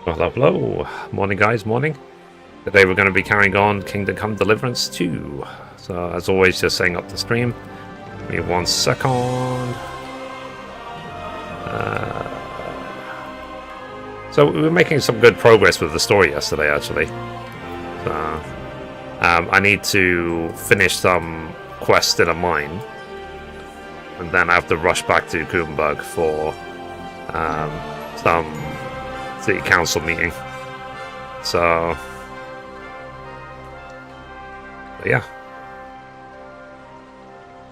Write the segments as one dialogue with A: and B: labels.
A: Hello, hello. Morning, guys, morning. Today we're going to be carrying on Kingdom Come Deliverance 2. So, as always, just setting up the stream. Give me 1 second. So, we were making some good progress with the story yesterday, actually. So, I need to finish some quest in a mine. And then I have to rush back to Kuttenberg for some city council meeting. So, yeah.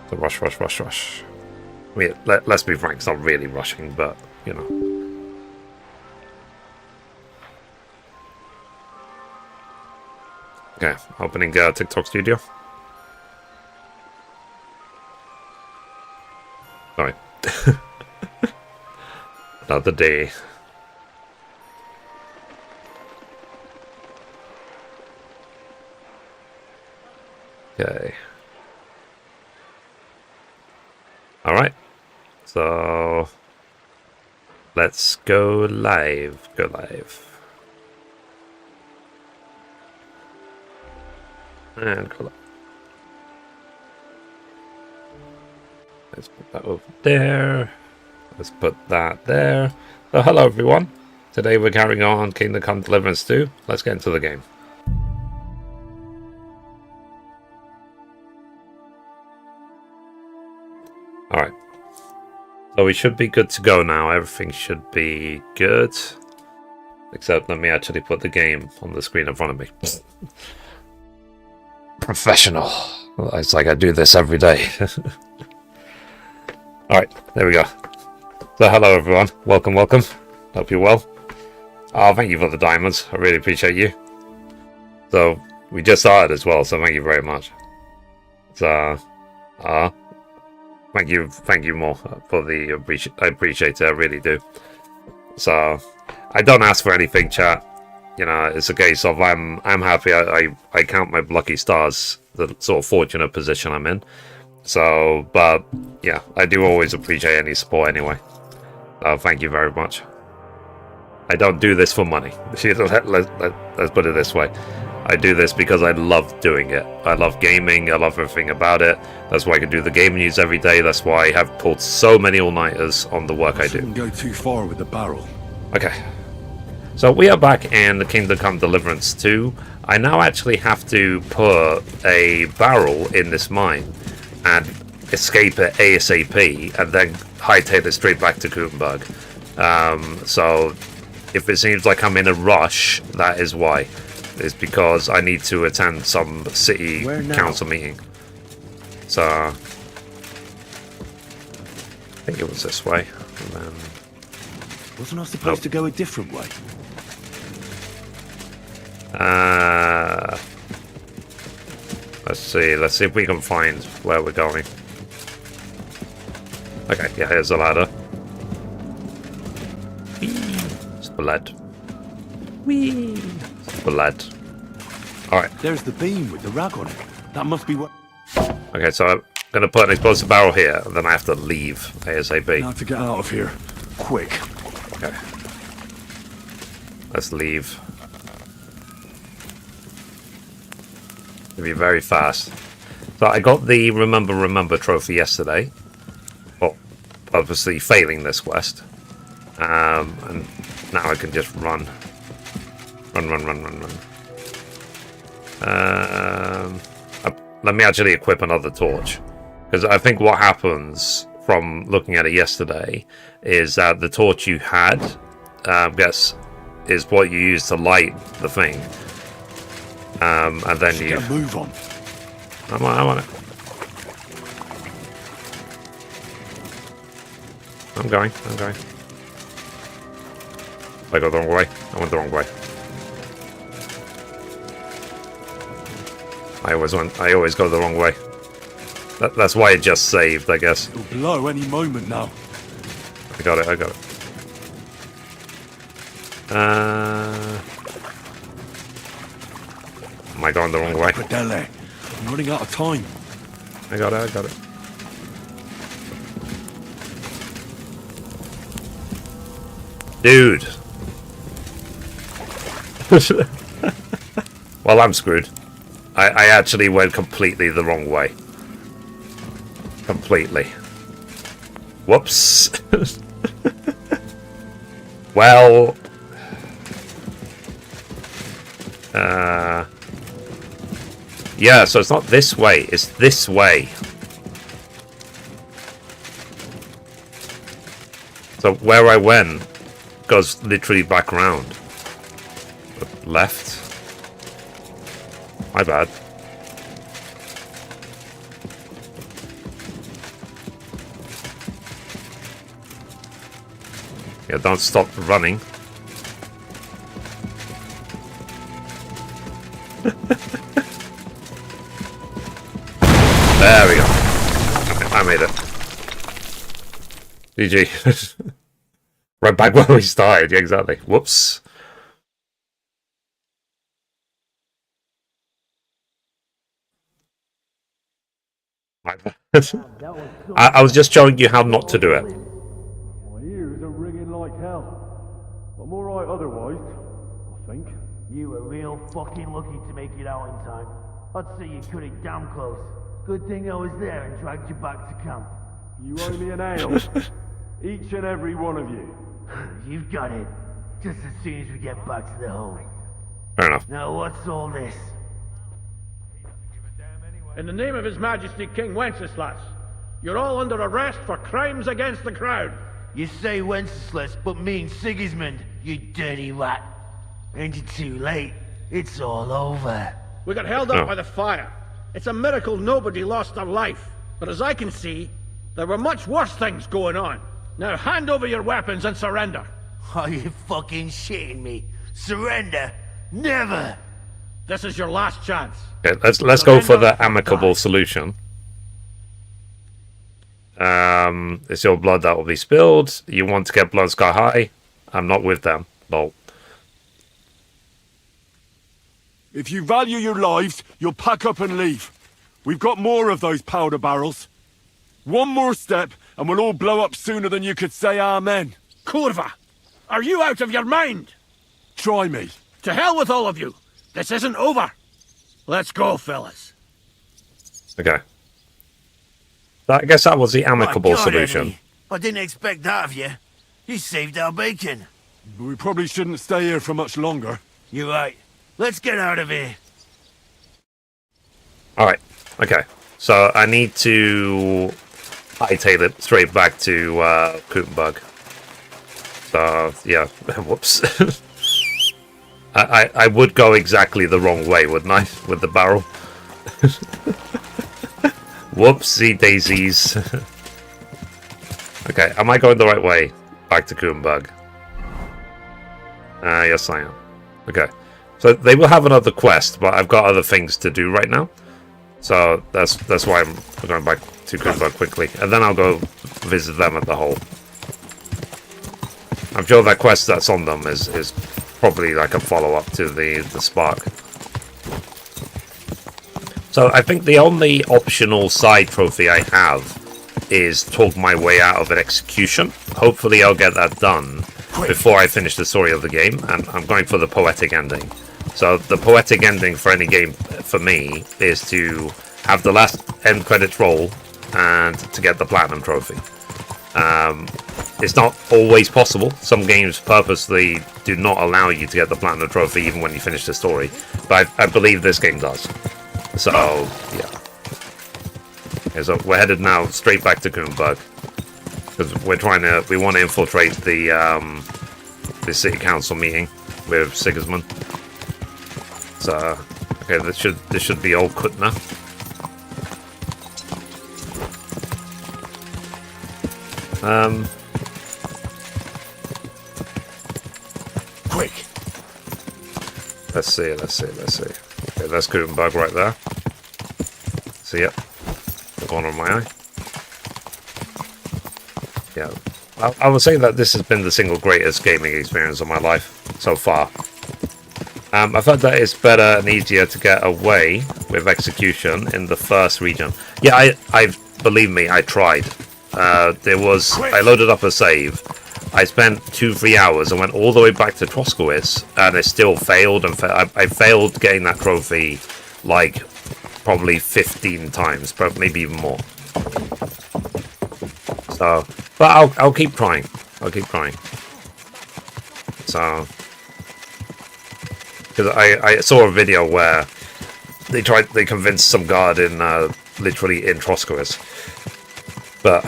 A: So rush. I mean, let's be frank, it's not really rushing, but, you know. Okay, opening TikTok studio. Sorry. Another day. Okay. Alright. So let's go live. Go live. And go live. Let's put that over there. Let's put that there. So hello everyone. Today we're carrying on Kingdom Come Deliverance 2. Let's get into the game. Alright. So we should be good to go now. Everything should be good. Except let me actually put the game on the screen in front of me. Professional. It's like I do this every day. Alright, there we go. So hello everyone. Welcome. Hope you're well. Oh, thank you for the diamonds. I really appreciate you. So we just started as well, so thank you very much. So Thank you more for the I appreciate it, I really do. So, I don't ask for anything, chat. You know, it's a case of I'm happy. I count my lucky stars, the sort of fortunate position I'm in. So, but yeah, I do always appreciate any support anyway. Thank you very much. I don't do this for money. Let's put it this way. I do this because I love doing it. I love gaming. I love everything about it. That's why I can do the game news every day. That's why I have pulled so many all-nighters on the work I do.
B: Shouldn't go too far with the barrel.
A: Okay. So we are back in the Kingdom Come Deliverance 2. I now actually have to put a barrel in this mine and escape it ASAP and then hightail it straight back to Kuttenberg. So if it seems like I'm in a rush, that is why. Is because I need to attend some city council meeting. So I think it was this way. And then...
B: Wasn't I supposed to go a different way?
A: Let's see if we can find where we're going. Okay, yeah, here's the ladder. It's blood. Whee! Blood. Alright.
B: There's the beam with the rag on it. That must be what...
A: Okay, so I'm going to put an explosive barrel here, and then I have to leave ASAP.
B: Now to get out of here. Quick.
A: Okay. Let's leave. It'll be very fast. So I got the Remember trophy yesterday. Well, obviously failing this quest. And now I can just run. Run. Let me actually equip another torch. Because I think what happens from looking at it yesterday is that the torch you had, is what you use to light the thing. And then you...
B: move on.
A: I'm on it. I'm going. I go the wrong way. I went the wrong way. I always go the wrong way. That's why it just saved, I guess.
B: It'll blow any moment now.
A: I got it. Am I going the wrong way?
B: I'm running out of time.
A: I got it. Dude. Well, I'm screwed. I actually went completely the wrong way. Completely. Whoops. Well... yeah, so it's not this way, it's this way. So where I went goes literally back around. Left. My bad. Yeah, don't stop running. There we go. I made it. GG. Right back where we started. Yeah, exactly. Whoops. My bad. I was just showing you how not to do it.
B: My ears are ringing like hell. I'm alright otherwise, I think.
C: You were real fucking lucky to make it out in time. I'd say you cut it damn close. Good thing I was there and dragged you back to camp.
B: You owe me an ale. Each and every one of you.
C: You've got it. Just as soon as we get back to the hole.
A: Fair enough.
C: Now what's all this?
D: In the name of His Majesty King Wenceslas, you're all under arrest for crimes against the crown.
C: You say Wenceslas, but mean Sigismund, you dirty rat. Ain't it too late? It's all over.
D: We got held up by the fire. It's a miracle nobody lost their life. But as I can see, there were much worse things going on. Now hand over your weapons and surrender.
C: Are you fucking shitting me? Surrender? Never!
D: This is your last chance.
A: Okay, let's go for the amicable solution. It's your blood that will be spilled. You want to get blood sky high? I'm not with them. Lol.
B: If you value your lives, you'll pack up and leave. We've got more of those powder barrels. One more step, and we'll all blow up sooner than you could say amen.
D: Kurva! Are you out of your mind?
B: Try me.
D: To hell with all of you. This isn't over. Let's go, fellas.
A: Okay. I guess that was the amicable
C: My God,
A: solution.
C: enemy. I didn't expect that of you. You saved our bacon.
B: We probably shouldn't stay here for much longer.
C: You're right. Let's get out of here.
A: Alright. Okay. So I need to hightail it straight back to Kuttenberg. So, yeah. Whoops. I would go exactly the wrong way, wouldn't I? With the barrel. Whoopsie daisies. Okay, am I going the right way? Back to Kuttenberg. Yes, I am. Okay. So they will have another quest, but I've got other things to do right now. So that's why I'm going back to Kuttenberg quickly. And then I'll go visit them at the hole. I'm sure that quest that's on them is probably like a follow-up to the spark. So I think the only optional side trophy I have is talk my way out of an execution. Hopefully I'll get that done before I finish the story of the game, and I'm going for the poetic ending. So the poetic ending for any game for me is to have the last end credits roll and to get the platinum trophy. It's not always possible. Some games purposely do not allow you to get the platinum trophy even when you finish the story, but I believe this game does. So yeah. Okay, so we're headed now straight back to Kuttenberg because we want to infiltrate the city council meeting with Sigismund. So okay, this should be old Kuttner.
C: Quick.
A: Let's see. Okay, that's Kuttenberg right there. See it? The corner of my eye. Yeah. I would say that this has been the single greatest gaming experience of my life so far. I've heard that it's better and easier to get away with execution in the first region. Yeah, I believe me, I tried. I loaded up a save. I spent 2-3 hours and went all the way back to Trosky, and it still failed. And I failed getting that trophy like probably 15 times, but maybe even more. So, but I'll keep trying. I'll keep trying. So, because I saw a video where they convinced some guard in literally in Trosky, but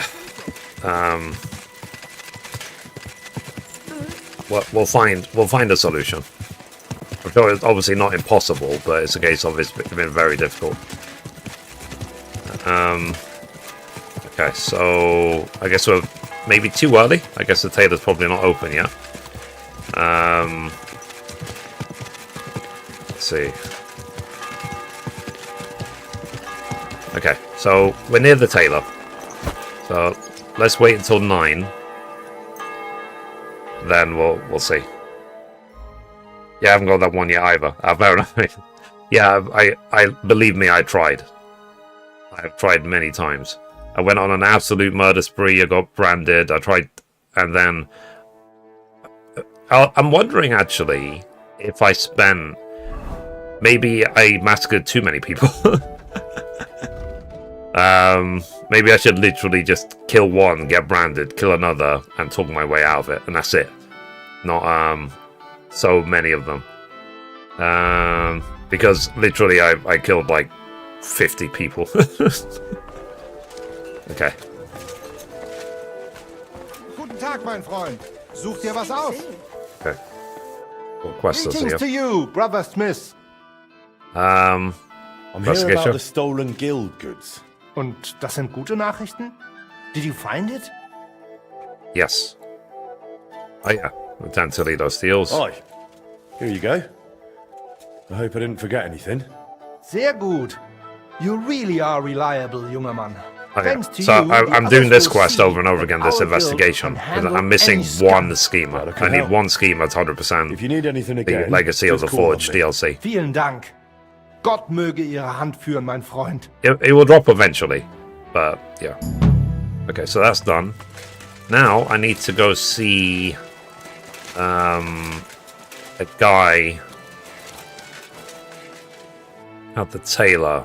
A: we'll find a solution. I'm sure it's obviously not impossible, but it's a case of it's been very difficult. Okay, so I guess we're maybe too early. I guess the tailor's probably not open yet. Let's see. Okay, so we're near the tailor. So let's wait until 9. Then we'll see. Yeah, I haven't got that one yet either. Fair enough. Yeah, I believe me, I tried. I've tried many times. I went on an absolute murder spree. I got branded. I tried, and then I'm wondering actually if I spent. Maybe I massacred too many people. Maybe I should literally just kill one, get branded, kill another, and talk my way out of it, and that's it. Not so many of them. Because literally I killed like 50 people. Okay.
E: Guten Tag, mein Freund. Such dir was aus.
A: Okay. What quest is
E: Greetings
A: here?
E: to you, Brother Smith.
F: I'm here about
A: Investigation.
F: the stolen guild goods.
E: Und das sind gute Nachrichten? Did you find it?
A: Yes. Oh yeah. Return to Toledo Steels.
F: Aye. Here you go. I hope I didn't forget anything.
E: Sehr gut. You really are reliable, junger Mann.
A: Okay.
E: Thanks to
A: So
E: you,
A: I'm
E: the
A: doing
E: others
A: this
E: will
A: quest
E: see
A: over and over
E: that
A: again, this
E: our guild
A: investigation,
E: can
A: because
E: handle
A: I'm missing
E: any
A: one
E: scum.
A: schema.
F: Well, I can
A: I need
F: help.
A: one schema at 100%.
F: If you need anything
A: The
F: again,
A: Legacy of
F: just
A: the
F: call on
A: Forge
F: me.
A: DLC.
E: Vielen Dank. Gott möge Ihre Hand führen, mein Freund.
A: It will drop eventually, but yeah. Okay, so that's done. Now I need to go see a guy at the tailor.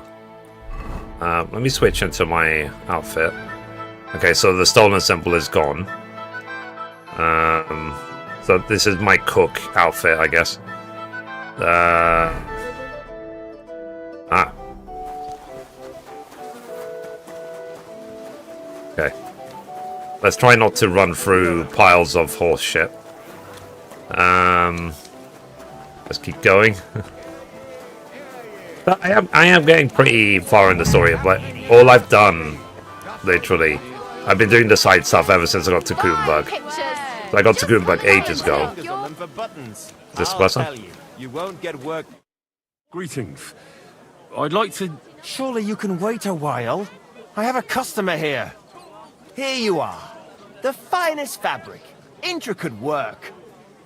A: Let me switch into my outfit. Okay, so the stolen symbol is gone. So this is my cook outfit, I guess. Okay. Let's try not to run through piles of horse shit. Let's keep going. But I am getting pretty far in the story of like all I've done, literally. I've been doing the side stuff ever since I got to Kuttenberg. So I got to Kuttenberg ages ago. Is this person?
G: You won't get work.
B: Greetings. I'd like to...
G: Surely you can wait a while. I have a customer here. Here you are. The finest fabric. Intricate work.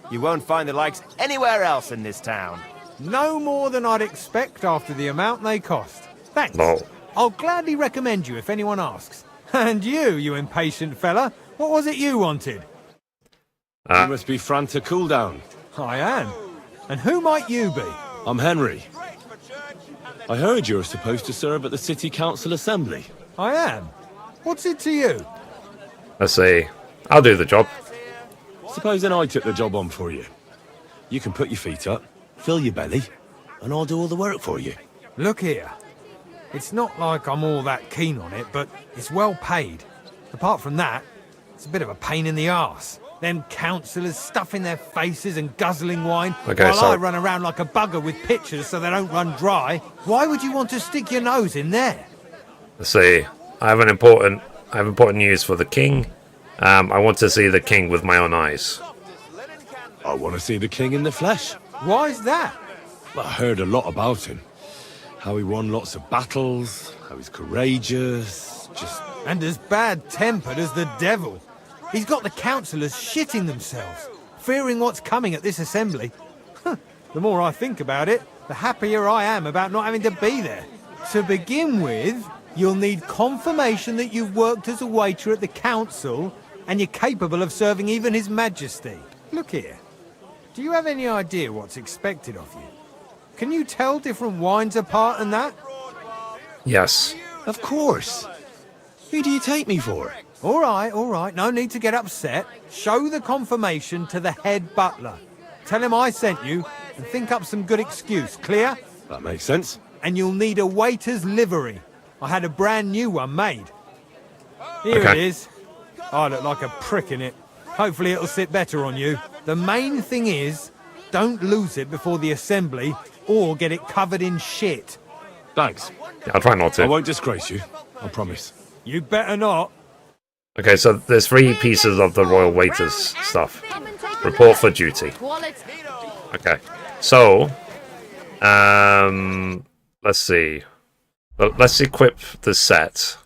G: You won't find the likes anywhere else in this town.
H: No more than I'd expect after the amount they cost. Thanks.
A: No.
H: I'll gladly recommend you if anyone asks. And you impatient fella, what was it you wanted?
B: You must be Franta Cooldown.
H: I am. And who might you be?
B: I'm Henry. I heard you're supposed to serve at the City Council Assembly.
H: I am. What's it to you?
A: Let's see. I'll do the job.
B: Supposing I took the job on for you. You can put your feet up, fill your belly, and I'll do all the work for you.
H: Look here. It's not like I'm all that keen on it, but it's well paid. Apart from that, it's a bit of a pain in the arse. Them councillors stuffing their faces and guzzling wine,
A: Okay,
H: while
A: so-
H: I run around like a bugger with pitchers so they don't run dry. Why would you want to stick your nose in there?
A: Let's see. I have important news for the king. I want to see the king with my own eyes.
B: I want to see the king in the flesh.
H: Why's that?
B: I heard a lot about him. How he won lots of battles, how he's courageous, just...
H: And as bad-tempered as the devil. He's got the councillors shitting themselves, fearing what's coming at this assembly. The more I think about it, the happier I am about not having to be there. To begin with, you'll need confirmation that you've worked as a waiter at the council, and you're capable of serving even His Majesty. Look here. Do you have any idea what's expected of you? Can you tell different wines apart and that?
A: Yes.
I: Of course. Who do you take me for?
H: All right. No need to get upset. Show the confirmation to the head butler. Tell him I sent you and think up some good excuse. Clear?
F: That makes sense.
H: And you'll need a waiter's livery. I had a brand new one made. Here
A: Okay.
H: it is. I look like a prick in it. Hopefully it'll sit better on you. The main thing is, don't lose it before the assembly or get it covered in shit.
B: Thanks.
A: Yeah, I'll try not to.
B: I won't disgrace you. I promise.
H: You better not.
A: Okay, so there's 3 pieces of the royal waiters stuff. Report for duty. Okay, so let's see. Let's equip the set.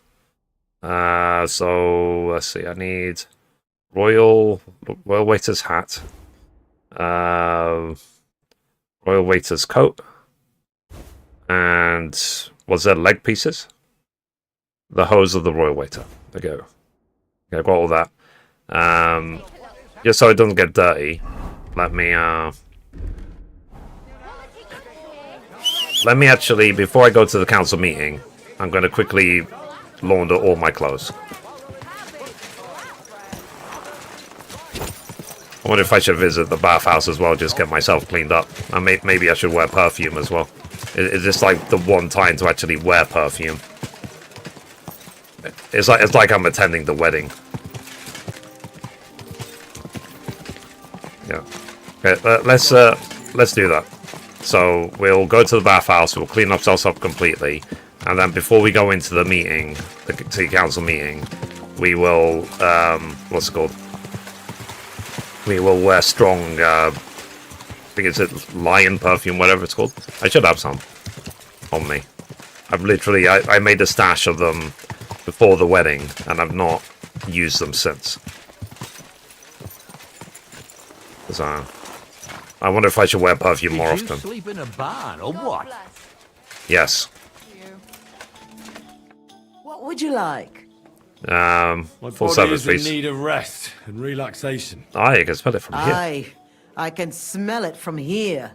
A: So let's see. I need royal waiter's hat, royal waiter's coat, and was there leg pieces? The hose of the royal waiter. There you go. Okay, I've got all that. Just so it doesn't get dirty, let me actually, before I go to the council meeting, I'm going to quickly launder all my clothes. I wonder if I should visit the bathhouse as well, just get myself cleaned up. And maybe I should wear perfume as well. Is this like the one time to actually wear perfume? It's like I'm attending the wedding. Yeah. Okay, let's do that. So we'll go to the bathhouse, we'll clean ourselves up completely, and then before we go into the meeting, the city council meeting, we will what's it called? We will wear strong I think it's lion perfume, whatever it's called. I should have some on me. I've literally I made a stash of them before the wedding, and I've not used them since. So I wonder if I should wear perfume more often.
I: Sleep in a barn or what?
A: Yes.
J: What would you like?
B: My
A: Full
B: body
A: service,
B: is in
A: please.
B: need of rest and relaxation.
A: Ah, you can smell it from here.
J: Aye, I can smell it from here.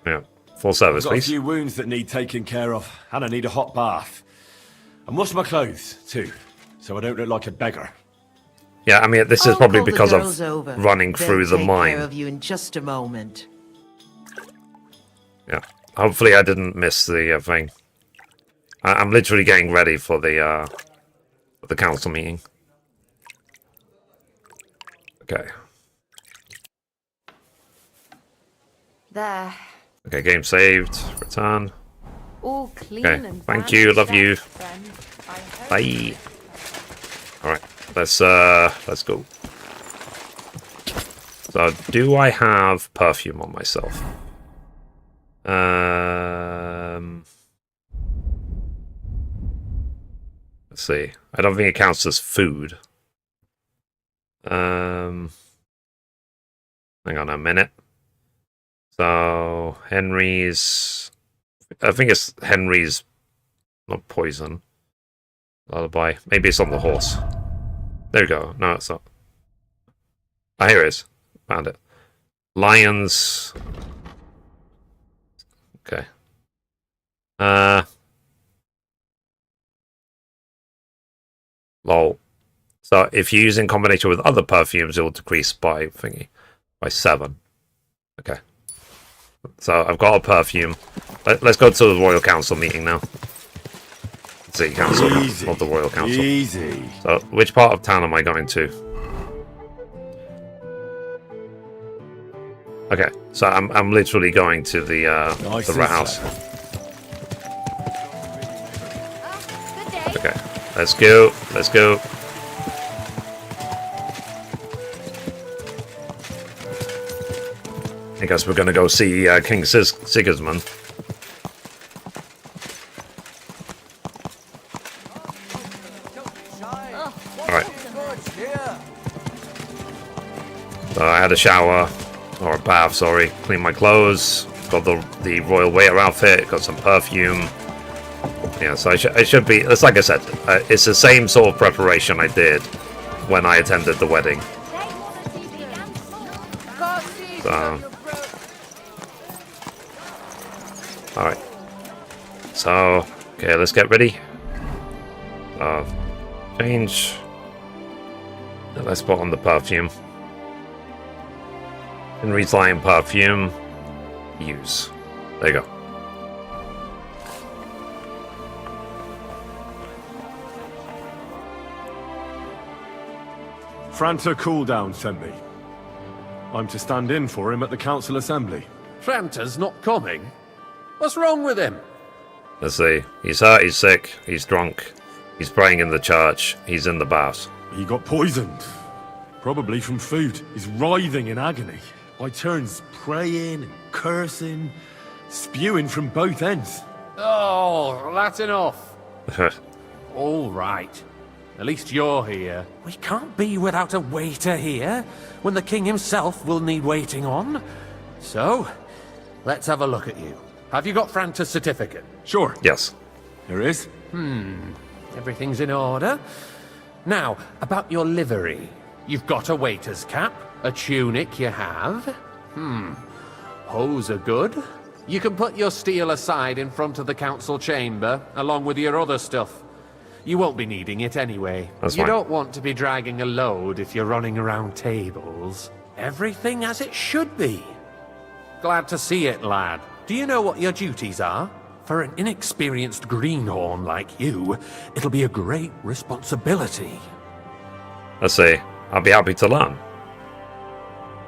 A: Yeah. Full
B: I've
A: service,
B: got a
A: please.
B: few wounds that need taking care of, and I need a hot bath. And wash my clothes, too, so I don't look like a beggar.
A: Yeah, I mean, this is
J: I'll
A: probably
J: call the
A: because
J: girls
A: of
J: over.
A: running
J: They'll
A: through the
J: take care
A: mine.
J: of you in just a moment.
A: Yeah. Hopefully I didn't miss the thing. I'm literally getting ready for the council meeting. Okay.
K: There.
A: Okay, game saved. Return.
K: All clean
A: Okay,
K: and
A: thank you, love
K: bandaged
A: you.
K: up, friend. I hope
A: Bye. Alright, let's go. So, do I have perfume on myself? Let's see. I don't think it counts as food. Hang on a minute. So, Henry's... I think it's Henry's... Not poison. Lullaby. Maybe it's on the horse. There we go. No, it's not. Ah, here it is. Found it. Lions. Okay. Lol. So if you use in combination with other perfumes, it will decrease by 7. Okay. So I've got a perfume. Let's go to the Royal Council meeting now. City Council, not the Royal Council.
B: Easy.
A: So which part of town am I going to? Okay, so I'm literally going to the rat house. Okay, let's go. Let's go. I guess we're gonna go see King Sigismund. Alright. So I had a shower, or a bath, sorry. Cleaned my clothes. Got the royal waiter outfit. Got some perfume. Yeah, so I should be. It's like I said. It's the same sort of preparation I did when I attended the wedding. So, alright. So, okay, let's get ready. Change. Let's put on the perfume. And resign perfume. Use. There you go.
B: Franta Cooldown sent me. I'm to stand in for him at the council assembly.
L: Franta's not coming? What's wrong with him?
A: Let's see. He's hurt, he's sick, he's drunk. He's praying in the church. He's in the bath.
B: He got poisoned. Probably from food. He's writhing in agony. By turns praying and cursing, spewing from both ends.
L: Oh, that's enough. All right. At least you're here. We can't be without a waiter here, when the king himself will need waiting on. So, let's have a look at you. Have you got Franta's certificate?
B: Sure.
A: Yes.
B: There is.
L: Everything's in order. Now, about your livery. You've got a waiter's cap, a tunic you have. Hose are good. You can put your steel aside in front of the council chamber, along with your other stuff. You won't be needing it anyway.
A: That's
L: you
A: fine.
L: don't want to be dragging a load if you're running around tables. Everything as it should be. Glad to see it, lad. Do you know what your duties are? For an inexperienced greenhorn like you, it'll be a great responsibility.
A: Let's see. I'll be happy to learn.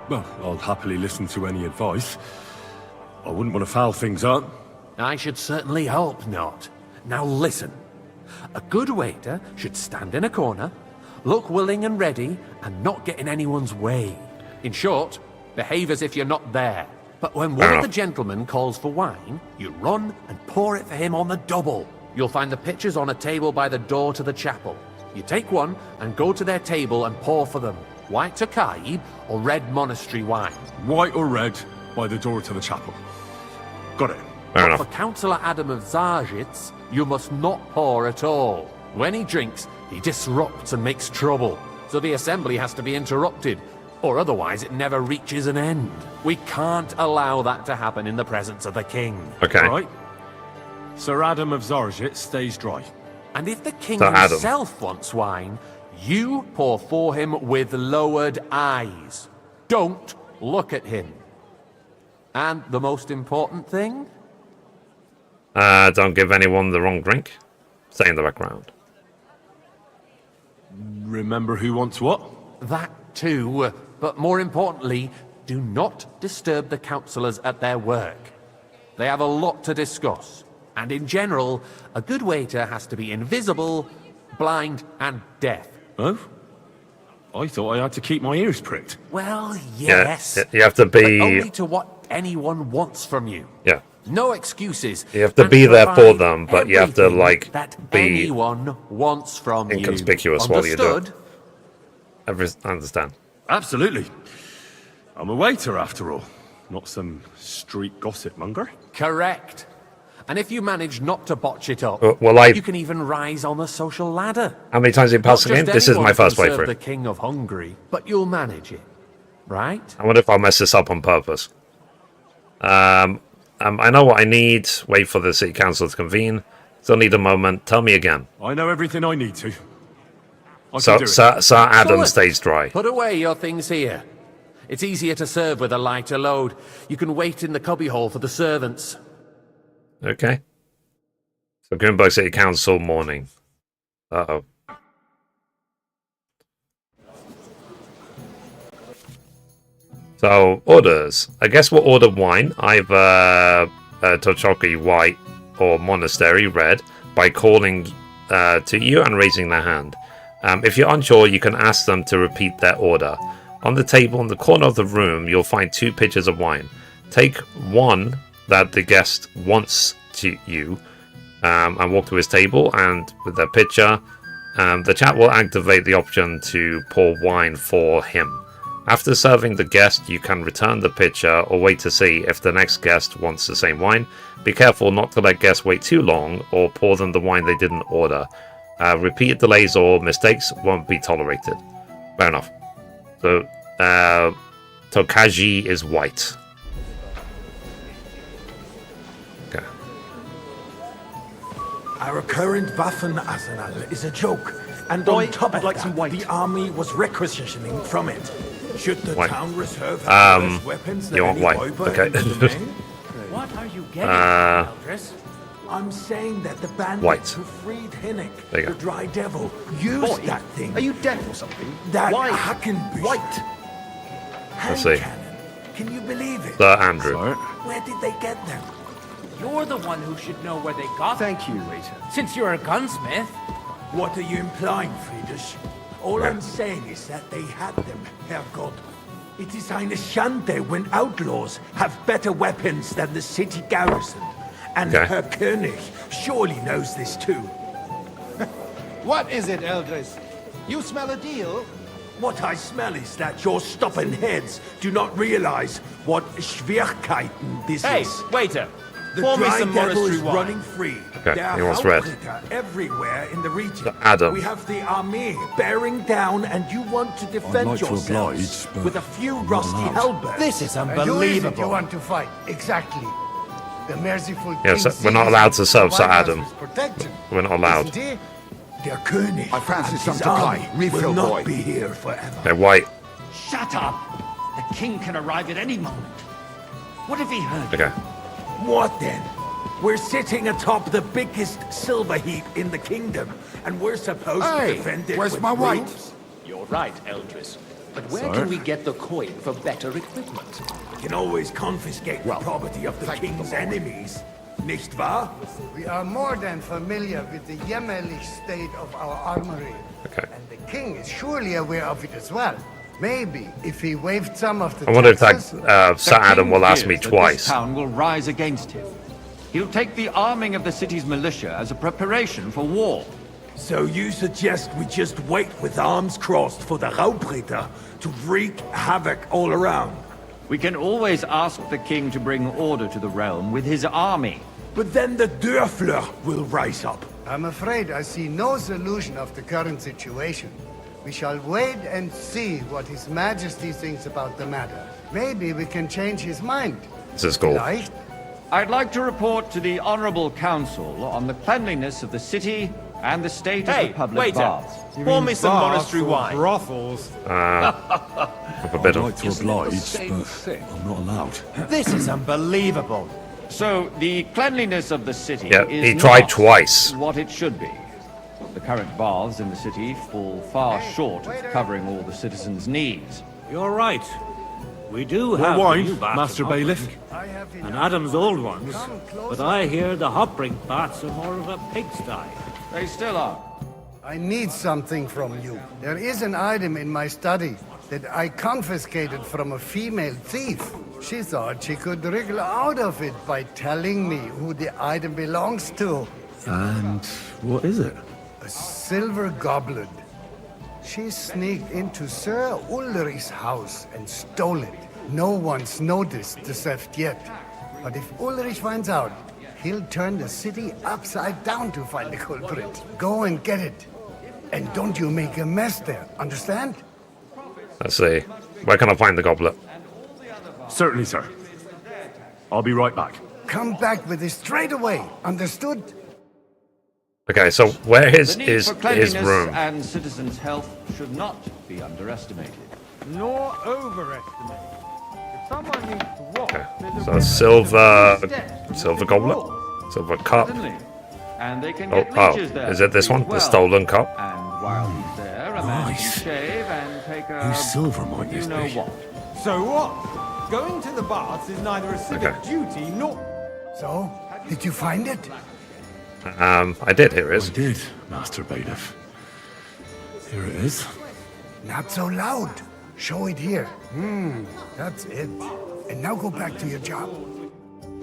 B: Well, I'll happily listen to any advice. I wouldn't want to foul things up.
L: I should certainly hope not. Now listen. A good waiter should stand in a corner, look willing and ready, and not get in anyone's way. In short, behave as if you're not there. But when one of the gentlemen calls for wine, you run and pour it for him on the double. You'll find the pitchers on a table by the door to the chapel. You take one and go to their table and pour for them. White Tokaib or red monastery wine.
B: White or red by the door to the chapel. Got it.
A: Fair
L: For Councillor Adam of Zarjitz, you must not pour at all. When he drinks, he disrupts and makes trouble. So the assembly has to be interrupted, or otherwise it never reaches an end. We can't allow that to happen in the presence of the king.
A: Okay.
B: Right. Sir Adam of Zarjit stays dry.
L: And if the king
A: Sir Adam.
L: himself wants wine, you pour for him with lowered eyes. Don't look at him. And the most important thing?
A: Don't give anyone the wrong drink. Stay in the background.
B: Remember who wants what?
L: That too, but more importantly, do not disturb the councillors at their work. They have a lot to discuss, and in general, a good waiter has to be invisible, blind, and deaf.
B: Oh? I thought I had to keep my ears pricked.
L: Well, yes.
A: Yeah, you have to
L: But
A: be...
L: only to what anyone wants from you.
A: Yeah.
L: No excuses.
A: You have to
L: and
A: be there for
L: provide
A: them, but you have to,
L: everything
A: like,
L: that
A: be
L: anyone wants from
A: inconspicuous
L: you.
A: while you do it.
L: Understood?
A: I understand.
B: Absolutely. I'm a waiter after all, not some street gossip monger.
L: Correct. And if you manage not to botch it up,
A: well,
L: you can even rise on the social ladder.
A: How many times have you passed the game? This is my first
L: playthrough. The
A: playthrough.
L: king of Hungary, but you'll manage it, right?
A: I wonder if I'll mess this up on purpose. I know what I need. Wait for the city council to convene. Still need a moment. Tell me again.
B: I know everything I need to. I
A: So,
B: can do it.
A: Sir Adam
L: Good.
A: stays dry.
L: Put away your things here. It's easier to serve with a lighter load. You can wait in the cubbyhole for the servants.
A: Okay. So, Kuttenberg City Council morning. Uh-oh. So, orders. I guess we'll order wine, either Trosky white or monastery red, by calling to you and raising their hand. If you're unsure, you can ask them to repeat their order. On the table in the corner of the room, you'll find 2 pitchers of wine. Take one that the guest wants to you and walk to his table, and with the pitcher, the chat will activate the option to pour wine for him. After serving the guest, you can return the pitcher or wait to see if the next guest wants the same wine. Be careful not to let guests wait too long or pour them the wine they didn't order. Repeated delays or mistakes won't be tolerated. Fair enough. So, Tokaji is white. Okay.
E: Our current Waffenarsenal is a joke, and on top of that, the army was requisitioning from it. Should the town reserve have less weapons than
A: you want
E: any
A: white?
E: Räuber
A: Okay.
E: in the domain?
D: What are you getting at, Eldris?
E: I'm saying that the bandits
A: White.
E: who freed Hinnick,
A: There you
E: the
A: go.
E: Dry Devil, used that thing.
I: Are you deaf or something?
E: That
I: Why?
E: Hackenbush.
I: White.
A: Let's see.
E: Cannon. Can you believe it?
A: Sir Andrew.
E: Where did they get them?
D: You're the one who should know where they got them.
I: Thank you, waiter.
D: Since you're a gunsmith.
E: What are you implying, Friedrich? All I'm saying is that they had them, Herrgott. It is eine Schande when outlaws have better weapons than the city garrison. And Herr König surely knows this too.
M: What is it, Eldris? You smell a deal?
E: What I smell is that your stubborn heads do not realize what Schwierigkeiten this
G: Hey,
E: is.
G: waiter!
E: The
G: Pour me
E: Dry
G: some
E: Devil
G: monastery
E: is
G: wine.
E: running free.
A: Okay,
E: There
A: he
E: are
A: wants red.
E: Hauptritter everywhere in the region.
A: So Adam.
E: We have the army bearing down, and you want to defend
B: like to
E: yourselves
B: oblige, but
E: with a few rusty
B: allowed.
E: halberds.
G: This is
M: And who is it you
G: unbelievable.
M: want to fight? Exactly. The merciful
A: Yeah,
M: King
A: so we're not
M: sees
A: allowed to serve Sir
M: one has
A: Adam.
M: his protection.
A: We're not allowed.
M: Isn't he?
E: Der König
M: I fancy
E: and
M: some
E: his
M: to
E: army
M: buy. Refill,
E: will not
M: boy.
E: be here forever.
A: Okay, white.
D: Shut up! The king can arrive at any moment. What have he heard?
A: Okay.
E: What then? We're sitting atop the biggest silver heap in the kingdom, and we're supposed to defend it
M: where's
E: with
M: my white?
E: brooms?
N: You're right, Eldris. But where can we get the coin for better equipment?
E: We can always confiscate the property of the king's enemies, nicht wahr?
M: We are more than familiar with the jämmerlich state of our armory.
A: Okay.
M: And the king is surely aware of it as well. Maybe if he waived some of the
A: I wonder if that
M: taxes...
A: Sir Adam will ask me
O: This
A: twice.
O: town will rise against him. He'll take the arming of the city's militia as a preparation for war.
E: So you suggest we just wait with arms crossed for the Raubritter to wreak havoc all around?
O: We can always ask the king to bring order to the realm with his army.
E: But then the Dörfler will rise up.
M: I'm afraid I see no solution of the current situation. We shall wait and see what His Majesty thinks about the matter. Maybe we can change his mind.
A: This is cool.
M: Vielleicht.
O: I'd like to report to the Honorable Council on the cleanliness of the city and the state of the public
G: waiter.
O: baths.
G: Pour me some monastery wine.
H: Brothels.
A: A bit
B: I'd
A: of.
B: like to oblige, but I'm not allowed.
G: This is unbelievable.
O: So, the cleanliness of the city
A: Yeah,
O: is
A: he tried
O: not
A: twice.
O: what it should be. The current baths in the city fall far short of covering all the citizens' needs.
C: You're right. We do have
B: wine,
C: new baths
B: Master
C: in
B: Bailiff.
C: Hopbrink, and Adam's old ones, but I hear the Hopbrink baths are more of a pigsty.
O: They still are.
M: I need something from you. There is an item in my study that I confiscated from a female thief. She thought she could wriggle out of it by telling me who the item belongs to.
B: And what is it?
M: A silver goblet. She sneaked into Sir Ulrich's house and stole it. No one's noticed the theft yet. But if Ulrich finds out, he'll turn the city upside down to find the culprit. Go and get it. And don't you make a mess there, understand?
A: Let's see. Where can I find the goblet?
B: Certainly, sir. I'll be right back.
M: Come back with it straight away, understood?
A: Okay, so where
O: The
A: is
O: need
A: his
O: for cleanliness
A: room?
O: and citizens' health should not be underestimated.
H: Nor overestimated. If someone needs to walk, there's
A: So
H: a
A: silver goblet, silver cup.
O: Certainly. And they can
A: Oh,
O: get leeches there.
A: is it this one?
O: as
A: The
O: well.
A: stolen cup?
O: And while he's there, a man can shave and take a...
B: Whose silver might
O: you
B: this
O: know
B: be?
O: what.
H: So what? Going to the baths is neither a civic duty nor...
M: So, did you find it?
A: I did. Here it is.
B: I did, Master Bailiff. Here it is.
M: Not so loud. Show it here. That's it. And now go back to your job.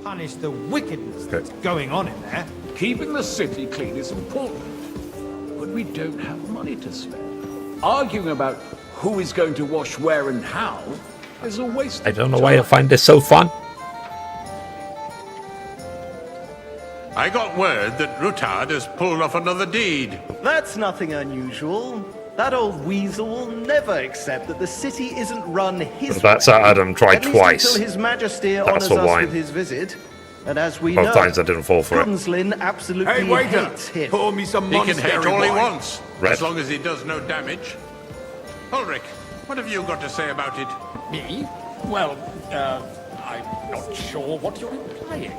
H: Punish the wickedness that's going on in there.
N: Keeping the city clean is important, but we don't have money to spend. Arguing about who is going to wash where and how is a waste
A: I
N: of
A: don't know
N: time.
A: why I find this so fun.
P: I got word that Rutard has pulled off another deed.
I: That's nothing unusual.
P: That old weasel will never accept that the city isn't run his
A: That's
P: way.
A: how Adam tried
P: At least
A: twice.
P: until His Majesty
A: That's
P: honors
A: for
P: us
A: wine.
P: with his visit. And as we
A: Both
P: know,
A: times I didn't fall for it.
P: Gunslin absolutely
N: Hey, waiter!
P: hates him.
N: Pour me some
Q: He can
N: monastery
Q: hate all he
N: wine.
Q: wants,
A: Red.
Q: as long as he does no damage. Ulrich, what have you got to say about it?
R: Me? Well, I'm not sure what you're implying.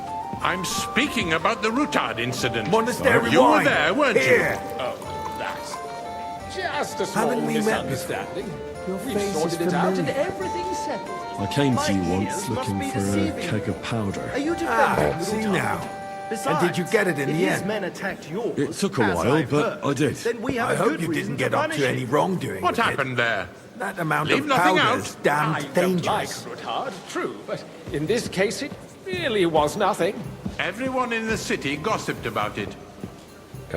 Q: I'm speaking about the Rutard incident.
N: Monastery
Q: You were
N: wine.
Q: there, weren't
N: Here.
R: Oh, that's just a small
N: Haven't we met
R: misunderstanding.
N: Your
R: We've
N: face
R: sorted
N: is
R: it out and
N: familiar.
R: everything's settled.
I: I came to you
P: My
I: once
P: ears
I: looking
P: must be
I: for a
P: deceiving
I: keg
P: you.
I: of powder.
P: Are you defending
N: See
P: Rutard?
N: now.
P: Besides,
N: And did you get it in
P: if
N: the
P: his
N: end?
P: men attacked yours,
I: It took a
P: as
I: while,
P: I've
I: but
P: heard,
I: I did.
P: Then we have
N: I
P: a
N: hope
P: good
N: you
P: reason
N: didn't get
P: to
N: up
P: punish
N: to any
P: him.
N: wrongdoing.
Q: What
N: with it.
Q: happened there?
N: That amount
Q: Leave
N: of
Q: nothing
N: powder
Q: out.
N: is damned
R: I don't like
N: dangerous.
R: Ruthard, true, but in this case it really was nothing.
Q: Everyone in the city gossiped about it.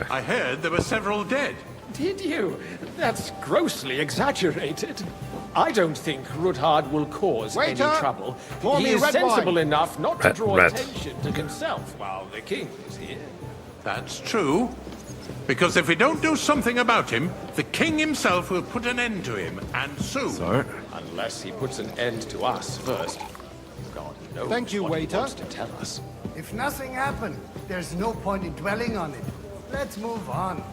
Q: I heard there were several dead.
R: Did you? That's grossly exaggerated. I don't think Ruthard will cause
D: Waiter,
R: any trouble.
D: pour
R: He
D: me
R: is
D: red
R: sensible
D: wine.
R: enough not to
A: Red-
R: draw
A: red.
R: attention to himself while the king is here.
Q: That's true. Because if we don't do something about him, the king himself will put an end to him, and soon.
I: Sir?
R: Unless he puts an end to us first. God knows
M: Thank you,
R: what he
M: waiter.
R: wants to tell us.
M: If nothing happened, there's no point in dwelling on it. Let's move on.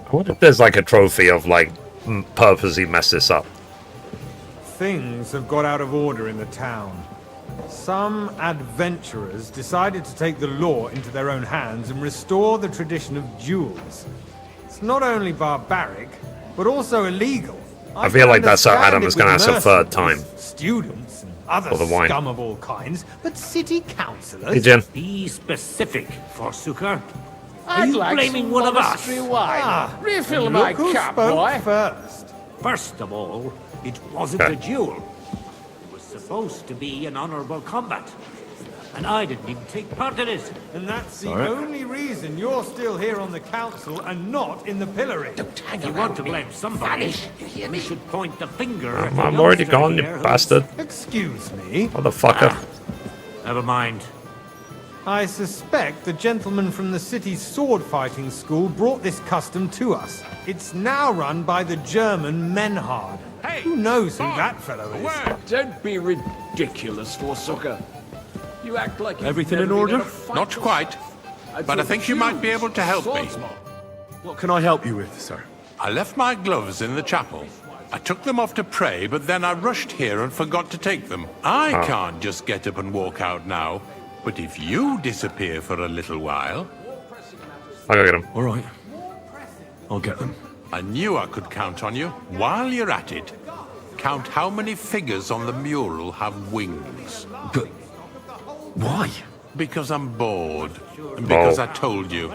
A: I wonder if there's like a trophy of like purposely mess this up.
H: Things have got out of order in the town. Some adventurers decided to take the law into their own hands and restore the tradition of duels. It's not only barbaric, but also illegal.
A: I feel like that's how
H: understand
A: Adam
H: it
A: is going to
H: with
A: ask a third time.
H: mercenaries, students, and other
A: For the wine.
H: scum of all kinds, but city councillors...
A: Hey, Jen.
C: Be specific, Forsooker. Are
R: I'd
C: you
R: like
C: blaming
R: some
C: one of us?
R: monastery wine.
H: Ah,
R: Refill
H: look
R: my
H: who
R: cup,
H: spoke
R: boy.
H: first.
C: First of all, it wasn't
A: Okay.
C: a duel. It was supposed to be an honorable combat. And I didn't even take part in it.
H: And that's the
I: Sorry?
H: only reason you're still here on the council and not in the pillory.
C: If you want to blame somebody, we should point the finger at the
A: I'm already
C: youngster
A: gone, you
C: here who-
A: bastard.
H: Excuse me.
A: Motherfucker.
C: Never mind.
H: I suspect the gentleman from the city's sword-fighting school brought this custom to us. It's now run by the German Menhard.
Q: Hey,
H: Who knows who
Q: Bob,
H: that fellow
Q: a
H: is?
Q: word.
N: Don't be ridiculous, Forsooker. You act like you've
I: Everything
N: never
I: in
N: been
I: order?
N: a fight
Q: Not
N: or-
Q: quite. But I think you might be able to help me.
N: Swordsman.
F: What can I help you with, sir?
Q: I left my gloves in the chapel. I took them off to pray, but then I rushed here and forgot to take them. I can't just get up and walk out now. But if you disappear for a little while,
A: I'll go get him.
I: All right. I'll get them.
Q: I knew I could count on you. While you're at it, count how many figures on the mural have wings.
I: But why?
Q: Because I'm bored. And because
A: Oh.
Q: I told you.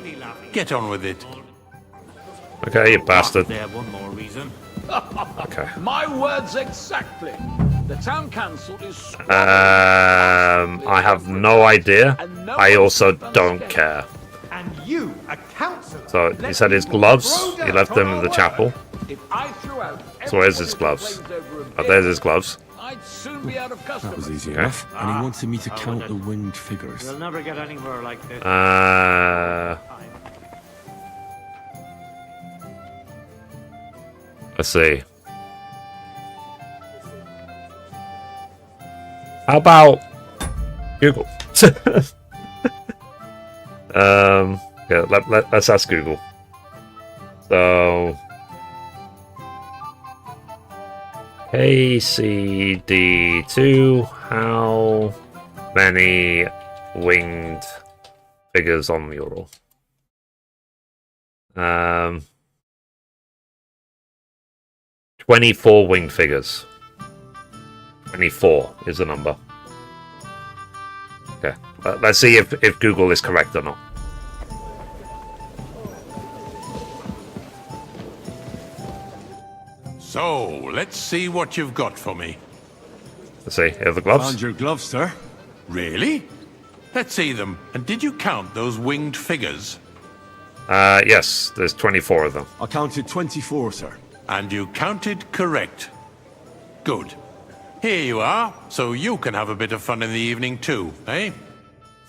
Q: Get on with it.
A: Okay, you bastard.
C: There, one more reason.
A: Okay.
N: My words exactly. The town council is...
A: I have no idea. I also don't care.
H: And you, a councillor...
A: So he said his gloves. He left them in the chapel.
N: If I threw out
A: So where's his
N: everybody
A: gloves?
N: that claims over a
A: Oh, there's his gloves.
N: I'd soon be out of
I: That
N: customers.
I: was easy
A: Okay.
I: enough. And he wanted me to count the winged figures.
C: You'll never get anywhere like this.
A: Let's see. How about Google? Yeah, let's ask Google. So KCD2, how many winged figures on mural? 24 winged figures. 24 is the number. Okay, let's see if Google is correct or not.
Q: So, let's see what you've got for me.
A: Let's see, here are the gloves.
B: Found your gloves, sir.
Q: Really? Let's see them. And did you count those winged figures?
A: Yes, there's 24 of them.
F: I counted 24, sir.
Q: And you counted correct. Good. Here you are, so you can have a bit of fun in the evening too, eh?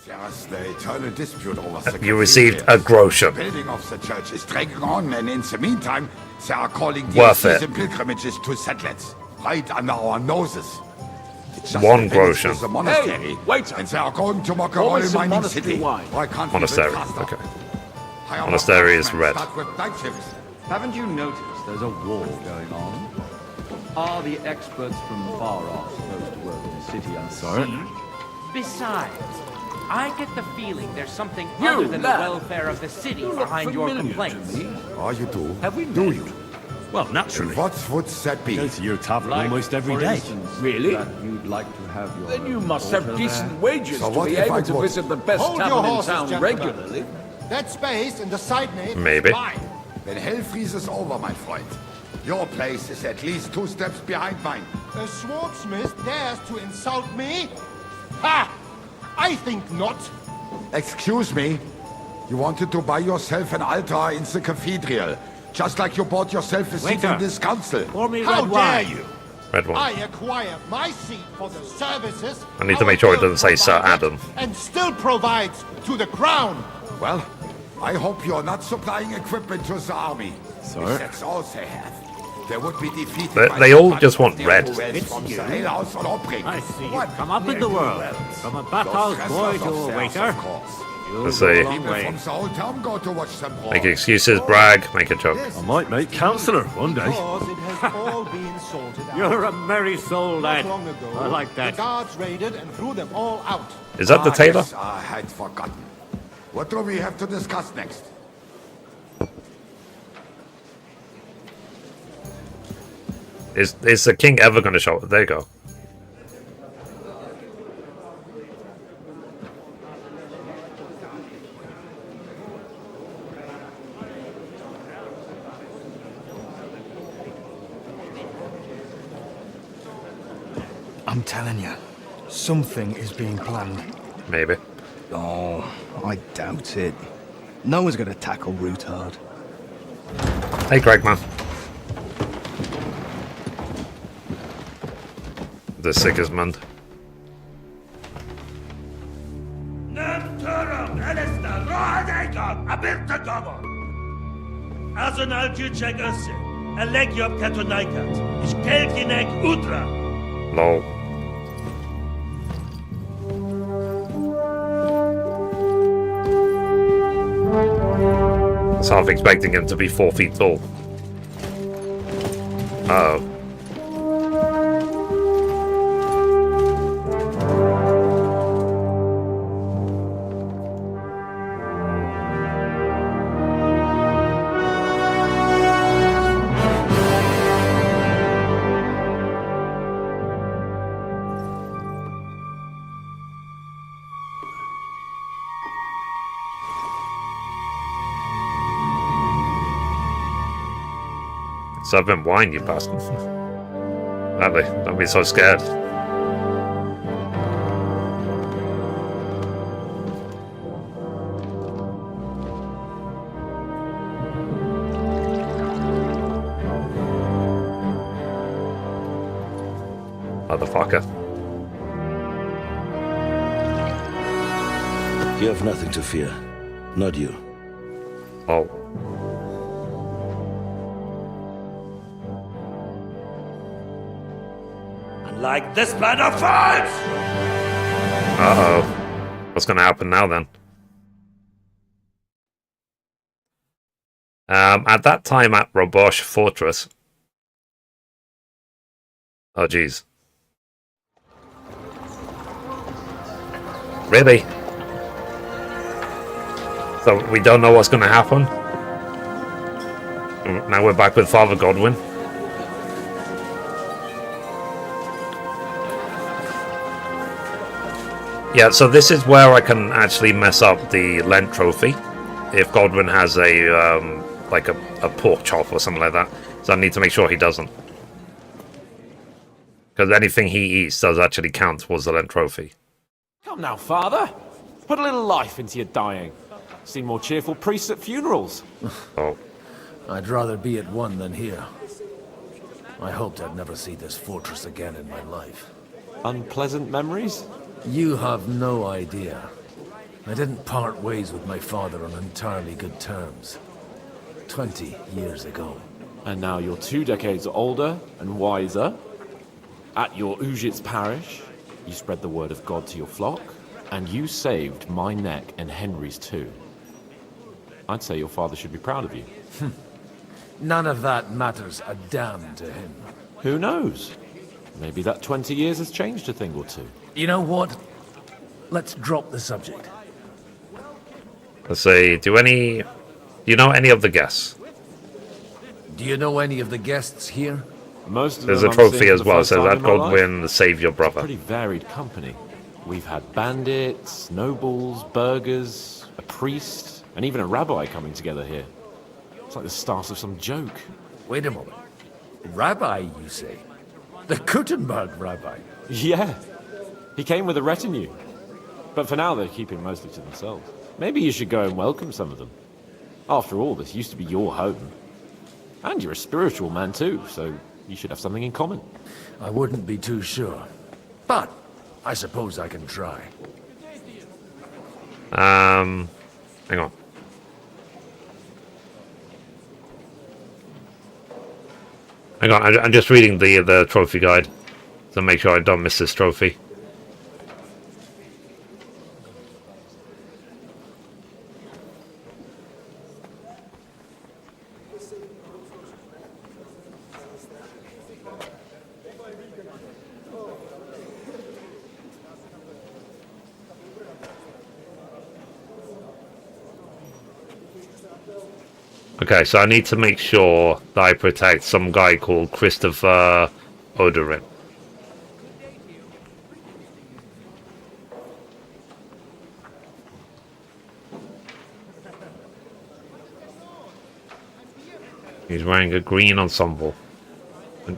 S: There's the eternal dispute over the
A: You received a groschen.
S: The building of the church is dragging on, and in the meantime, they are calling
A: Worth
S: DLCs
A: it.
S: and pilgrimages to settlers, right under our noses. It's just
A: One
S: the village
A: groschen.
S: with the monastery,
N: Hey, wait.
S: and they are going to mock a
N: What
S: royal
N: is the
S: mining
N: monastery
S: city.
N: wine?
S: I can't
A: Monastery.
S: even faster.
A: Okay.
S: Hire
A: Monastery is
S: craftsmen,
A: red.
S: start with night shifts.
O: Haven't you noticed there's a war going on? Are the experts from far off supposed to work in the city unseen?
T: Besides, I get the feeling there's something
N: You,
T: other than
N: lad.
T: the welfare of the city
N: You look
T: behind your
N: familiar to
T: complaints.
N: me.
S: Oh, you do?
N: Have we
S: Do
N: met?
S: you?
N: Well, naturally.
S: What would that be?
N: Go to your tavern
O: Like,
N: almost every
O: for
N: day.
O: instance,
N: Really?
O: that you'd like to have your
N: Then you
O: own
N: must have
O: altar
N: decent
O: there?
N: wages
S: So
N: to
S: what
N: be
S: if I
N: able to
S: would?
N: visit the best
U: Hold your
N: tavern in
U: horses,
N: town
U: gentlemen.
N: regularly.
U: That space in the side nave
A: Maybe.
U: is mine.
S: When hell freezes over, my friend, your place is at least 2 steps behind mine.
U: A swordsmith dares to insult me? Ha! I think not.
S: Excuse me? You wanted to buy yourself an altar in the cathedral, just like you bought yourself a seat
U: Waiter.
S: in this council.
U: How dare you?
A: Red one.
U: I acquire my seat for the services.
A: I need to
U: our
A: make sure it
U: guild
A: doesn't say Sir
U: provided
A: Adam.
U: And still provides to the crown.
S: Well, I hope you're not supplying equipment to the army.
A: Sir?
S: If that's all they have, they would be defeated.
A: They-
S: by
A: they
S: the
A: all
S: bunch
A: just
S: of
A: want red.
S: ne'er-do-wells
U: It's
S: from
U: you.
S: the alehouse or Obrig.
U: I see you've
S: What
U: come up in the world.
S: ne'er-do-wells?
U: From a
S: Those
U: bathhouse
S: wrestlers
U: boy to a
S: upstairs,
U: waiter.
S: of course.
A: Let's see.
S: People from the whole town go to watch them brawl.
A: Make excuses, brag, make a joke.
N: I might make councillor one day.
U: Because it has all been sorted out.
V: You're a merry soul, lad.
U: Not long ago,
V: I like that.
U: the guards raided and threw them all out.
A: Is that the tailor?
S: Yes, I had forgotten. What do we have to discuss next?
A: Is the king ever going to show up? There you go.
W: I'm telling you, something is being planned.
A: Maybe.
W: Oh, I doubt it. No one's gonna tackle Rootard.
A: Hey, Greg, man. The Sigismund.
X: Azonal Juchek Össe, Elegiop Katonaikat, is Kelkinek Utra.
A: Lol. I was half expecting him to be 4 feet tall. Uh-oh. Serve him wine, you bastard. Don't be so scared. Motherfucker.
I: You have nothing to fear. Not you.
A: Oh.
X: Like this plan of fights!
A: Uh-oh. What's gonna happen now, then? At that time at Robosh Fortress... Oh, jeez. Really? So we don't know what's gonna happen? Now we're back with Father Godwin. Yeah, so this is where I can actually mess up the Lent trophy if Godwin has a like a pork chop or something like that. So I need to make sure he doesn't, because anything he eats does actually count towards the Lent trophy.
Y: Come now, Father. Put a little life into your dying. Seen more cheerful priests at funerals.
A: Oh.
Z: I'd rather be at one than here. I hoped I'd never see this fortress again in my life.
Y: Unpleasant memories?
Z: You have no idea. I didn't part ways with my father on entirely good terms. 20 years ago.
Y: And now you're 2 decades older and wiser. At your Ujit's parish, you spread the word of God to your flock, and you saved my neck and Henry's too. I'd say your father should be proud of you.
Z: None of that matters a damn to him.
Y: Who knows? Maybe that 20 years has changed a thing or two.
Z: You know what? Let's drop the subject.
A: Let's see, do you know any of the guests?
Z: Do you know any of the guests here?
Y: Most of
A: There's
Y: them
A: a
Y: I'm
A: trophy
Y: seeing for
A: as
Y: the
A: well,
Y: first
A: so
Y: time
A: that
Y: in my life.
A: Godwin, save your brother.
Y: Pretty varied company. We've had bandits, nobles, burghers, a priest, and even a rabbi coming together here. It's like the start of some joke.
Z: Wait a moment. Rabbi, you say? The Kuttenberg rabbi?
Y: Yeah. He came with a retinue. But for now, they're keeping mostly to themselves. Maybe you should go and welcome some of them. After all, this used to be your home. And you're a spiritual man too, so you should have something in common.
Z: I wouldn't be too sure. But I suppose I can try.
A: Hang on. Hang on, I'm just reading the trophy guide to make sure I don't miss this trophy. Okay, so I need to make sure that I protect some guy called Christopher Oderin. He's wearing a green ensemble,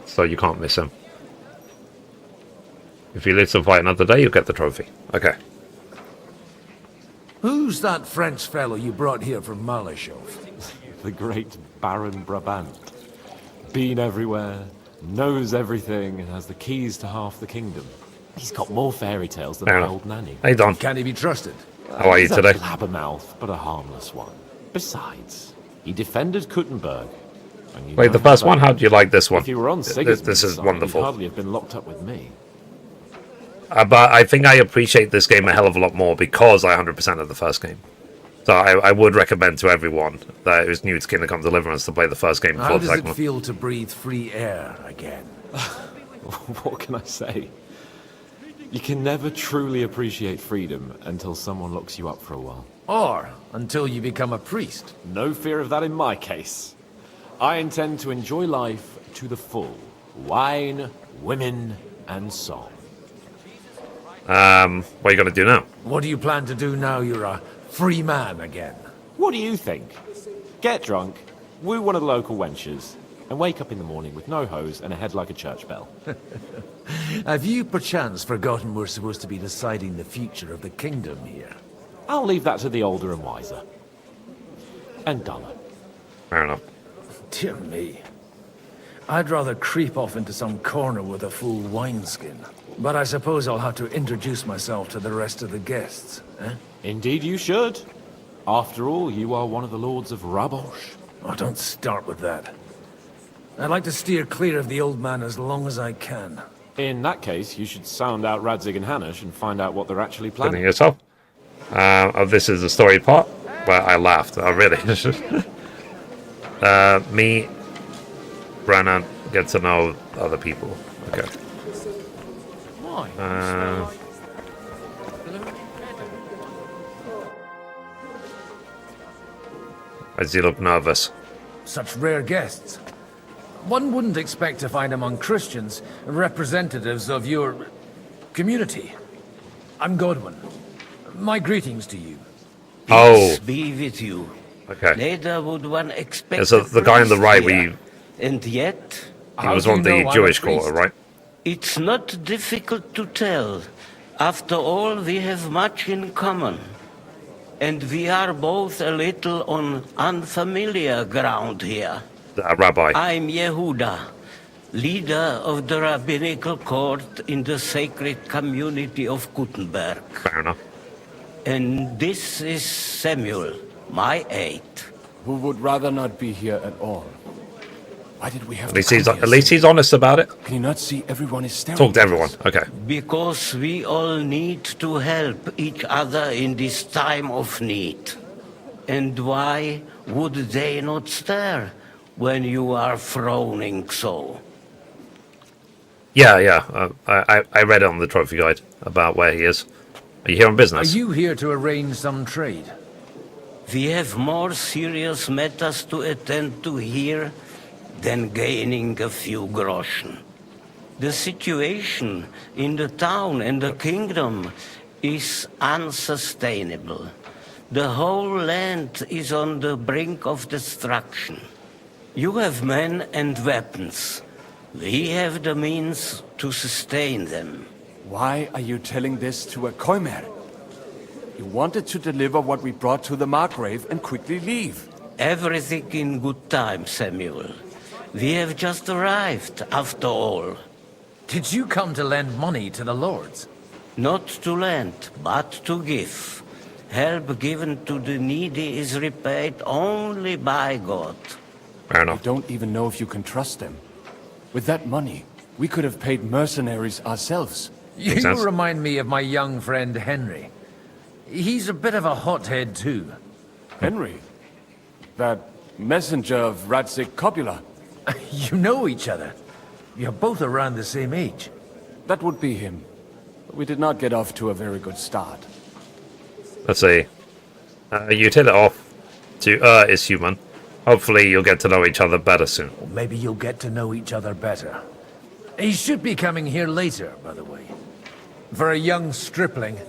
A: so you can't miss him. If you live to fight another day, you'll get the trophy. Okay.
Z: Who's that French fellow you brought here from Malachov?
Y: The great Baron Brabant. Been everywhere, knows everything, and has the keys to half the kingdom. He's got more fairy tales than my old nanny.
A: Hey, Don.
Z: Can he be trusted?
A: How are you today?
Y: He's a blabbermouth, but a harmless one. Besides, he defended Kuttenberg.
A: Wait, the first one? How do you like this one?
Y: If you were on
A: This is wonderful.
Y: You'd hardly have been locked up with me.
A: But I think I appreciate this game a hell of a lot more because I 100% of the first game. So I would recommend to everyone that is new to Kingdom Come Deliverance to play the first game before
Z: How
A: the
Z: does
A: second
Z: it
A: one.
Z: feel to breathe free air again?
Y: What can I say? You can never truly appreciate freedom until someone locks you up for a while.
Z: Or until you become a priest.
Y: No fear of that in my case. I intend to enjoy life to the full. Wine, women, and song.
A: What are you going to do now?
Z: What do you plan to do now you're a free man again?
Y: What do you think? Get drunk, woo one of the local wenches, and wake up in the morning with no hose and a head like a church bell.
Z: Have you perchance forgotten we're supposed to be deciding the future of the kingdom here?
Y: I'll leave that to the older and wiser. And duller.
A: Fair enough.
Z: Dear me. I'd rather creep off into some corner with a full wineskin. But I suppose I'll have to introduce myself to the rest of the guests, eh?
Y: Indeed you should. After all, you are one of the lords of Rabosh.
Z: Oh, don't start with that. I'd like to steer clear of the old man as long as I can.
Y: In that case, you should sound out Radzig and Hanush and find out what they're actually planning.
A: Putting yourself. This is the story part where I laughed. I really. Me, Brennan, get to know other people. Okay. Why does he look nervous?
Z: Such rare guests. One wouldn't expect to find among Christians representatives of your community. I'm Godwin. My greetings to you.
A: Oh.
E: Be with you.
A: Okay.
E: Later would one expect
A: Yeah, so the guy on the right,
E: and yet...
A: he was on the Jewish quarter, right?
E: It's not difficult to tell. After all, we have much in common. And we are both a little on unfamiliar ground here.
A: Rabbi.
E: I'm Yehuda, leader of the rabbinical court in the sacred community of Kuttenberg.
A: Fair enough.
E: And this is Samuel, my aide.
I: Who would rather not be here at all. Why did we have
A: At least he's honest about it.
I: Can you not see everyone is staring?
A: Talk to everyone. Okay.
E: Because we all need to help each other in this time of need. And why would they not stare when you are frowning so?
A: Yeah. I read it on the trophy guide about where he is. Are you here on business?
Z: Are you here to arrange some trade?
E: We have more serious matters to attend to here than gaining a few groschen. The situation in the town and the kingdom is unsustainable. The whole land is on the brink of destruction. You have men and weapons. We have the means to sustain them.
I: Why are you telling this to a Koimer? You wanted to deliver what we brought to the Margrave and quickly leave.
E: Everything in good time, Samuel. We have just arrived, after all.
Z: Did you come to lend money to the lords?
E: Not to lend, but to give. Help given to the needy is repaid only by God.
A: Fair enough.
I: You don't even know if you can trust them. With that money, we could have paid mercenaries ourselves.
Z: You remind me of my young friend Henry. He's a bit of a hothead too.
I: Henry? That messenger of Radzik Copula?
Z: You know each other. You're both around the same age.
I: That would be him. We did not get off to a very good start.
A: Let's see. You hit it off to is human. Hopefully you'll get to know each other better soon.
Z: Or maybe you'll get to know each other better. He should be coming here later, by the way. For a young stripling,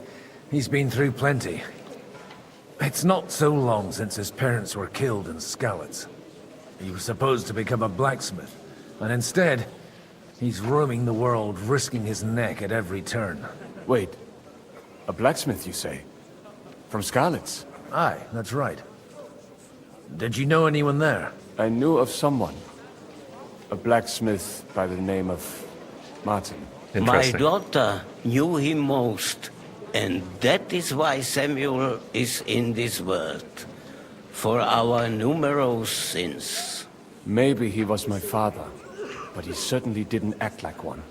Z: he's been through plenty. It's not so long since his parents were killed in Skalitz. He was supposed to become a blacksmith, and instead, he's roaming the world, risking his neck at every turn.
I: Wait, a blacksmith, you say? From Skalitz?
Z: Aye, that's right. Did you know anyone there?
I: I knew of someone. A blacksmith by the name of Martin.
E: My daughter knew him most, and that is why Samuel is in this world. For our numerous sins.
I: Maybe he was my father, but he certainly didn't act like one.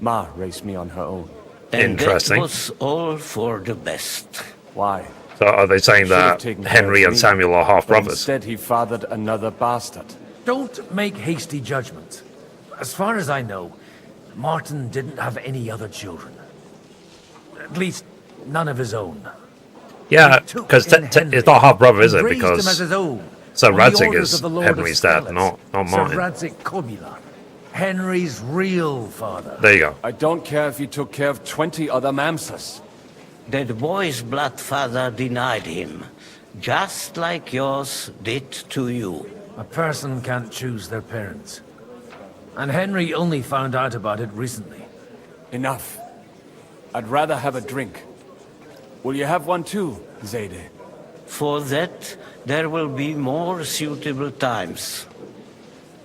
I: Ma raised me on her own.
E: And that was all for the best.
I: Why?
A: So are they saying that Henry and Samuel are half brothers?
I: Instead, he fathered another bastard.
Z: Don't make hasty judgments. As far as I know, Martin didn't have any other children. At least, none of his own.
A: Yeah, because it's not half brother, is it? Because Sir Radzik is Henry's dad, not Martin.
Z: Sir Radzik Copula, Henry's real father.
A: There you go.
I: I don't care if he took care of 20 other Mamsas.
E: That boy's blood father denied him, just like yours did to you.
Z: A person can't choose their parents. And Henry only found out about it recently.
I: Enough. I'd rather have a drink. Will you have one too, Zayde?
E: For that, there will be more suitable times.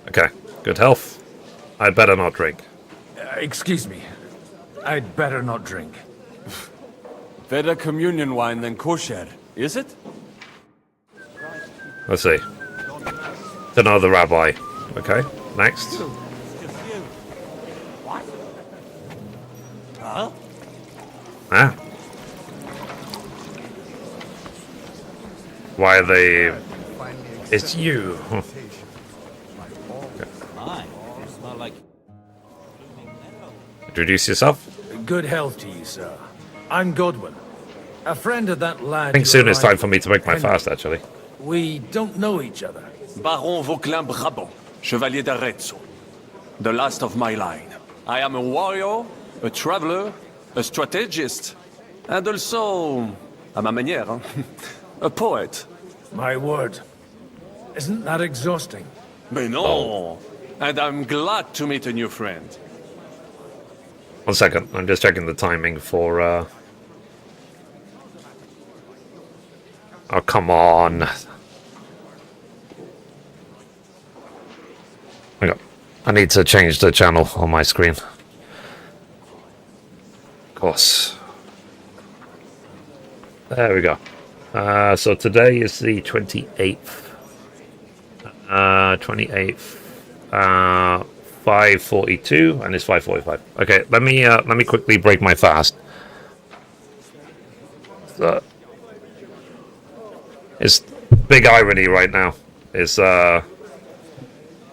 A: Okay, good health. I'd better not drink.
Z: Excuse me. I'd better not drink.
I: Better communion wine than kosher, is it?
A: Let's see. To know the rabbi. Okay, next.
X: Huh?
A: Ah. Why are they... It's you.
X: Hi. You smell like...
A: Introduce yourself.
Z: Good health to you, sir. I'm Godwin. A friend of that lad...
A: I think soon it's time for me to make my fast, actually.
Z: We don't know each other.
G: Baron Vauclin Brabant, Chevalier d'Arezzo. The last of my line. I am a warrior, a traveler, a strategist, and also, à ma manière, a poet.
Z: My word. Isn't that exhausting?
G: Mais non! And I'm glad to meet a new friend.
A: 1 second, I'm just checking the timing for... Oh, come on. Hang on. I need to change the channel on my screen. Of course. There we go. So today is the 28th. 28th. 5:42, and it's 5:45. Okay, let me quickly break my fast. So, it's big irony right now. It's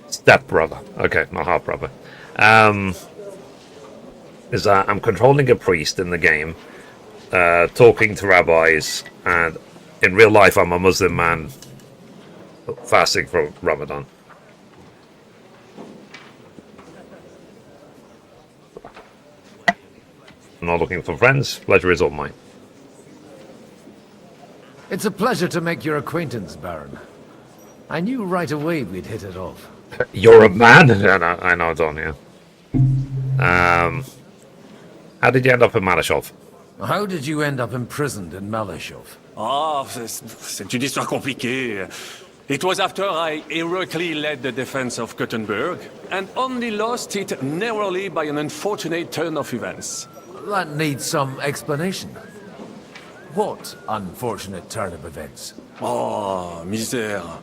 A: stepbrother. Okay, not half brother. Is that I'm controlling a priest in the game, talking to rabbis, and in real life I'm a Muslim man fasting for Ramadan. I'm not looking for friends. Pleasure is all mine.
Z: It's a pleasure to make your acquaintance, Baron. I knew right away we'd hit it off.
A: You're a man? I know, Don, yeah. How did you end up in Malashov?
Z: How did you end up imprisoned in Malashov?
G: Ah, c'est une histoire compliquée. It was after I heroically led the defense of Kuttenberg, and only lost it narrowly by an unfortunate turn of events.
Z: That needs some explanation. What unfortunate turn of events?
G: Oh, misère.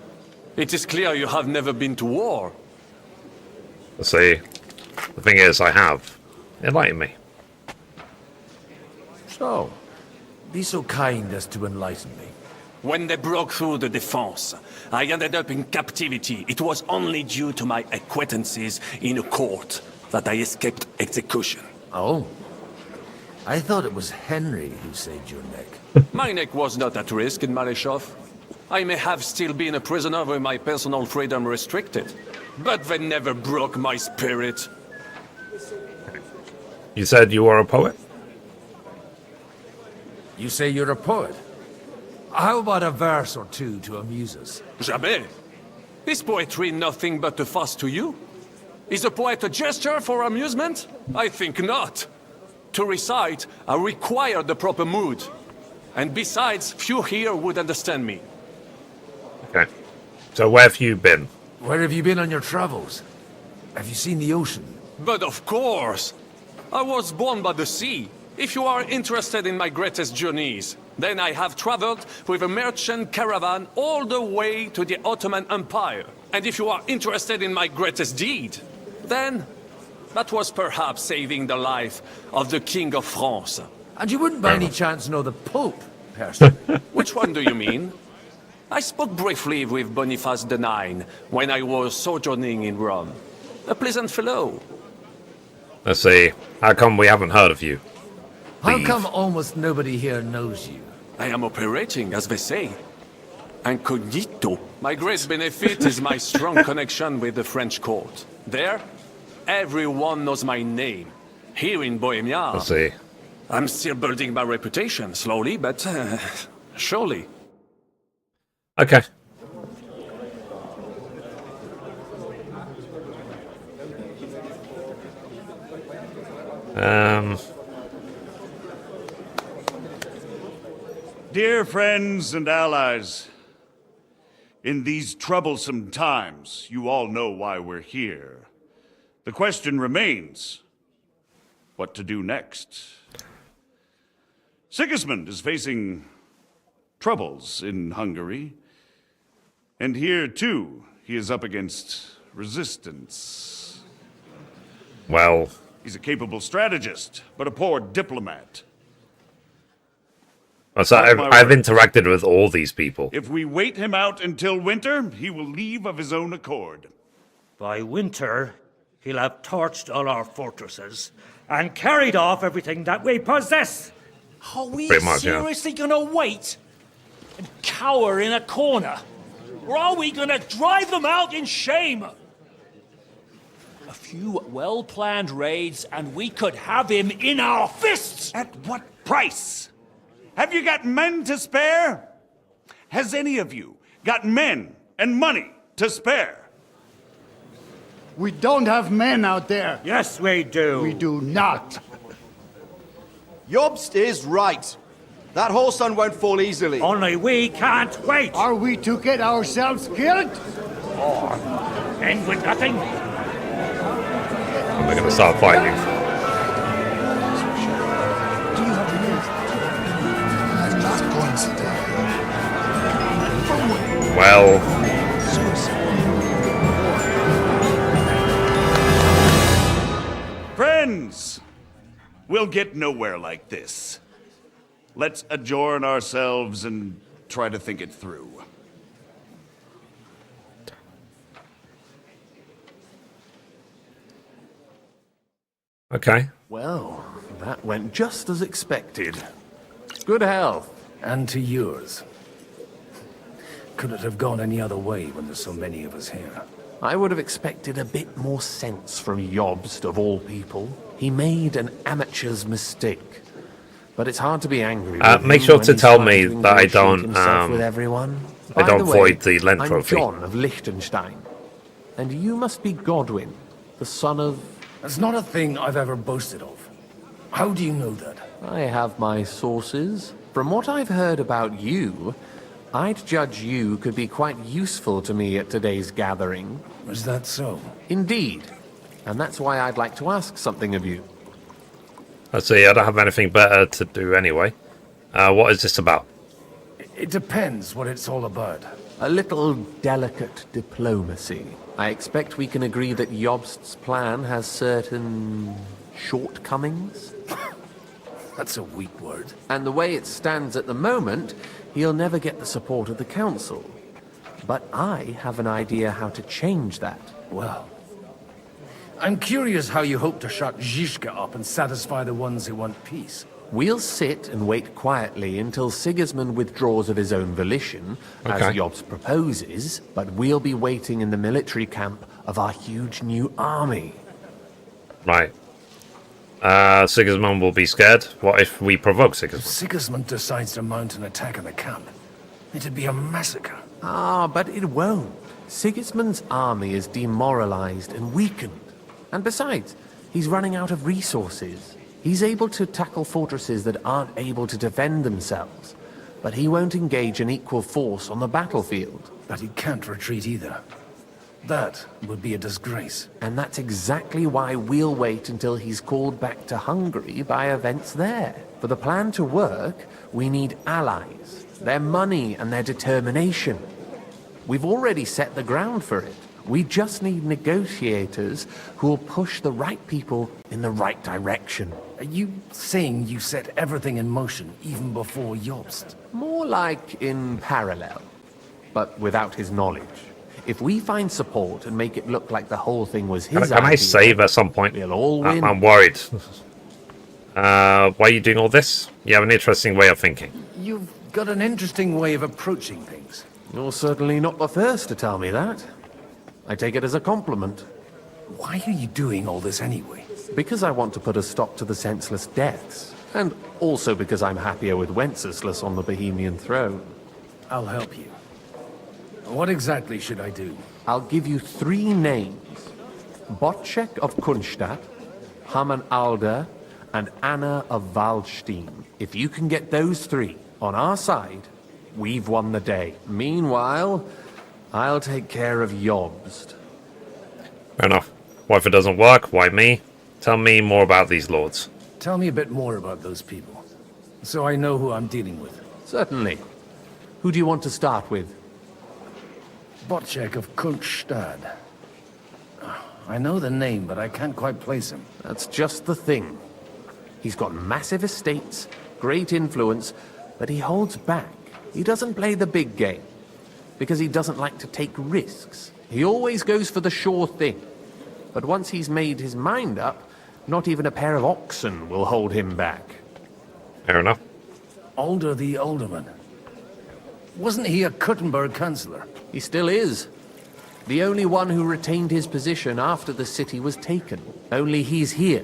G: It is clear you have never been to war.
A: See, the thing is, I have. Enlighten me.
Z: So, be so kind as to enlighten me.
G: When they broke through the defense, I ended up in captivity. It was only due to my acquaintances in a court that I escaped execution.
Z: Oh? I thought it was Henry who saved your neck.
G: My neck was not at risk in Malashov. I may have still been a prisoner with my personal freedom restricted, but they never broke my spirit.
A: You said you were a poet?
Z: You say you're a poet? How about a verse or two to amuse us?
G: Jamais. Is poetry nothing but a fuss to you? Is a poet a gesture for amusement? I think not. To recite, I require the proper mood. And besides, few here would understand me.
A: Okay. So where have you been?
Z: Where have you been on your travels? Have you seen the ocean?
G: But of course! I was born by the sea. If you are interested in my greatest journeys, then I have traveled with a merchant caravan all the way to the Ottoman Empire. And if you are interested in my greatest deed, then that was perhaps saving the life of the King of France.
Z: And you wouldn't by any chance know the Pope, personally?
G: Which one do you mean? I spoke briefly with Boniface IX when I was sojourning in Rome. A pleasant fellow.
A: Let's see. How come we haven't heard of you?
Z: How come almost nobody here knows you?
G: I am operating, as they say. Incognito. My great benefit is my strong connection with the French court. There, everyone knows my name. Here in Bohemia,
A: Let's see.
G: I'm still building my reputation, slowly, but surely.
A: Okay.
D: Dear friends and allies, in these troublesome times, you all know why we're here. The question remains, what to do next? Sigismund is facing troubles in Hungary, and here, too, he is up against resistance.
A: Well...
D: He's a capable strategist, but a poor diplomat.
A: So I've interacted with all these people.
D: If we wait him out until winter, he will leave of his own accord.
X: By winter, he'll have torched all our fortresses and carried off everything that we possess.
J: Are we
A: Pretty much, yeah.
J: seriously gonna wait and cower in a corner? Or are we gonna drive them out in shame? A few well-planned raids and we could have him in our fists!
D: At what price? Have you got men to spare? Has any of you got men and money to spare?
M: We don't have men out there.
X: Yes, we do.
M: We do not.
W: Jobst is right. That whole sun won't fall easily.
X: Only we can't wait.
M: Are we to get ourselves killed?
X: Or end with nothing?
A: And they're going to start fighting.
M: Just going
A: well.
D: Friends! We'll get nowhere like this. Let's adjourn ourselves and try to think it through.
A: Okay.
H: Well, that went just as expected. Good health.
Z: And to yours. Could it have gone any other way when there's so many of us here?
H: I would have expected a bit more sense from Jobst, of all people. He made an amateur's mistake. But it's hard to be angry with
A: make
H: him
A: sure
H: when
A: to
H: he's
A: tell
H: trying
A: me
H: to
A: that I
H: ingratiate
A: don't,
H: himself with everyone.
A: I
H: By
A: don't
H: the way,
A: void the Lent
H: I'm
A: trophy.
H: John of Liechtenstein. And you must be Godwin, the son of...
Z: That's not a thing I've ever boasted of. How do you know that?
H: I have my sources. From what I've heard about you, I'd judge you could be quite useful to me at today's gathering.
Z: Is that so?
H: Indeed. And that's why I'd like to ask something of you.
A: Let's see, I don't have anything better to do anyway. What is this about?
Z: It depends what it's all about.
H: A little delicate diplomacy. I expect we can agree that Jobst's plan has certain shortcomings.
Z: That's a weak word.
H: And the way it stands at the moment, he'll never get the support of the council. But I have an idea how to change that.
Z: Well, I'm curious how you hope to shut Zizka up and satisfy the ones who want peace.
H: We'll sit and wait quietly until Sigismund withdraws of his own volition, as Jobst proposes, but we'll be waiting in the military camp of our huge new army.
A: Right. Sigismund will be scared. What if we provoke Sigismund?
Z: If Sigismund decides to mount an attack on the camp, it'd be a massacre.
H: Ah, but it won't. Sigismund's army is demoralized and weakened. And besides, he's running out of resources. He's able to tackle fortresses that aren't able to defend themselves, but he won't engage in equal force on the battlefield.
Z: But he can't retreat either. That would be a disgrace.
H: And that's exactly why we'll wait until he's called back to Hungary by events there. For the plan to work, we need allies, their money and their determination. We've already set the ground for it. We just need negotiators who will push the right people in the right direction.
Z: Are you saying you set everything in motion even before Jobst?
H: More like in parallel, but without his knowledge. If we find support and make it look like the whole thing was his
A: Can I
H: idea,
A: save at some point?
H: we'll all win.
A: I'm worried. Why are you doing all this? You have an interesting way of thinking.
Z: You've got an interesting way of approaching things.
H: You're certainly not the first to tell me that. I take it as a compliment.
Z: Why are you doing all this anyway?
H: Because I want to put a stop to the senseless deaths. And also because I'm happier with Wenceslas on the Bohemian throne.
Z: I'll help you. What exactly should I do?
H: I'll give you 3 names. Botchek of Kunstadt, Haman Alder, and Anna of Waldstein. If you can get those 3 on our side, we've won the day. Meanwhile, I'll take care of Jobst.
A: Fair enough. What if it doesn't work? Why me? Tell me more about these lords.
Z: Tell me a bit more about those people, so I know who I'm dealing with.
H: Certainly. Who do you want to start with?
Z: Botchek of Kunstad. I know the name, but I can't quite place him.
H: That's just the thing. He's got massive estates, great influence, but he holds back. He doesn't play the big game, because he doesn't like to take risks. He always goes for the sure thing. But once he's made his mind up, not even a pair of oxen will hold him back.
A: Fair enough.
Z: Alder the Alderman. Wasn't he a Kuttenberg councillor?
H: He still is. The only one who retained his position after the city was taken. Only he's here,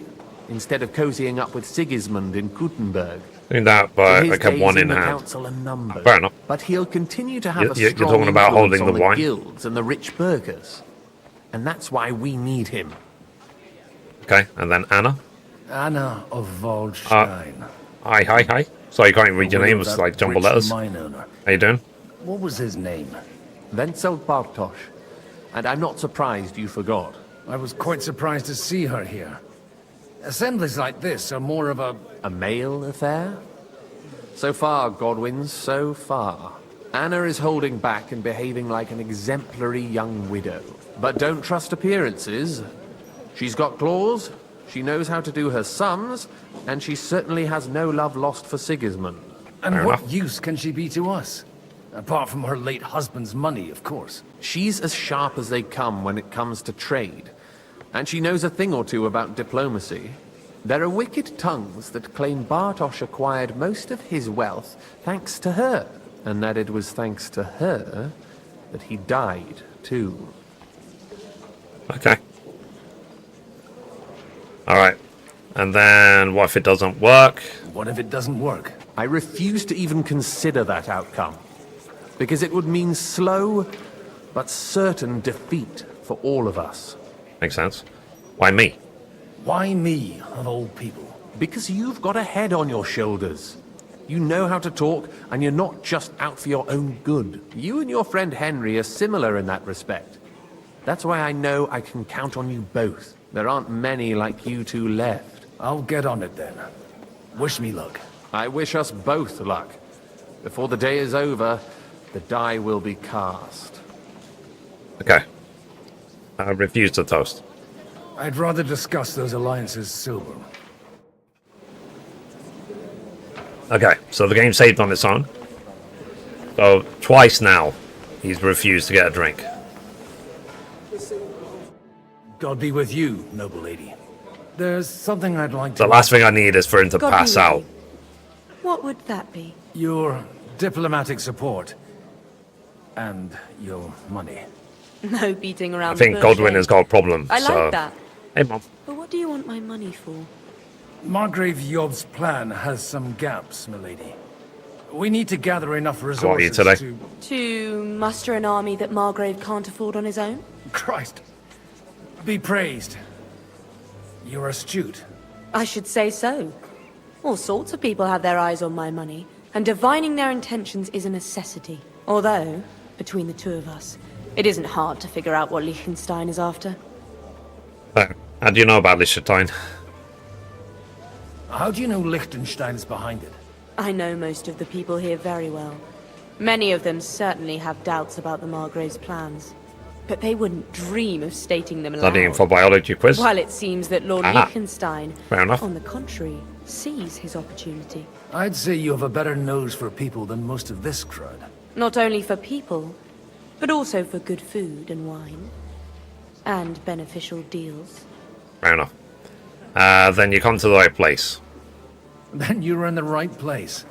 H: instead of cozying up with Sigismund in Kuttenberg.
A: Doing that, but I kept one in
H: the
A: hand.
H: council are numbered.
A: Fair enough.
H: But he'll continue to have a
A: You're
H: strong
A: talking about
H: influence
A: holding
H: on
A: the wine?
H: guilds and the rich burghers. And that's why we need him.
A: Okay, and then Anna?
Z: Anna of Waldstein.
A: Hi. Sorry, you can't even read your name. It's like jumbled letters. How you doing?
Z: What was his name?
H: Wenzel Bartosz. And I'm not surprised you forgot.
Z: I was quite surprised to see her here. Assemblies like this are more of a
H: male affair? So far, Godwin, so far. Anna is holding back and behaving like an exemplary young widow. But don't trust appearances. She's got claws, she knows how to do her sums, and she certainly has no love lost for Sigismund.
Z: And what use can she be to us? Apart from her late husband's money, of course.
H: She's as sharp as they come when it comes to trade. And she knows a thing or two about diplomacy. There are wicked tongues that claim Bartosz acquired most of his wealth thanks to her, and that it was thanks to her that he died, too.
A: Okay. Alright. And then, what if it doesn't work?
Z: What if it doesn't work?
H: I refuse to even consider that outcome, because it would mean slow but certain defeat for all of us.
A: Makes sense. Why me?
Z: Why me, of all people?
H: Because you've got a head on your shoulders. You know how to talk, and you're not just out for your own good. You and your friend Henry are similar in that respect. That's why I know I can count on you both. There aren't many like you two left.
Z: I'll get on it then. Wish me luck.
H: I wish us both luck. Before the day is over, the die will be cast.
A: Okay. I refuse to toast.
Z: I'd rather discuss those alliances sober.
A: Okay, so the game saved on its own. So, twice now, he's refused to get a drink.
Z: God be with you, noble lady. There's something I'd like to...
A: The last thing I need is for him to
C: God be
A: pass
C: with
A: out.
C: you. What would that be?
Z: Your diplomatic support. And your money.
C: No beating around
A: I think
C: the bush,
A: Godwin
C: eh?
A: has got a problem.
C: I
A: so...
C: like that.
A: Hey, Mom.
C: But what do you want my money for?
Z: Margrave Yob's plan has some gaps, milady. We need to gather enough
A: What are you
Z: resources
A: today?
C: To muster an army that Margrave can't afford on his own?
Z: Christ. Be praised. You're astute.
C: I should say so. All sorts of people have their eyes on my money, and divining their intentions is a necessity. Although, between the two of us, it isn't hard to figure out what Liechtenstein is after.
A: How do you know about Liechtenstein?
Z: How do you know Liechtenstein's behind it?
C: I know most of the people here very well. Many of them certainly have doubts about the Margrave's plans. But they wouldn't dream of stating them aloud.
A: Studying for biology quiz?
C: While it seems that Lord Liechtenstein,
A: fair enough.
C: on the contrary, sees his opportunity.
Z: I'd say you have a better nose for people than most of this crowd.
C: Not only for people, but also for good food and wine. And beneficial deals.
A: Fair enough. Then you come to the right place.
Z: Then you're in the right place.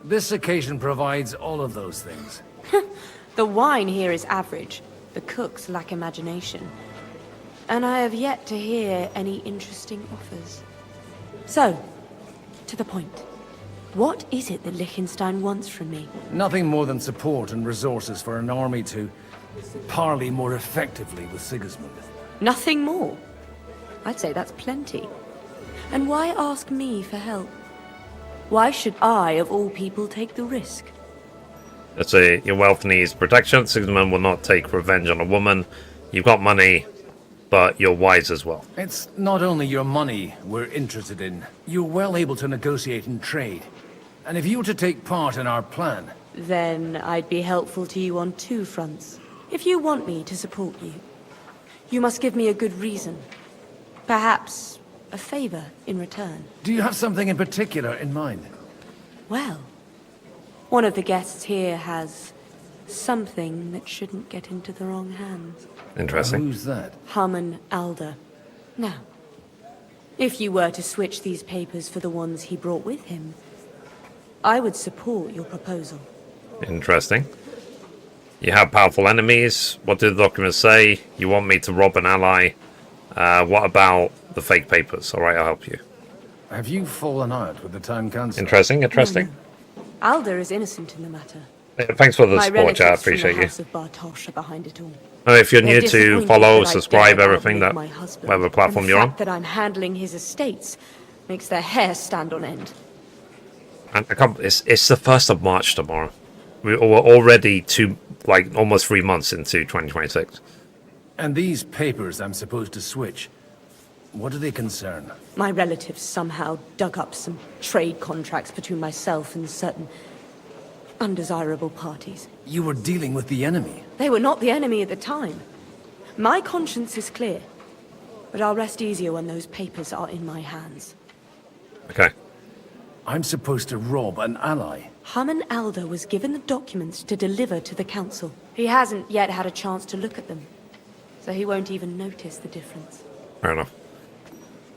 Z: This occasion provides all of those things.
C: The wine here is average. The cooks lack imagination. And I have yet to hear any interesting offers. So, to the point. What is it that Liechtenstein wants from me?
Z: Nothing more than support and resources for an army to parley more effectively with Sigismund.
C: Nothing more? I'd say that's plenty. And why ask me for help? Why should I, of all people, take the risk?
A: Let's say your wealth needs protection. Sigismund will not take revenge on a woman. You've got money, but you're wise as well.
Z: It's not only your money we're interested in. You're well able to negotiate and trade. And if you were to take part in our plan...
C: Then I'd be helpful to you on two fronts. If you want me to support you, you must give me a good reason. Perhaps a favor in return.
Z: Do you have something in particular in mind?
C: Well, one of the guests here has something that shouldn't get into the wrong hands.
A: Interesting.
Z: Who's that?
C: Haman Alder. Now, if you were to switch these papers for the ones he brought with him, I would support your proposal.
A: Interesting. You have powerful enemies. What do the documents say? You want me to rob an ally? What about the fake papers? Alright, I'll help you.
Z: Have you fallen out with the town council?
A: Interesting, interesting.
C: Alder is innocent in the matter.
A: Thanks for the
C: My
A: support, chat. I
C: relatives from
A: appreciate
C: the
A: you.
C: House of Bartosz are behind it all.
A: If you're new
C: They're
A: to
C: disappointed
A: follow,
C: that I
A: subscribe,
C: dared
A: everything,
C: outlive
A: that
C: my husband,
A: whatever platform
C: and
A: you're
C: the
A: on.
C: fact that I'm handling his estates makes their hair stand on end.
A: And it's the 1st of March tomorrow. We're already almost 3 months into 2026.
Z: And these papers I'm supposed to switch, what do they concern?
C: My relatives somehow dug up some trade contracts between myself and certain undesirable parties.
Z: You were dealing with the enemy.
C: They were not the enemy at the time. My conscience is clear, but I'll rest easier when those papers are in my hands.
A: Okay.
Z: I'm supposed to rob an ally.
C: Haman Alder was given the documents to deliver to the council. He hasn't yet had a chance to look at them, so he won't even notice the difference.
A: Fair enough.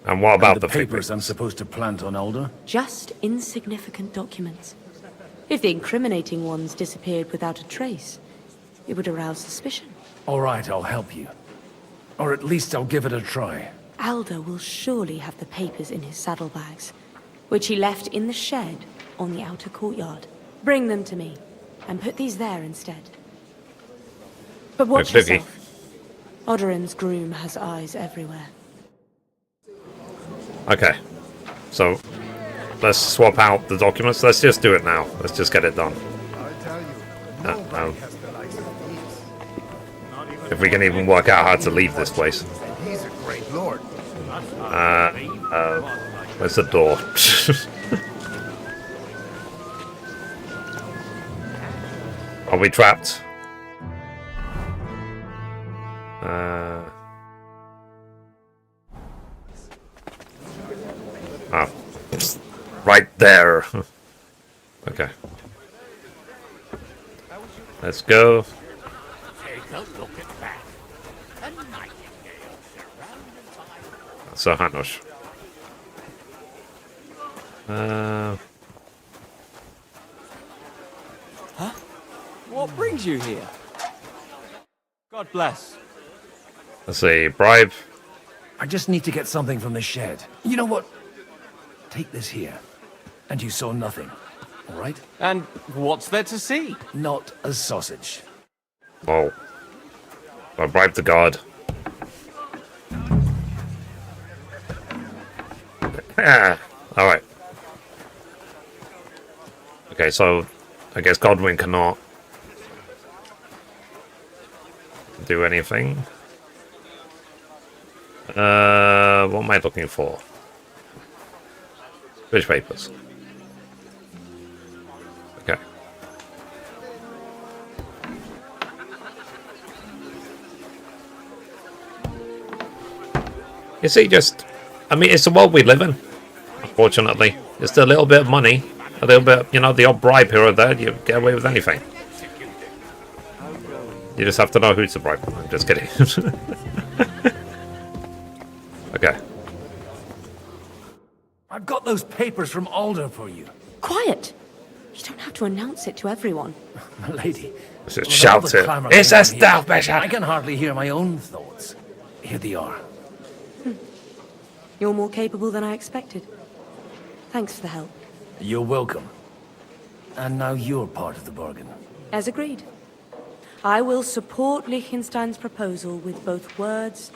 A: And what about
Z: And
A: the
Z: papers I'm supposed to plant on Alder?
C: Just insignificant documents. If the incriminating ones disappeared without a trace, it would arouse suspicion.
Z: All right, I'll help you. Or at least I'll give it a try.
C: Alder will surely have the papers in his saddlebags, which he left in the shed on the outer courtyard. Bring them to me, and put these there instead. But watch yourself. Odorin's groom has eyes everywhere.
A: Okay. So, let's swap out the documents. Let's just do it now. Let's just get it done. If we can even work out how to leave this place.
M: He's a great lord.
A: Where's the door? Are we trapped? Right there. Okay. Let's go. Sir Hans.
I: Huh? What brings you here? God bless.
A: Let's see, bribe.
Z: I just need to get something from the shed. You know what? Take this here. And you saw nothing. All right?
I: And what's there to see?
Z: Not a sausage.
A: Oh. I bribed the guard. Alright. Okay, so I guess Godwin cannot do anything. What am I looking for? Which papers? Okay. You see, I mean, it's the world we live in, unfortunately. Just a little bit of money, a little bit, you know, the odd bribe here or there, you get away with anything. You just have to know who to bribe. I'm just kidding. Okay.
Z: I've got those papers from Alder for you.
C: Quiet! You don't have to announce it to everyone.
Z: My lady.
A: Just shout it. It's a stealth mission!
Z: I can hardly hear my own thoughts. Here they are.
C: You're more capable than I expected. Thanks for the help.
Z: You're welcome. And now you're part of the bargain.
C: As agreed. I will support Liechtenstein's proposal with both words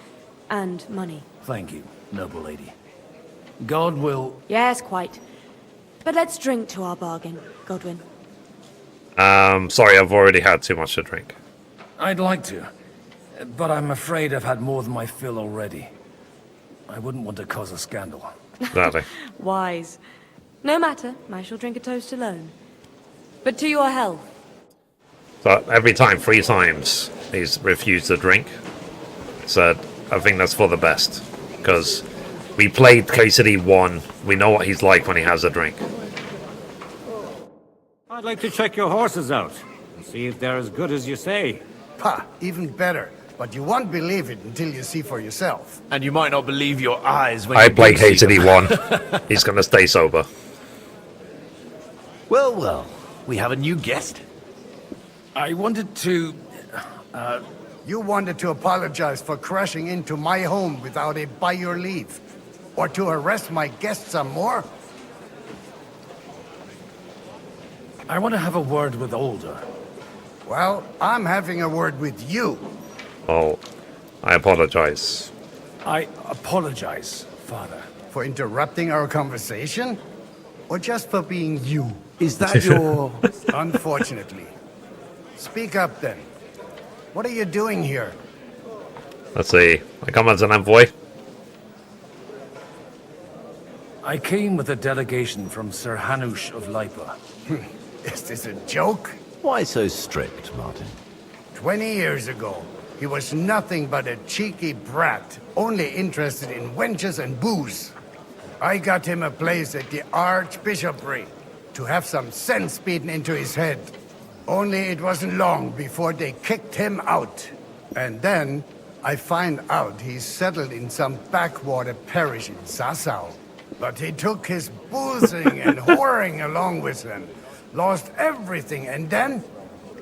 C: and money.
Z: Thank you, noble lady. God will...
C: Yes, quite. But let's drink to our bargain, Godwin.
A: Sorry, I've already had too much to drink.
Z: I'd like to, but I'm afraid I've had more than my fill already. I wouldn't want to cause a scandal.
A: Exactly.
C: Wise. No matter, I shall drink a toast alone. But to your health.
A: So every time, 3 times, he's refused to drink. So I think that's for the best. Because we played KCD 1. We know what he's like when he has a drink.
X: I'd like to check your horses out and see if they're as good as you say.
M: Ha! Even better. But you won't believe it until you see for yourself.
H: And you might not believe your eyes when
A: I
H: you
A: play
H: do see
A: KCD 1. He's gonna stay sober.
H: Well, well. We have a new guest.
Z: I wanted to...
M: You wanted to apologize for crashing into my home without a by your leave. Or to harass my guests some more?
Z: I want to have a word with Alder.
M: Well, I'm having a word with you.
A: Oh, I apologize.
Z: I apologize, Father.
M: For interrupting our conversation? Or just for being you?
H: Is that your...
M: Unfortunately. Speak up then. What are you doing here?
A: Let's see. I come as an envoy.
Z: I came with a delegation from Sir Hanush of Lipa.
M: Is this a joke?
B: Why so strict, Martin?
M: 20 years ago, he was nothing but a cheeky brat, only interested in wenches and booze. I got him a place at the Archbishopric to have some sense beaten into his head. Only it wasn't long before they kicked him out. And then I find out he's settled in some backwater parish in Sassau. But he took his boozing and whoring along with him, lost everything, and then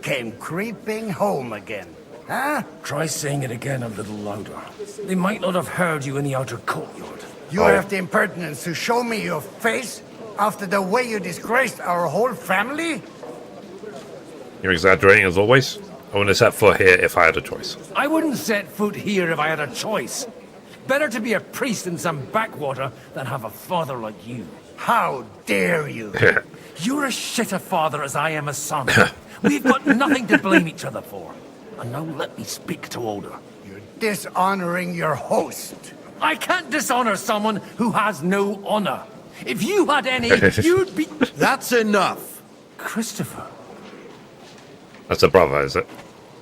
M: came creeping home again. Huh?
Z: Try saying it again a little louder. They might not have heard you in the outer courtyard.
M: You have the impertinence to show me your face after the way you disgraced our whole family?
A: You're exaggerating as always. I wouldn't set foot here if I had a choice.
Z: I wouldn't set foot here if I had a choice. Better to be a priest in some backwater than have a father like you.
M: How dare you?
Z: You're as shit a father as I am a son. We've got nothing to blame each other for. And now let me speak to Older.
M: You're dishonoring your host.
Z: I can't dishonor someone who has no honor. If you had any, you'd be...
K: That's enough.
Z: Christopher.
A: That's a brother, is it?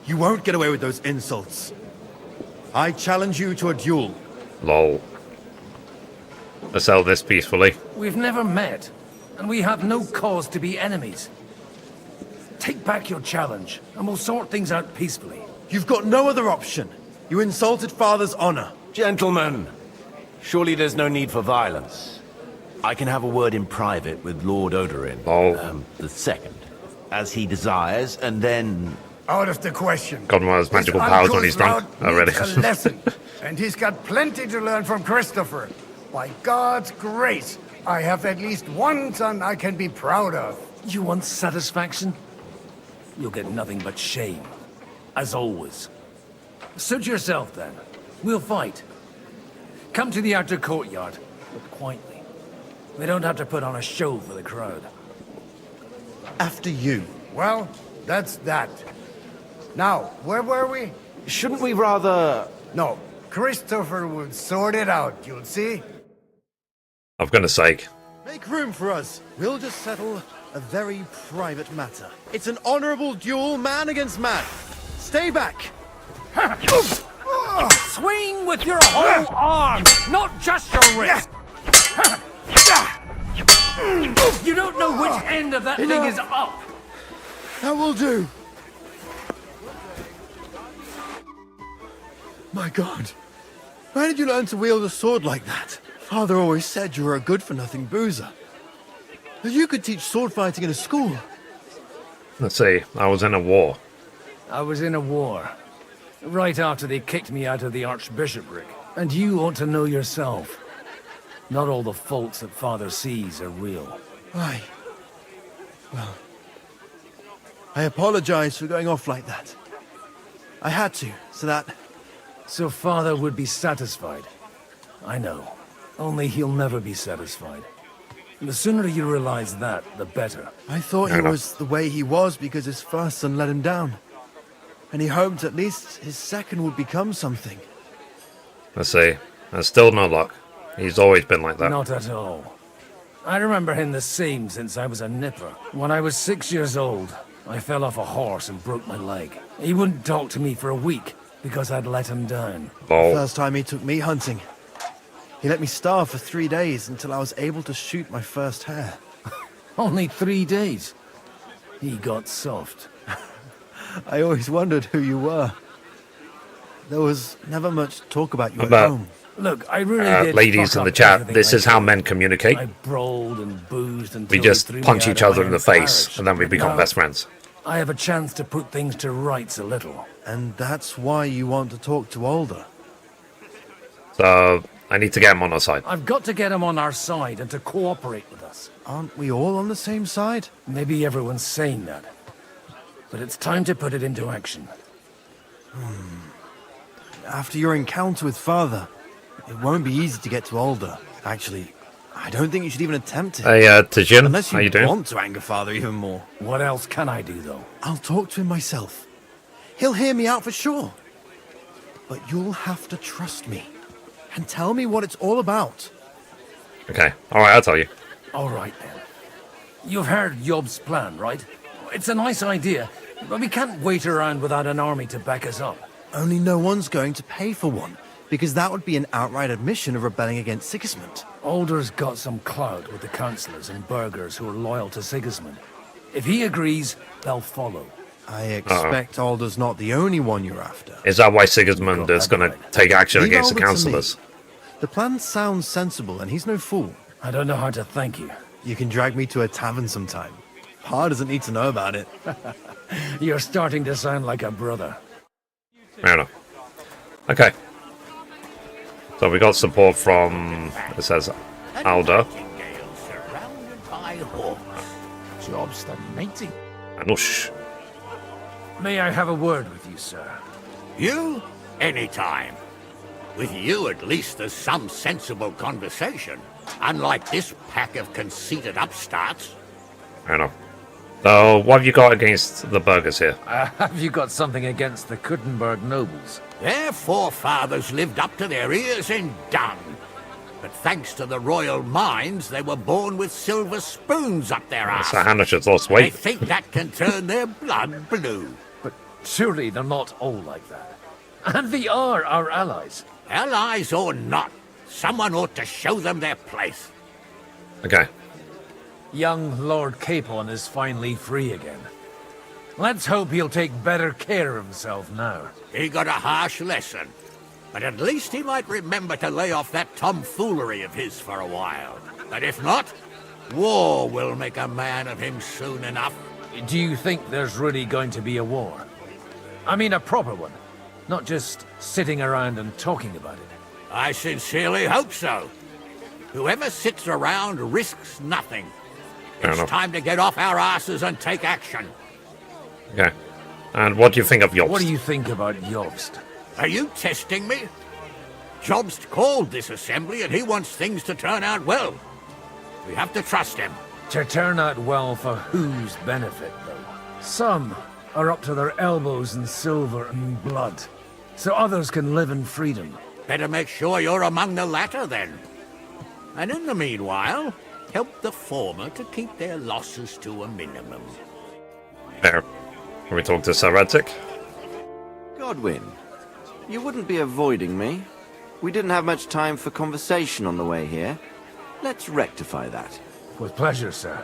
K: You won't get away with those insults. I challenge you to a duel.
A: Lol. Let's settle this peacefully.
Z: We've never met, and we have no cause to be enemies. Take back your challenge, and we'll sort things out peacefully.
K: You've got no other option. You insulted Father's honor.
B: Gentlemen, surely there's no need for violence. I can have a word in private with Lord Odorin, the second, as he desires, and then...
M: Out of the question.
A: God has magical powers when he's drunk. Already.
M: A lesson, and he's got plenty to learn from Christopher. By God's grace, I have at least one son I can be proud of.
Z: You want satisfaction? You'll get nothing but shame. As always. Suit yourself, then. We'll fight. Come to the outer courtyard, but quietly. We don't have to put on a show for the crowd.
K: After you.
M: Well, that's that. Now, where were we?
B: Shouldn't we rather...
M: No, Christopher will sort it out, you'll see.
A: For goodness sake.
K: Make room for us. We'll just settle a very private matter. It's an honorable duel, man against man. Stay back.
Z: Swing with your whole arm, not just your wrist. You don't know which end of that thing is up.
K: That will do. My God. Where did you learn to wield a sword like that? Father always said you were a good-for-nothing boozer. That you could teach sword fighting in a school.
A: Let's see. I was in a war.
Z: I was in a war. Right after they kicked me out of the Archbishopric. And you ought to know yourself. Not all the faults that Father sees are real.
K: Aye. Well, I apologize for going off like that. I had to, so that...
Z: So Father would be satisfied. I know. Only he'll never be satisfied. The sooner you realize that, the better.
K: I thought he was the way he was because his first son let him down. And he hoped at least his second would become something.
A: Let's see. There's still no luck. He's always been like that.
Z: Not at all. I remember him the same since I was a nipper. When I was 6 years old, I fell off a horse and broke my leg. He wouldn't talk to me for a week because I'd let him down.
K: The first time he took me hunting, he let me starve for 3 days until I was able to shoot my first hare.
Z: Only 3 days? He got soft.
K: I always wondered who you were. There was never much talk about you at home.
Z: Look, I really did
A: ladies in the chat, this is how men communicate.
Z: I brawled and boozed until
A: We just
Z: they threw
A: punch
Z: me
A: each
Z: out of
A: other
Z: my
A: in the
Z: own
A: face,
Z: parish.
A: and then we become
Z: Now,
A: best friends.
Z: I have a chance to put things to rights a little.
K: And that's why you want to talk to Alder.
A: So, I need to get him on our side.
Z: I've got to get him on our side and to cooperate with us.
K: Aren't we all on the same side?
Z: Maybe everyone's saying that. But it's time to put it into action.
K: After your encounter with Father, it won't be easy to get to Alder. Actually, I don't think you should even attempt it.
A: Hey, Tajin,
K: Unless
A: how you
K: you
A: doing?
K: want to anger Father even more.
Z: What else can I do, though?
K: I'll talk to him myself. He'll hear me out for sure. But you'll have to trust me. And tell me what it's all about.
A: Okay, alright, I'll tell you.
Z: All right, then. You've heard Yob's plan, right? It's a nice idea, but we can't wait around without an army to back us up.
K: Only no one's going to pay for one, because that would be an outright admission of rebelling against Sigismund.
Z: Alder's got some clout with the councillors and burghers who are loyal to Sigismund. If he agrees, they'll follow.
K: I expect Alder's not the only one you're after.
A: Is that why Sigismund is going to take action
K: Leave
A: against the
K: Albert to
A: councillors?
K: me. The plan sounds sensible, and he's no fool.
Z: I don't know how to thank you.
K: You can drag me to a tavern sometime. Pa doesn't need to know about it.
Z: You're starting to sound like a brother.
A: Fair enough. Okay. So we got support from, it says, Alder.
T: Job's the matey.
A: Anush.
Z: May I have a word with you, sir?
F: You? Anytime. With you, at least, there's some sensible conversation. Unlike this pack of conceited upstarts.
A: Fair enough. So, what have you got against the burghers here?
Z: Have you got something against the Kuttenberg nobles?
F: Their forefathers lived up to their ears in dung. But thanks to the royal mines, they were born with silver spoons up their arse.
A: Sir Hans has lost
F: They
A: weight.
F: think that can turn their blood blue.
Z: But surely they're not all like that. And they are our allies.
F: Allies or not, someone ought to show them their place.
A: Okay.
Z: Young Lord Capon is finally free again. Let's hope he'll take better care of himself now.
F: He got a harsh lesson. But at least he might remember to lay off that tomfoolery of his for a while. But if not, war will make a man of him soon enough.
Z: Do you think there's really going to be a war? I mean a proper one, not just sitting around and talking about it.
F: I sincerely hope so. Whoever sits around risks nothing.
A: Fair
F: It's
A: enough.
F: time to get off our asses and take action.
A: Okay. And what do you think of Jobst?
Z: What do you think about Jobst?
F: Are you testing me? Jobst called this assembly and he wants things to turn out well. We have to trust him.
Z: To turn out well for whose benefit, though? Some are up to their elbows in silver and blood, so others can live in freedom.
F: Better make sure you're among the latter, then. And in the meanwhile, help the former to keep their losses to a minimum.
A: Fair. Can we talk to Sir Radzik?
L: Godwin, you wouldn't be avoiding me. We didn't have much time for conversation on the way here. Let's rectify that.
Z: With pleasure, sir.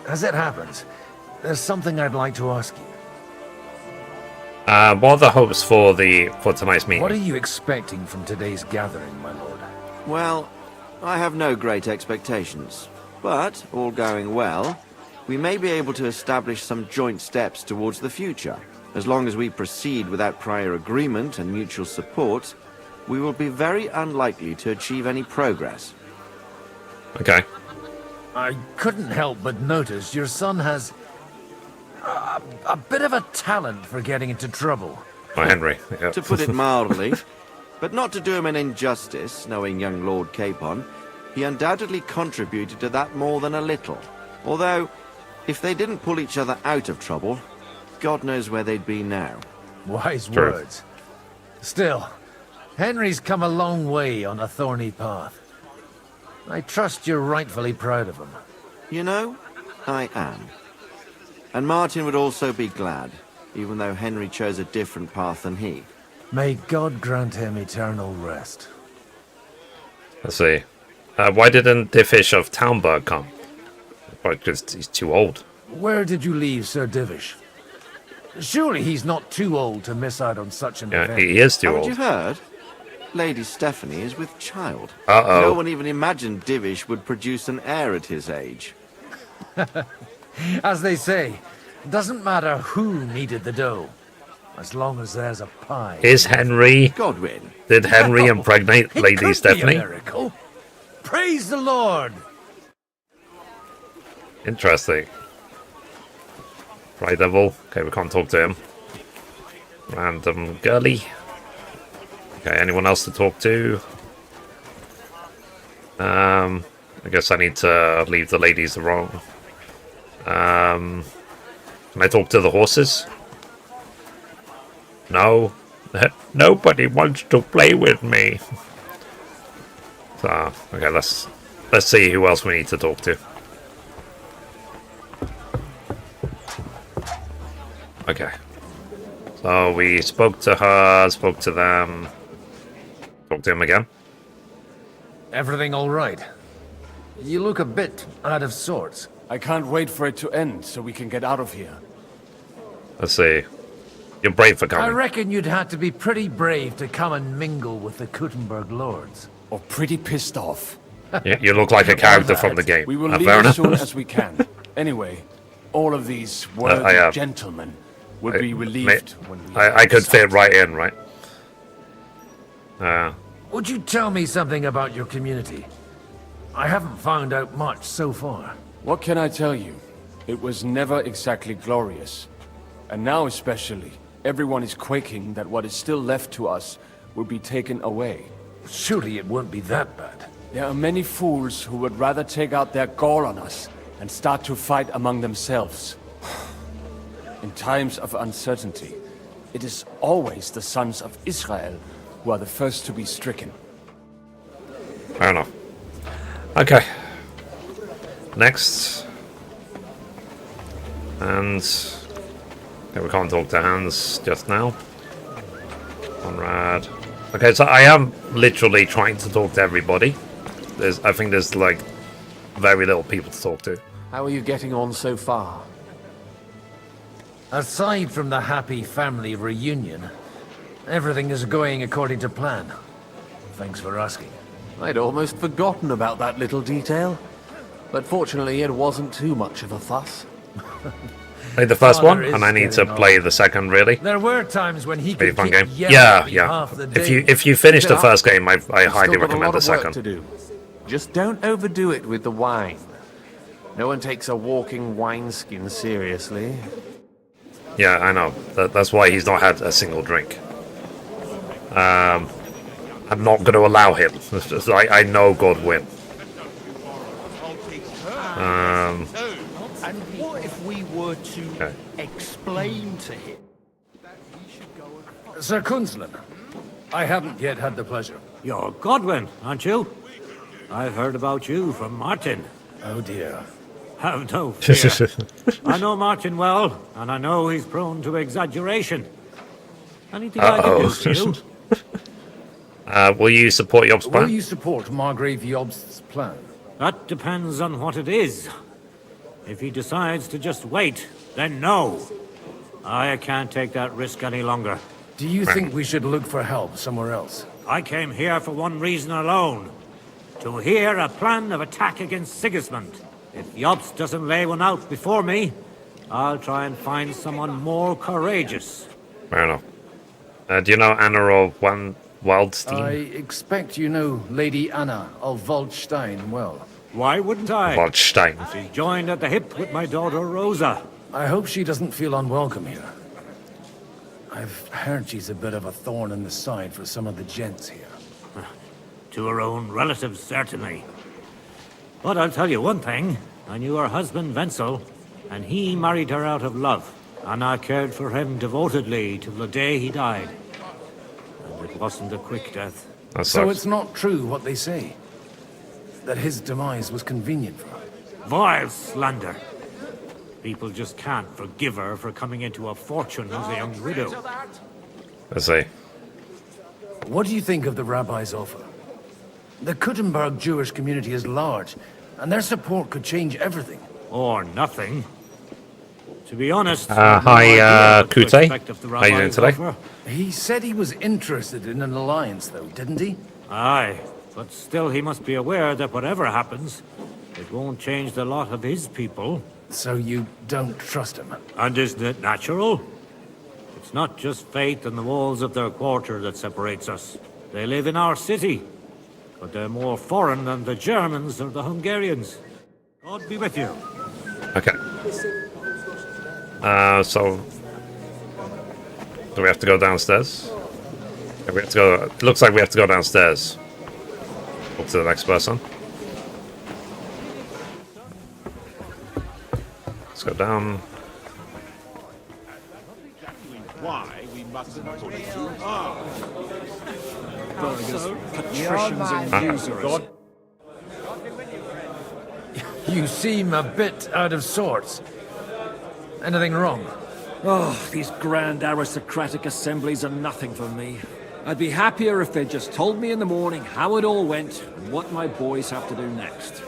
Z: As it happens, there's something I'd like to ask you.
A: What are the hopes for tonight's meeting?
Z: What are you expecting from today's gathering, my lord?
L: Well, I have no great expectations. But, all going well, we may be able to establish some joint steps towards the future. As long as we proceed without prior agreement and mutual support, we will be very unlikely to achieve any progress.
A: Okay.
Z: I couldn't help but notice your son has a bit of a talent for getting into trouble.
A: Oh, Henry. Yeah.
L: To put it mildly, but not to do him an injustice, knowing young Lord Capon, he undoubtedly contributed to that more than a little. Although, if they didn't pull each other out of trouble, God knows where they'd be now.
Z: Wise
L: True.
Z: words. Still, Henry's come a long way on a thorny path. I trust you're rightfully proud of him.
L: You know, I am. And Martin would also be glad, even though Henry chose a different path than he.
Z: May God grant him eternal rest.
A: Let's see. Why didn't Diffish of Townburg come? Because he's too old.
Z: Where did you leave Sir Divish? Surely he's not too old to miss out on such an event.
A: He is too
L: Haven't
A: old.
L: you heard? Lady Stephanie is with child.
A: Uh-oh.
L: No one even imagined Divish would produce an heir at his age.
Z: As they say, doesn't matter who needed the dough, as long as there's a pie.
A: Is Henry...
L: Godwin.
A: Did Henry impregnate
Z: It
A: Lady
Z: could
A: Stephanie?
Z: Be a miracle. Praise the Lord!
A: Interesting. Right, Devil. Okay, we can't talk to him. Random girly. Okay, anyone else to talk to? I guess I need to leave the ladies alone. Can I talk to the horses? No. Nobody wants to play with me. So, okay, let's see who else we need to talk to. Okay. So we spoke to her, spoke to them, spoke to him again.
Z: Everything all right? You look a bit out of sorts.
I: I can't wait for it to end so we can get out of here.
A: Let's see. You're brave for
Z: I
A: coming.
Z: reckon you'd have to be pretty brave to come and mingle with the Kuttenberg lords.
I: Or pretty pissed off.
A: You look like a character from the game.
I: We will leave
A: fair
I: as
A: enough.
I: soon as we can. Anyway, all of these worthy gentlemen would be relieved when we
A: I could fit right in, right?
Z: Would you tell me something about your community? I haven't found out much so far.
I: What can I tell you? It was never exactly glorious. And now especially, everyone is quaking that what is still left to us will be taken away.
Z: Surely it won't be that bad.
I: There are many fools who would rather take out their gall on us and start to fight among themselves. In times of uncertainty, it is always the sons of Israel who are the first to be stricken.
A: Fair enough. Okay. Next. And okay, we can't talk to Hans just now. Conrad. Okay, so I am literally trying to talk to everybody. I think there's like very little people to talk to.
H: How are you getting on so far?
Z: Aside from the happy family reunion, everything is going according to plan. Thanks for asking.
H: I'd almost forgotten about that little detail. But fortunately, it wasn't too much of a fuss.
A: Played the first one, and I need to play the second, really.
Z: There were times when he
A: Pretty
Z: could
A: fun
Z: keep
A: game.
Z: yelling
A: Yeah,
Z: at me
A: yeah.
Z: half the day.
A: If you finish the first game, I highly
H: Still got a
A: recommend
H: lot
A: the
H: of work
A: second.
H: to do. Just don't overdo it with the wine. No one takes a walking wineskin seriously.
A: Yeah, I know. That's why he's not had a single drink. I'm not going to allow him. I know God win.
U: And what if we were to explain to him?
Z: Sir Kunzlin, I haven't yet had the pleasure.
X: You're Godwin, aren't you? I've heard about you from Martin.
Z: Oh dear.
X: Have no fear. I know Martin well, and I know he's prone to exaggeration. Anything I can do for you?
A: Will you support Job's plan?
Z: Will you support Margrave Jobst's plan?
X: That depends on what it is. If he decides to just wait, then no. I can't take that risk any longer.
Z: Do you think we should look for help somewhere else?
X: I came here for one reason alone. To hear a plan of attack against Sigismund. If Jobst doesn't lay one out before me, I'll try and find someone more courageous.
A: Fair enough. Do you know Anna of Waldstein?
Z: I expect you know Lady Anna of Waldstein well.
X: Why wouldn't I?
A: Waldstein.
X: She joined at the hip with my daughter Rosa.
Z: I hope she doesn't feel unwelcome here. I've heard she's a bit of a thorn in the side for some of the gents here.
X: To her own relatives, certainly. But I'll tell you one thing. I knew her husband, Wenzel, and he married her out of love. And I cared for him devotedly till the day he died. And it wasn't a quick death.
Z: So it's not true what they say? That his demise was convenient for her?
X: Vile slander. People just can't forgive her for coming into a fortune as a young widow.
A: I see.
Z: What do you think of the rabbi's offer? The Kuttenberg Jewish community is large, and their support could change everything.
X: Or nothing. To be honest,
A: hi, Kute. How you doing today?
X: Offer.
Z: He said he was interested in an alliance, though, didn't he?
X: Aye, but still he must be aware that whatever happens, it won't change the lot of his people.
Z: So you don't trust him?
X: And isn't it natural? It's not just faith in the walls of their quarter that separates us. They live in our city, but they're more foreign than the Germans or the Hungarians. God be with you.
A: Okay. So do we have to go downstairs? Yeah, we have to go. It looks like we have to go downstairs. Up to the next person. Let's go down.
U: Why we mustn't put it too hard.
I: Burgers, patricians, and usurers.
Z: You seem a bit out of sorts. Anything wrong?
J: Oh, these grand aristocratic assemblies are nothing for me. I'd be happier if they just told me in the morning how it all went and what my boys have to do next.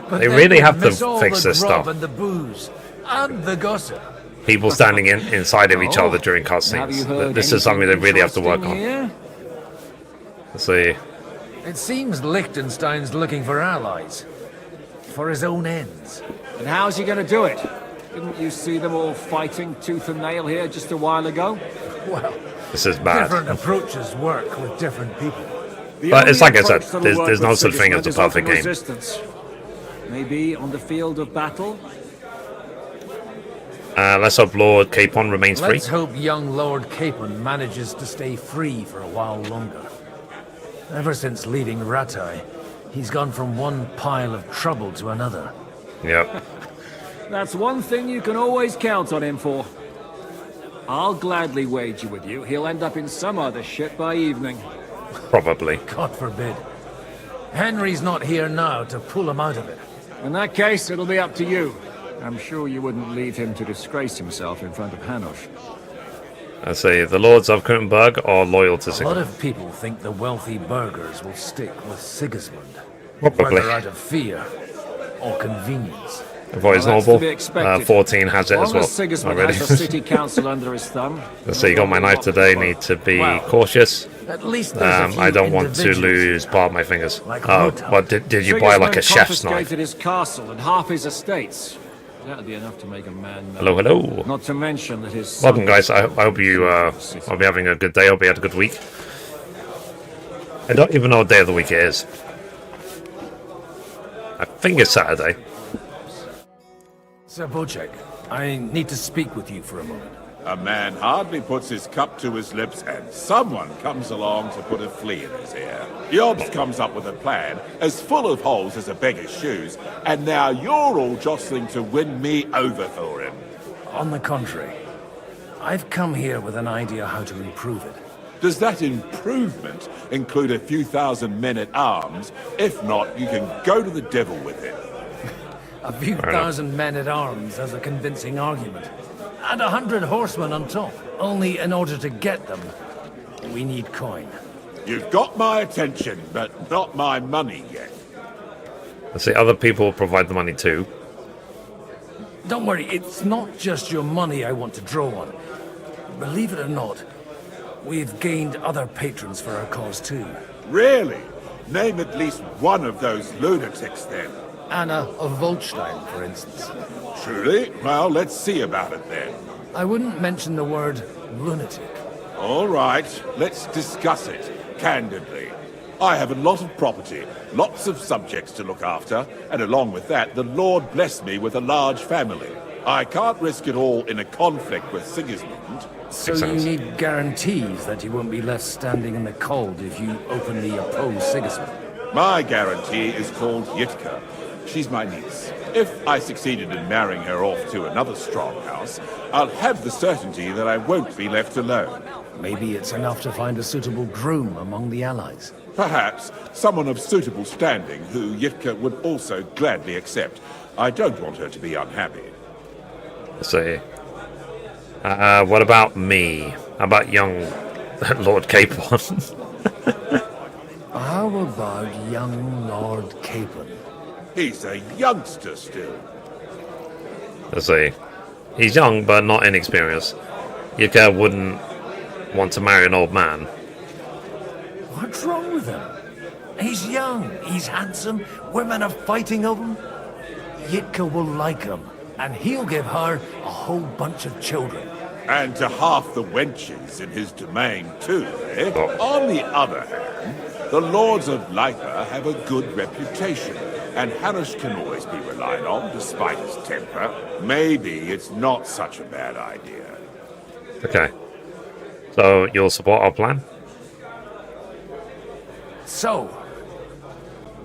Z: But
A: They really have to
Z: miss all
A: fix
Z: the
A: this
Z: grub
A: stuff.
Z: and the booze and the gossip.
A: People standing inside of each
J: Oh,
A: other during
J: have you
A: cutscenes.
J: heard
A: This is something they
J: anything
A: really have to work
J: interesting
A: on.
J: here?
A: Let's see.
Z: It seems Liechtenstein's looking for allies. For his own ends.
J: And how's he going to do it? Didn't you see them all fighting tooth and nail here just a while ago?
Z: Well,
A: This is bad.
Z: different approaches work with different people.
A: But it's like I said, there's no such thing as a perfect game.
J: Resistance. Maybe on the field of battle?
A: Let's hope Lord Capon remains free.
Z: Let's hope young Lord Capon manages to stay free for a while longer. Ever since leaving Rattay, he's gone from one pile of trouble to another.
A: Yep.
J: That's one thing you can always count on him for. I'll gladly wager with you he'll end up in some other shit by evening.
A: Probably.
Z: God forbid. Henry's not here now to pull him out of it.
J: In that case, it'll be up to you. I'm sure you wouldn't leave him to disgrace himself in front of Hanush.
A: I say the lords of Kuttenberg are loyal to
Z: A lot
A: Sigismund.
Z: of people think the wealthy burghers will stick with Sigismund.
A: Probably.
Z: Whether out of fear or convenience.
A: Voice
J: Well, that's
A: Noble.
J: to be expected.
A: 14 has it
J: As
A: as
J: long
A: well.
J: as Sigismund
A: Already.
J: has the city council under his thumb.
A: Let's see, you got my knife today. Need to be cautious.
Z: At least there's a few
A: I don't want to
Z: individuals
A: lose part of my fingers.
Z: like
A: Oh,
Z: Lothar.
A: but did you buy like a chef's knife?
J: Confiscated his castle and half his estates. That'd be enough to make a man.
A: Hello, hello.
J: Not to mention that his.
A: Welcome, guys. I hope you I'll be having a good day. I hope you had a good week. I don't even know what day of the week it is. I think it's Saturday.
Z: Sir Bocek, I need to speak with you for a moment.
N: A man hardly puts his cup to his lips and someone comes along to put a flea in his ear. Yobbs comes up with a plan as full of holes as a beggar's shoes, and now you're all jostling to win me over for him.
Z: On the contrary, I've come here with an idea how to improve it.
N: Does that improvement include a few thousand men-at-arms? If not, you can go to the devil with it.
Z: A few thousand men-at-arms as a convincing argument. And 100 horsemen on top. Only in order to get them, we need coin.
N: You've got my attention, but not my money yet.
A: Let's see, other people provide the money too.
Z: Don't worry, it's not just your money I want to draw on. Believe it or not, we've gained other patrons for our cause too.
N: Really? Name at least one of those lunatics then.
Z: Anna of Volstein, for instance.
N: Truly? Well, let's see about it then.
Z: I wouldn't mention the word lunatic.
N: All right, let's discuss it, candidly. I have a lot of property, lots of subjects to look after, and along with that, the Lord blessed me with a large family. I can't risk it all in a conflict with Sigismund.
Z: So you need guarantees that you won't be left standing in the cold if you openly oppose Sigismund.
N: My guarantee is called Yitka. She's my niece. If I succeeded in marrying her off to another strong house, I'll have the certainty that I won't be left alone.
Z: Maybe it's enough to find a suitable groom among the allies.
N: Perhaps someone of suitable standing who Yitka would also gladly accept. I don't want her to be unhappy.
A: Let's see. What about me? How about young Lord Capon?
Z: How about young Lord Capon?
N: He's a youngster still.
A: Let's see. He's young, but not inexperienced. Yitka wouldn't want to marry an old man.
Z: What's wrong with him? He's young, he's handsome, women are fighting over him. Yitka will like him, and he'll give her a whole bunch of children.
N: And to half the wenches in his domain, too, eh? On the other hand, the lords of Lipa have a good reputation, and Hanush can always be relied on, despite his temper. Maybe it's not such a bad idea.
A: Okay. So, you'll support our plan?
Z: So,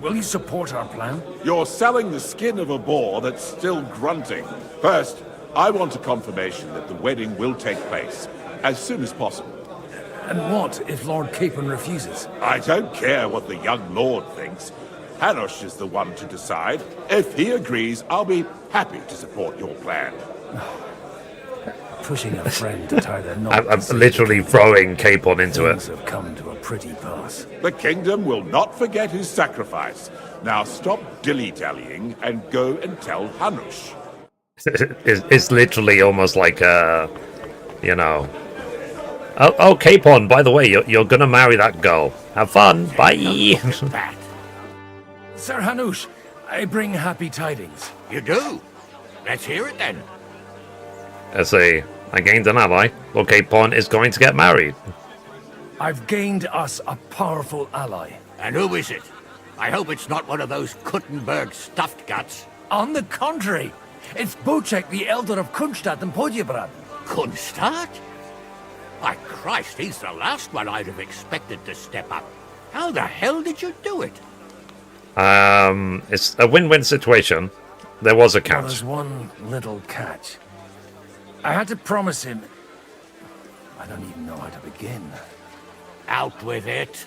Z: will you support our plan?
N: You're selling the skin of a boar that's still grunting. First, I want a confirmation that the wedding will take place as soon as possible.
Z: And what if Lord Capon refuses?
N: I don't care what the young lord thinks. Hanush is the one to decide. If he agrees, I'll be happy to support your plan.
Z: pushing a friend to tie their knot.
A: I'm literally throwing Capon into it.
Z: Things have come to a pretty pass.
N: The kingdom will not forget his sacrifice. Now stop dilly-dallying and go and tell Hanush.
A: It's literally almost like you know. Oh, Capon, by the way, you're gonna marry that girl. Have fun. Bye.
Z: Sir Hanush, I bring happy tidings.
F: You do? Let's hear it then.
A: I gained an ally. Well, Capon is going to get married.
Z: I've gained us a powerful ally.
F: And who is it? I hope it's not one of those Kuttenberg stuffed guts.
Z: On the contrary, it's Bocek, the elder of Kunstadt and Podjebrad.
F: Kunstadt? By Christ, he's the last one I'd have expected to step up. How the hell did you do it?
A: It's a win-win situation. There was a catch.
Z: Well, there's one little catch. I had to promise him... I don't even know how to begin.
F: Out with it.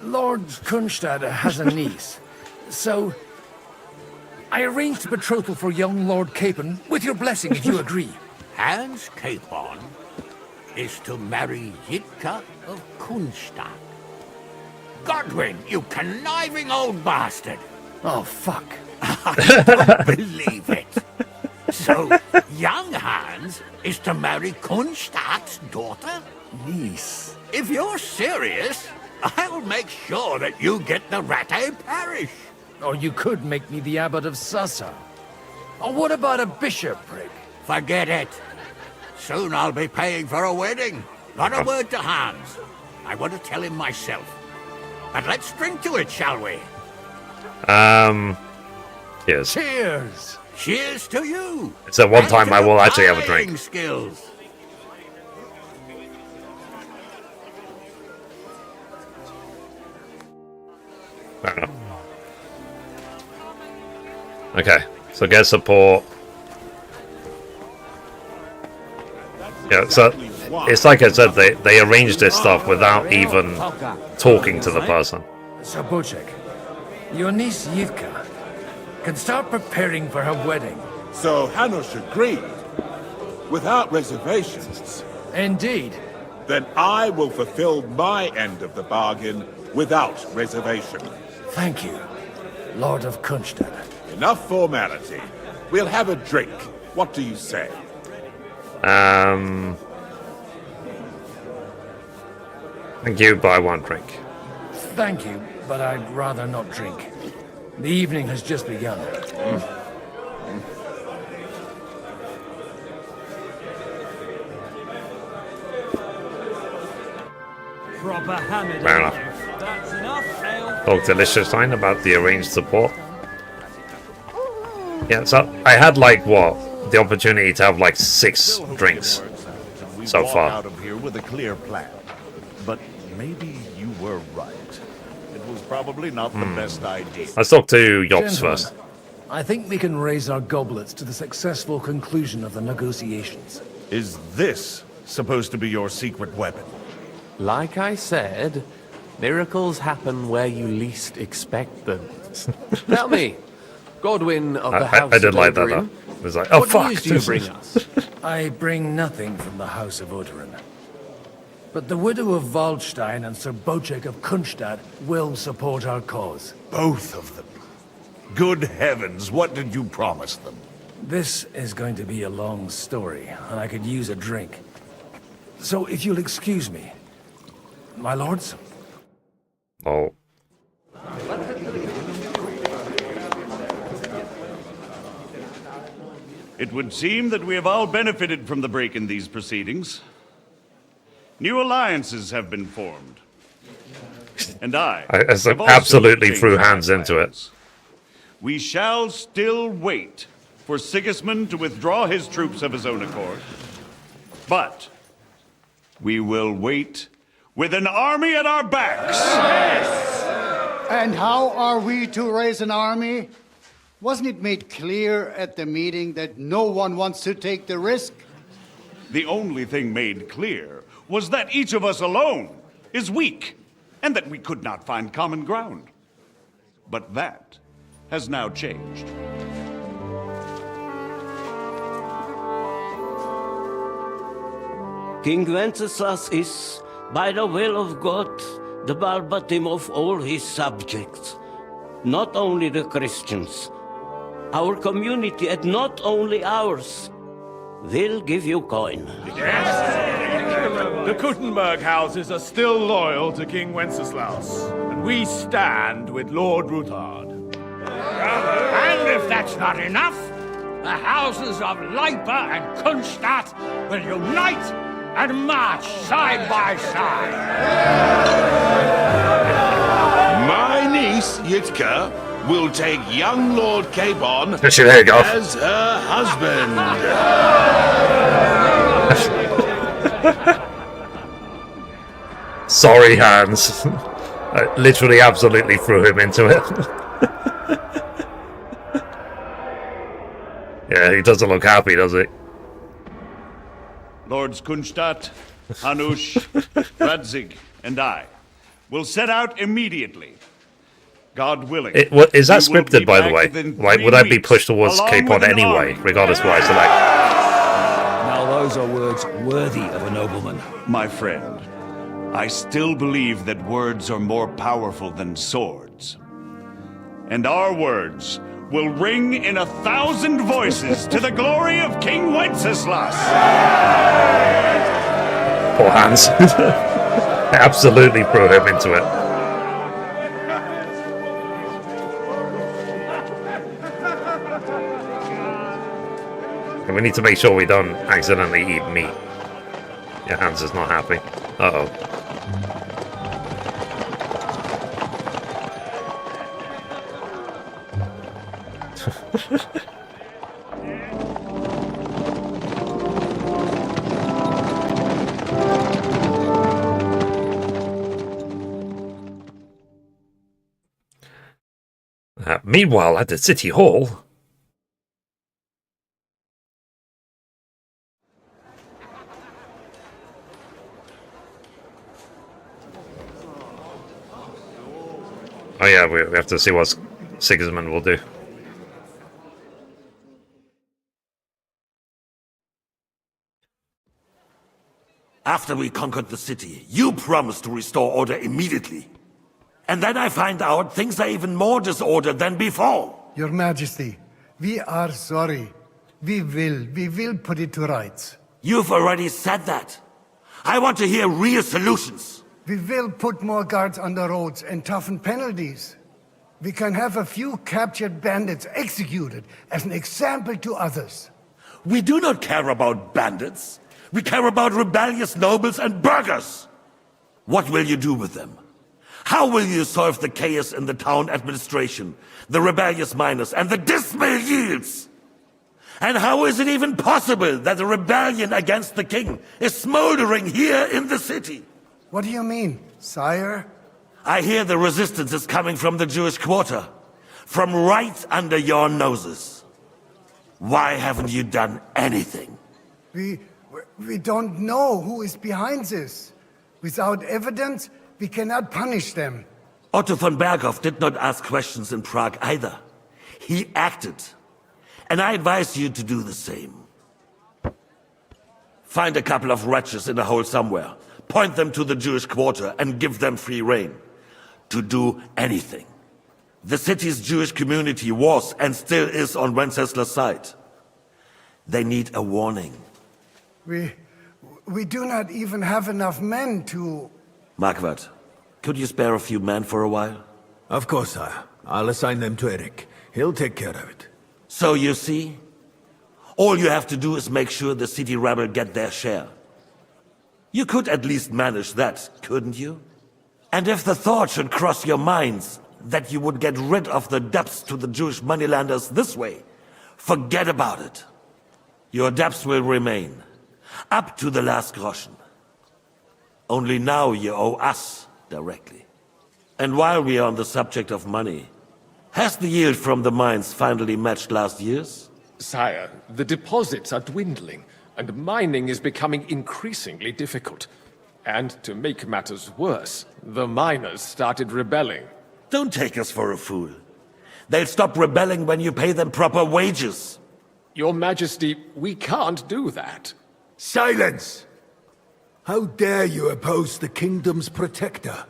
Z: Lord Kunstadt has a niece, so... I arranged a betrothal for young Lord Capon, with your blessing if you agree.
F: Hans Capon is to marry Yitka of Kunstadt. Godwin, you conniving old bastard!
Z: Oh, fuck.
F: I don't believe it. So, young Hans is to marry Kunstadt's daughter?
Z: Niece.
F: If you're serious, I'll make sure that you get the Rattay parish.
Z: Or you could make me the abbot of Sassa. Or what about a bishopric?
F: Forget it. Soon I'll be paying for a wedding. Not a word to Hans. I want to tell him myself. But let's drink to it, shall we?
A: Yes.
F: Cheers! Cheers to you!
A: It's at one time I will actually have a drink.
F: Buying skills.
A: Fair enough. Okay, so get support. Yeah, so it's like I said, they arranged this stuff without even talking to the person.
Z: So, Bocek, your niece Yitka can start preparing for her wedding.
N: So Hanush agreed, without reservations.
Z: Indeed.
N: Then I will fulfill my end of the bargain without reservation.
Z: Thank you, Lord of Kunstadt.
N: Enough formality. We'll have a drink. What do you say?
A: Thank you, but I won't drink.
Z: Thank you, but I'd rather not drink. The evening has just begun.
J: Proper hammered.
A: Fair enough.
J: That's enough ale.
A: Talk to Liechtenstein about the arranged support. Yeah, so I had like what? The opportunity to have like 6 drinks so far.
O: Out of here with a clear plan. But maybe you were right. It was probably not the best idea.
A: Let's talk to Yops
Z: Gentlemen,
A: first.
Z: I think we can raise our goblets to the successful conclusion of the negotiations.
O: Is this supposed to be your secret weapon?
H: Like I said, miracles happen where you least expect them. Tell me, Godwin of the House
A: I did
H: of
A: like that
H: Oberyn,
A: though. It was like, oh
H: what
A: fuck.
H: news do you bring us?
Z: I bring nothing from the House of Oberyn. But the widow of Waldstein and Sir Bocek of Kunstadt will support our cause.
O: Both of them. Good heavens, what did you promise them?
Z: This is going to be a long story, and I could use a drink. So if you'll excuse me, my lords?
A: Oh.
D: It would seem that we have all benefited from the break in these proceedings. New alliances have been formed. And I have also
A: absolutely
D: changed
A: threw
D: my
A: hands into it.
D: plans. We shall still wait for Sigismund to withdraw his troops of his own accord. But we will wait with an army at our backs.
M: And how are we to raise an army? Wasn't it made clear at the meeting that no one wants to take the risk?
D: The only thing made clear was that each of us alone is weak, and that we could not find common ground. But that has now changed.
E: King Wenceslas is, by the will of God, the balbatim of all his subjects. Not only the Christians. Our community, and not only ours, will give you coin.
P: The Kuttenberg houses are still loyal to King Wenceslaus, and we stand with Lord Ruthard.
F: And if that's not enough, the houses of Leipa and Kunstadt will unite and march side by side.
N: My niece, Yitka, will take young Lord Capon
A: Actually, there you go.
N: as her husband.
A: Sorry, Hans. I literally absolutely threw him into it. Yeah, he doesn't look happy, does he?
D: Lords Kunstadt, Hanush, Radzig, and I will set out immediatly. God willing.
A: Is that
D: we will
A: scripted,
D: be
A: by the
D: back
A: way?
D: within
A: Like,
D: 3
A: would I be
D: weeks,
A: pushed towards
D: along
A: Capon
D: with an
A: anyway,
D: army.
A: regardless of what I select?
O: Now those are words worthy of a nobleman.
D: My friend, I still believe that words are more powerful than swords. And our words will ring in 1,000 voices to the glory of King Wenceslas.
A: Poor Hans. I absolutely threw him into it. And we need to make sure we don't accidentally eat meat. Yeah, Hans is not happy. Uh-oh. Meanwhile, at the city hall... Oh yeah, we have to see what Sigismund will do.
Q: After we conquered the city, you promised to restore order immediately. And then I find out things are even more disordered than before.
M: Your Majesty, we are sorry. We will put it to rights.
Q: You've already said that. I want to hear real solutions.
M: We will put more guards on the roads and toughen penalties. We can have a few captured bandits executed as an example to others.
Q: We do not care about bandits. We care about rebellious nobles and burghers. What will you do with them? How will you solve the chaos in the town administration, the rebellious miners, and the dismal yields? And how is it even possible that a rebellion against the king is smoldering here in the city?
M: What do you mean, sire?
Q: I hear the resistance is coming from the Jewish quarter, from right under your noses. Why haven't you done anything?
M: We don't know who is behind this. Without evidence, we cannot punish them.
Q: Otto von Berghoff did not ask questions in Prague either. He acted. And I advise you to do the same. Find a couple of wretches in a hole somewhere, point them to the Jewish quarter, and give them free rein to do anything. The city's Jewish community was and still is on Wenceslas' side. They need a warning.
M: We do not even have enough men to...
Q: Marquardt, could you spare a few men for a while?
K: Of course, sire. I'll assign them to Eric. He'll take care of it.
Q: So you see, all you have to do is make sure the city rabble get their share. You could at least manage that, couldn't you? And if the thought should cross your minds that you would get rid of the debts to the Jewish moneylanders this way, forget about it. Your debts will remain, up to the last groschen. Only now you owe us directly. And while we are on the subject of money, has the yield from the mines finally matched last year's?
H: Sire, the deposits are dwindling, and mining is becoming increasingly difficult. And to make matters worse, the miners started rebelling.
Q: Don't take us for a fool. They'll stop rebelling when you pay them proper wages.
H: Your Majesty, we can't do that.
K: Silence!
G: How dare you oppose the kingdom's protector?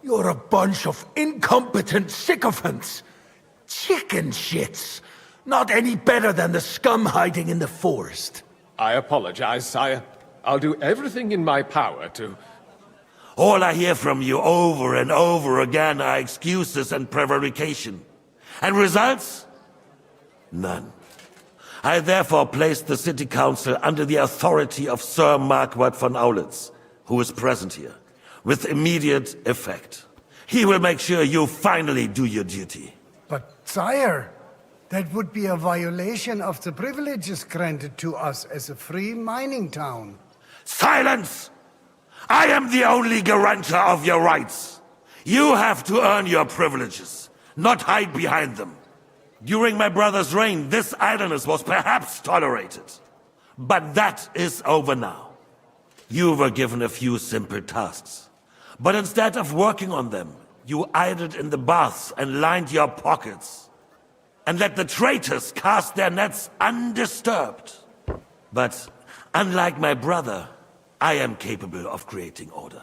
G: You're a bunch of incompetent sycophants! Chicken shits! Not any better than the scum hiding in the forest.
H: I apologize, sire. I'll do everything in my power to...
Q: All I hear from you over and over again are excuses and prevarication. And results? None. I therefore placed the city council under the authority of Sir Marquardt von Aulitz, who is present here, with immediate effect. He will make sure you finally do your duty.
M: But, sire, that would be a violation of the privileges granted to us as a free mining town.
Q: Silence! I am the only guarantor of your rights. You have to earn your privileges, not hide behind them. During my brother's reign, this idleness was perhaps tolerated. But that is over now. You were given a few simple tasks. But instead of working on them, you idled in the baths and lined your pockets. And let the traitors cast their nets undisturbed. But unlike my brother, I am capable of creating order.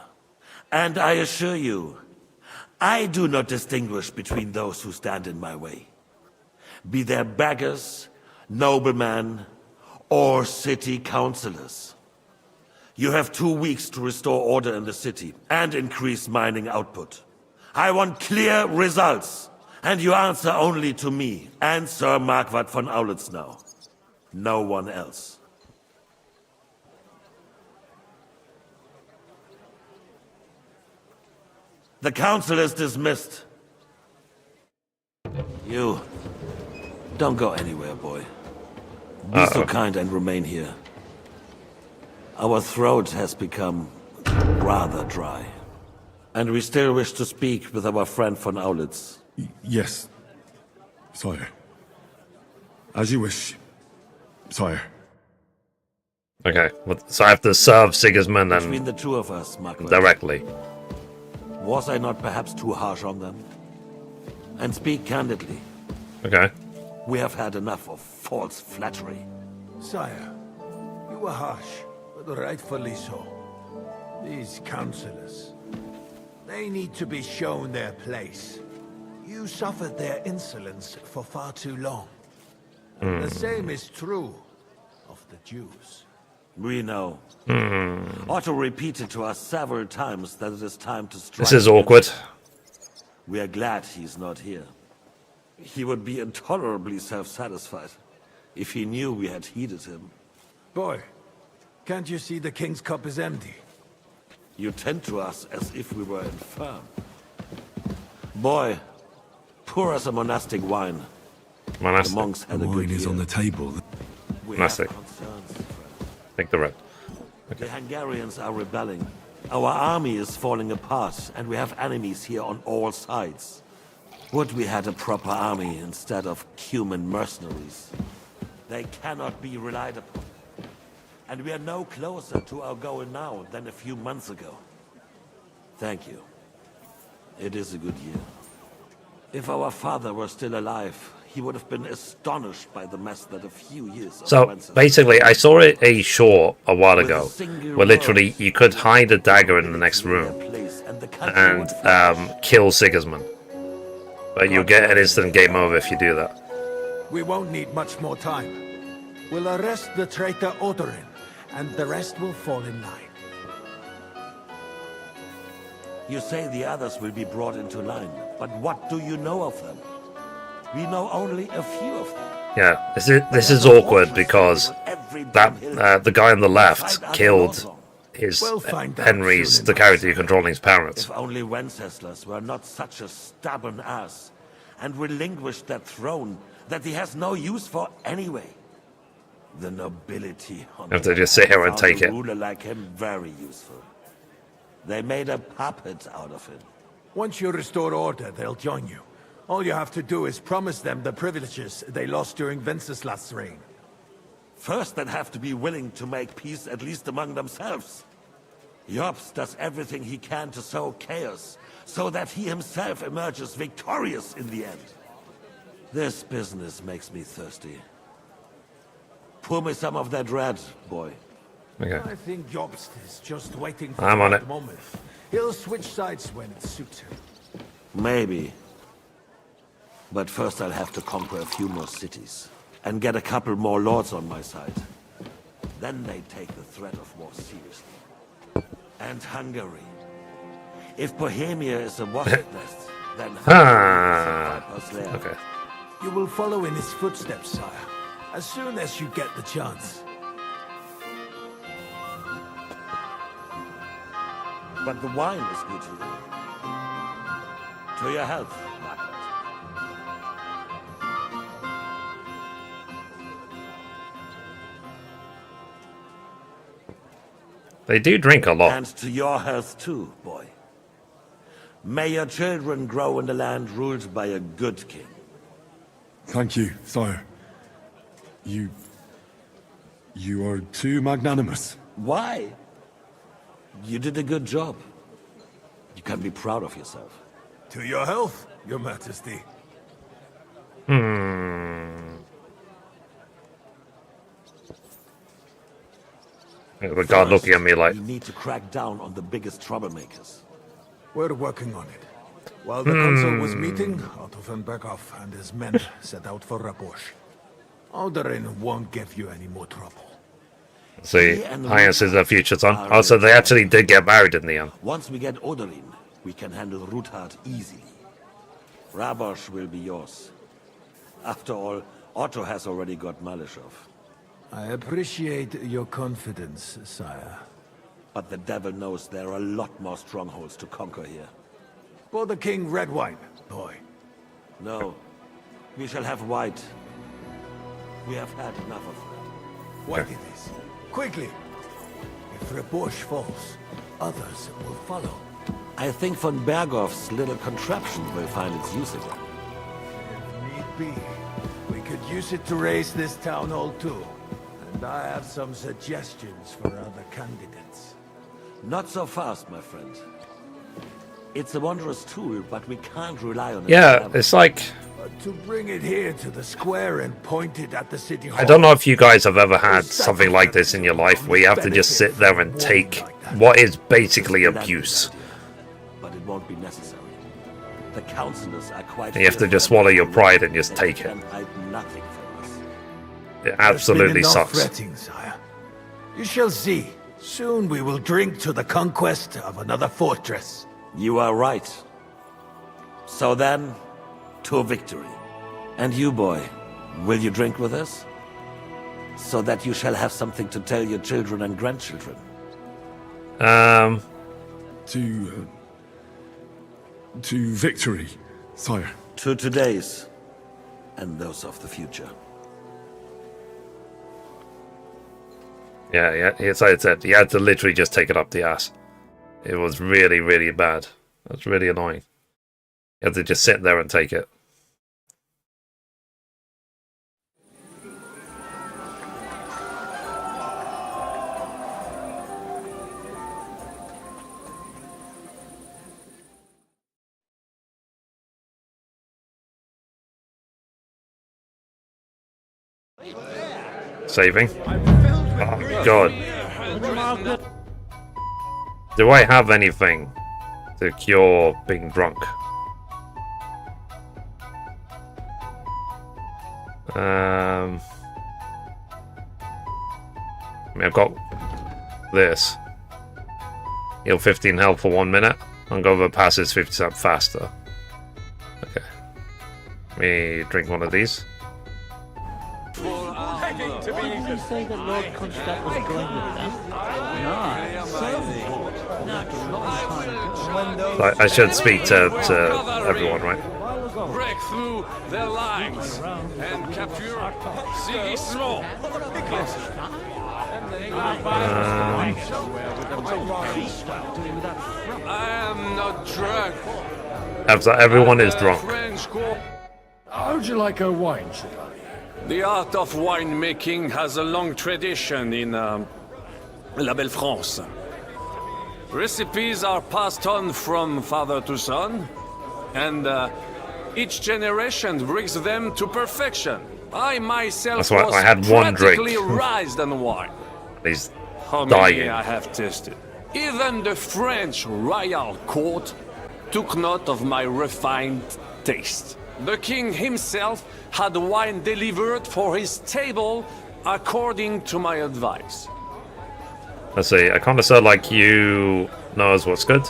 Q: And I assure you, I do not distinguish between those who stand in my way. Be they beggars, noblemen, or city councillors. You have 2 weeks to restore order in the city and increase mining output. I want clear results, and you answer only to me and Sir Marquardt von Aulitz now. No one else. The council is dismissed. You, don't go anywhere, boy. Be so kind and remain here. Our throat has become rather dry. And we still wish to speak with our friend von Aulitz.
R: Yes, sire. As you wish, sire.
A: Okay, so I have to serve Sigismund and...
Q: Between the two of us, Marquardt.
A: Directly.
Q: Was I not perhaps too harsh on them? And speak candidly.
A: Okay.
Q: We have had enough of false flattery.
G: Sire, you were harsh, but rightfully so. These councillors, they need to be shown their place. You suffered their insolence for far too long. And the same is true of the Jews.
Q: We know. Otto repeated to us several times that it is time to strike.
A: This is awkward.
Q: We are glad he's not here. He would be intolerably self-satisfied if he knew we had heeded him.
G: Boy, can't you see the king's cup is empty?
Q: You tend to us as if we were infirm. Boy, pour us a monastic wine.
A: Monastic.
Q: The monks had a good
R: wine is
Q: year.
R: on the table.
A: Monastic. Take the red.
Q: The Hungarians are rebelling. Our army is falling apart, and we have enemies here on all sides. Would we had a proper army instead of human mercenaries? They cannot be relied upon. And we are no closer to our goal now than a few months ago. Thank you. It is a good year. If our father were still alive, he would have been astonished by the mess that a few years
A: So basically, I saw a short a while ago where literally you could hide a dagger in the next room and kill Sigismund. But you get an instant game over if you do that.
G: We won't need much more time. We'll arrest the traitor Odorin, and the rest will fall in line.
Q: You say the others will be brought into line, but what do you know of them? We know only a few of them.
A: Yeah, this is awkward because that the guy on the left killed his Henry's the character controlling his parents.
Q: If only Wenceslas were not such a stubborn ass and relinquished that throne that he has no use for anyway. The nobility on
A: Have to just sit here and
Q: found
A: take
Q: a
A: it.
Q: ruler like him very useful. They made a puppet out of him.
G: Once you restore order, they'll join you. All you have to do is promise them the privileges they lost during Wenceslas' reign.
Q: First, they'd have to be willing to make peace at least among themselves. Jobst does everything he can to sow chaos, so that he himself emerges victorious in the end. This business makes me thirsty. Pour me some of that red, boy.
A: Okay.
G: I think Jobst is just waiting for
A: I'm
G: the
A: on
G: right
A: it.
G: moment. He'll switch sides when it suits him.
Q: Maybe. But first I'll have to conquer a few more cities. And get a couple more lords on my side. Then they take the threat of war seriously. And Hungary. If Bohemia is a wasp nest, then Hungary is a lair.
A: Okay.
G: You will follow in his footsteps, sire, as soon as you get the chance.
Q: But the wine is good here. To your health, Margaret.
A: They do drink a lot.
Q: And to your health too, boy. May your children grow in the land ruled by a good king.
R: Thank you, sire. You are too magnanimous.
Q: Why? You did a good job. You can be proud of yourself.
G: To your health, your majesty.
A: The guard looking at me like...
Q: We need to crack down on the biggest troublemakers.
G: We're working on it. While the council was meeting, Otto von Berghoff and his men set out for Rabosh. Alderin won't give you any more trouble.
A: See, Highness is a future son. Oh, so they actually did get married in the end.
Q: Once we get Oderin, we can handle Ruthard easily. Rabosh will be yours. After all, Otto has already got Malishov.
G: I appreciate your confidence, sire.
Q: But the devil knows there are a lot more strongholds to conquer here.
G: For the king, red wine, boy.
Q: No, we shall have white. We have had enough of red.
G: White it is. Quickly! If Rabosh falls, others will follow.
Q: I think von Berghoff's little contraption will find its use again.
G: If need be, we could use it to raise this town hall too. And I have some suggestions for other candidates.
Q: Not so fast, my friend. It's a wondrous tool, but we can't rely on it.
A: Yeah, it's like...
G: But to bring it here to the square and point it at the city hall...
A: I don't know if you guys have ever had something like this in your life, where you have to just sit there and take what is basically abuse.
Q: But it won't be necessary. The councillors are quite...
A: And you have to just swallow your pride and just take it.
Q: Nothing from us.
A: It absolutely sucks.
G: Fretting, sire. You shall see. Soon we will drink to the conquest of another fortress.
Q: You are right. So then, to victory. And you, boy, will you drink with us? So that you shall have something to tell your children and grandchildren.
R: To victory, sire.
Q: To today's, and those of the future.
A: Yeah, it's like I said, you had to literally just take it up the ass. It was really, really bad. That's really annoying. You had to just sit there and take it. Saving. Oh, God. Do I have anything to cure being drunk? I mean, I've got this. Heal 15 health for 1 minute. Hungover passes 50% faster. Okay. Let me drink one of these.
E: Did you say that Lord Constact was going with them?
A: So I should speak to everyone, right?
B: Break through their lines and capture Sigismund. I am not drunk.
A: Everyone is drunk.
Z: How'd you like a wine, Chevalier?
B: The art of winemaking has a long tradition in La Belle France. Recipes are passed on from father to son, and each generation brings them to perfection. I myself
A: That's why
B: was
A: I had one drink.
B: practically raised on wine.
A: He's
B: How many I have tasted. Even the French royal court took note of my refined taste. The king himself had wine delivered for his table according to my advice.
A: Let's see, a connoisseur like you knows what's good.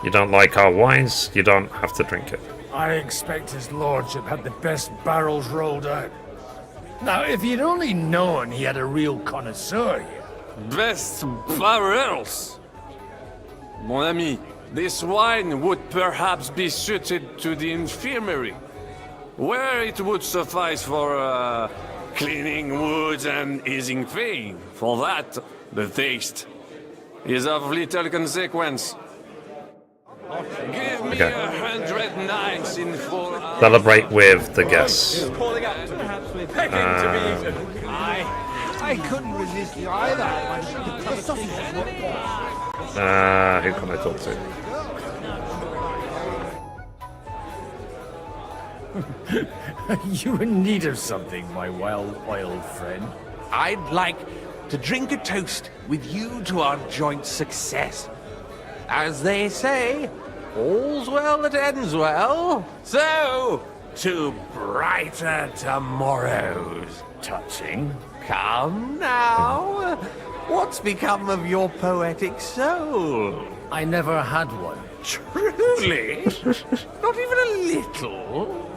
A: You don't like our wines, you don't have to drink it.
J: I expect his lordship had the best barrels rolled out. Now, if you'd only known he had a real connoisseur here.
B: Best barrels! Mon ami, this wine would perhaps be suited to the infirmary, where it would suffice for cleaning wounds and easing pain. For that, the taste is of little consequence. Give me 100 knights in 4 hours.
A: Celebrate with the guests.
U: I couldn't resist you either.
A: Who can I talk to?
J: Are you in need of something, my wild friend?
C: I'd like to drink a toast with you to our joint success. As they say, all's well that ends well. So, to brighter tomorrows.
J: Touching.
C: Come now. What's become of your poetic soul?
J: I never had one.
C: Truly? Not even a little?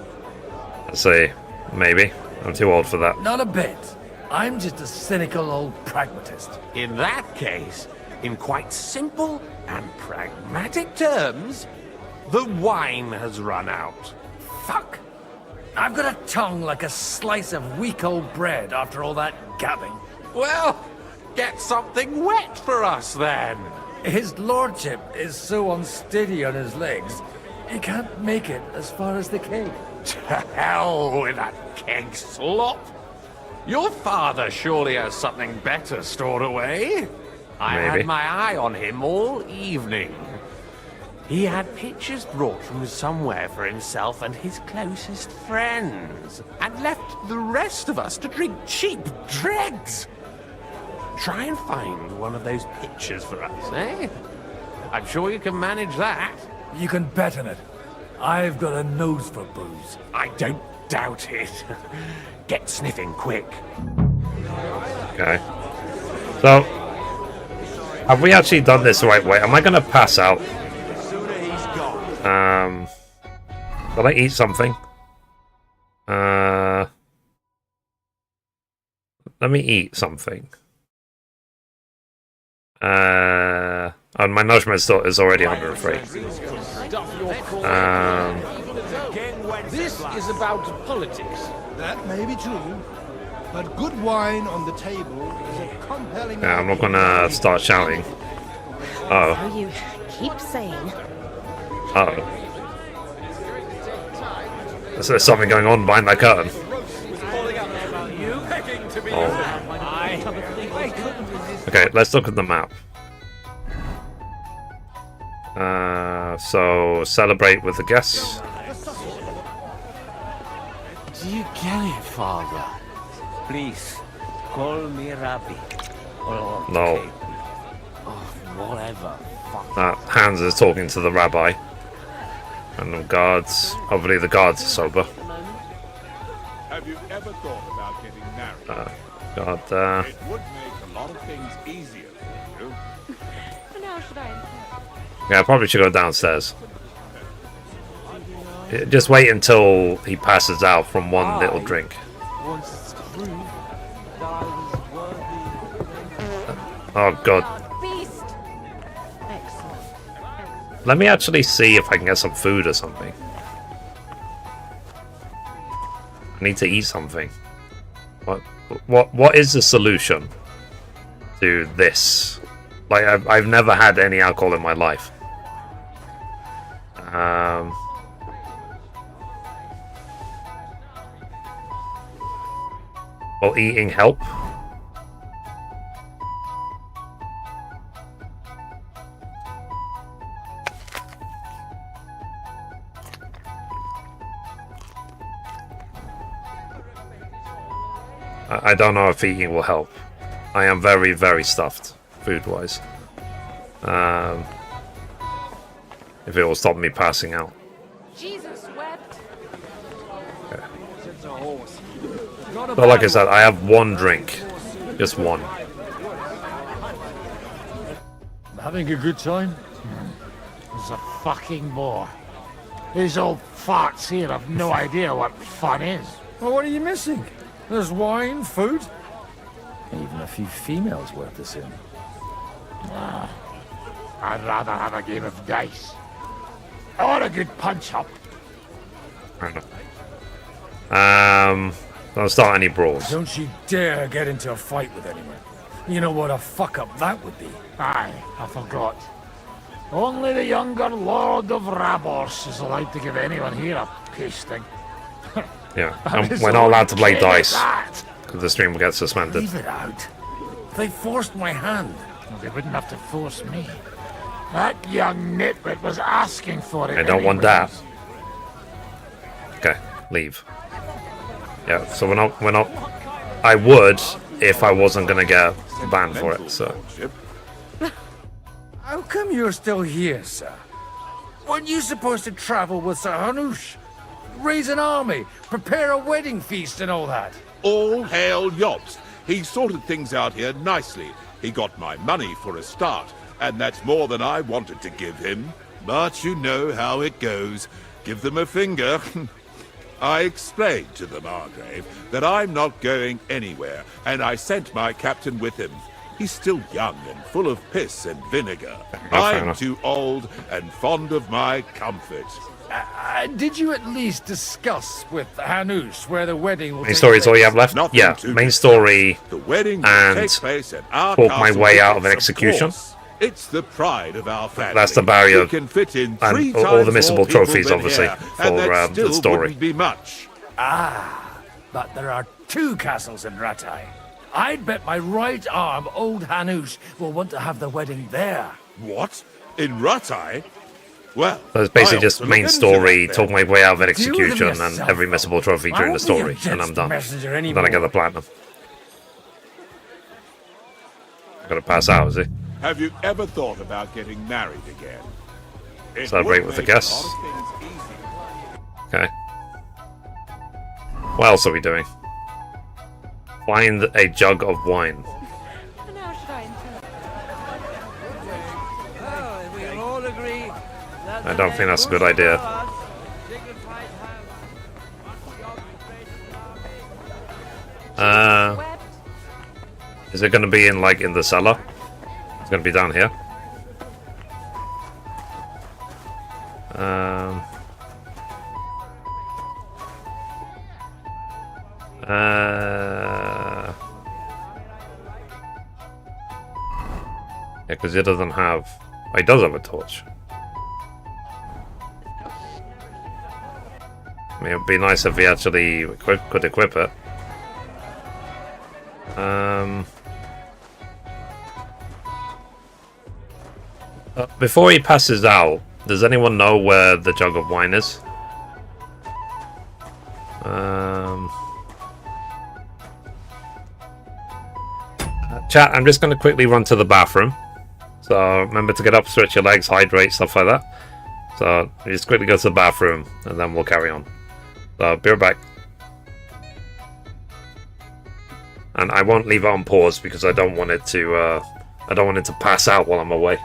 A: Let's see, maybe. I'm too old for that.
J: Not a bit. I'm just a cynical old pragmatist.
C: In that case, in quite simple and pragmatic terms, the wine has run out.
J: Fuck. I've got a tongue like a slice of weak old bread after all that gabbing.
C: Well, get something wet for us then.
J: His lordship is so unsteady on his legs, he can't make it as far as the keg.
C: To hell with that keg slop. Your father surely has something better stored away. I had my eye on him all evening. He had pictures brought from somewhere for himself and his closest friends, and left the rest of us to drink cheap dregs. Try and find one of those pictures for us, eh? I'm sure you can manage that.
J: You can bet on it. I've got a nose for booze.
C: I don't doubt it. Get sniffing quick.
A: Okay. So, have we actually done this the right way? Am I going to pass out? Will I eat something? Let me eat something. And my nourishment is already under 3.
U: This is about politics. That may be true, but good wine on the table is a compelling.
A: Yeah, I'm not gonna start shouting. Oh.
S: So you keep saying.
A: Oh. There's something going on behind that curtain. Oh. Okay, let's look at the map. So celebrate with the guests.
C: Do you get it, Father?
E: Please, call me Rabbi. Or
A: No.
C: Oh, whatever.
A: Hans is talking to the rabbi. And the guards. Hopefully the guards are sober.
N: Have you ever thought about getting married?
A: God,
N: It would make a lot of things easier for you.
S: And how should I?
A: yeah, I probably should go downstairs. Just wait until he passes out from one little drink. Oh god.
S: Beast. Excellent.
A: Let me actually see if I can get some food or something. I need to eat something. What is the solution to this? Like I've never had any alcohol in my life. Will eating help? I don't know if eating will help. I am very, very stuffed. food-wise. If it will stop me passing out.
S: Jesus wept.
A: Okay. But like I said, I have one drink. Just one.
L: Having a good time? There's a fucking bore. These old farts here have no idea what fun is.
Z: Well, what are you missing? There's wine, food, even a few females worth the sin.
L: I'd rather have a game of dice. Or a good punch-up.
A: Don't start any brawls.
Z: Don't you dare get into a fight with anyone. You know what a fuck-up that would be.
L: Aye, I forgot. Only the younger Lord of Rabors is allowed to give anyone here a pasting.
A: Yeah, and we're not allowed to play dice. Because the stream will get suspended.
L: Leave it out. They forced my hand. Well, they wouldn't have to force me. That young nitwit was asking for it.
A: I don't want that. Okay, leave. Yeah, so we're not. I would if I wasn't gonna get banned for it. So.
Z: How come you're still here, sir? Weren't you supposed to travel with Sir Hanush? Raise an army, prepare a wedding feast and all that?
N: All hail Yobst. He sorted things out here nicely. He got my money for a start, and that's more than I wanted to give him. But you know how it goes. Give them a finger. I explained to the Margrave that I'm not going anywhere, and I sent my captain with him. He's still young and full of piss and vinegar. I'm too old and fond of my comfort.
Z: Did you at least discuss with Hanush where the wedding will
A: Main story is all you have left? Yeah, main story and talk my way out of an execution.
N: It's the pride of our family.
A: That's the barrier.
N: We can fit in
A: and all the missable trophies, obviously, for the story.
N: Be much.
Z: But there are 2 castles in Rattay. I'd bet my right arm old Hanush will want to have the wedding there.
N: What? In Rattay? Well,
A: so it's basically just main story, talk my way out of an execution, and every missable trophy during the story, and I'm done. Then I get the platinum. I'm gonna pass out, is he?
N: Have you ever thought about getting married again?
A: Celebrate with the guests. Okay. What else are we doing? Find a jug of wine. I don't think that's a good idea. Is it going to be in the cellar? It's going to be down here. Yeah, because it doesn't have... Oh, he does have a torch. I mean, it would be nice if he actually could equip it. Before he passes out, does anyone know where the jug of wine is? Chat, I'm just going to quickly run to the bathroom. So remember to get up, stretch your legs, hydrate, stuff like that. So just quickly go to the bathroom, and then we'll carry on. So be right back. And I won't leave it on pause because I don't want it to. I don't want it to pass out while I'm away.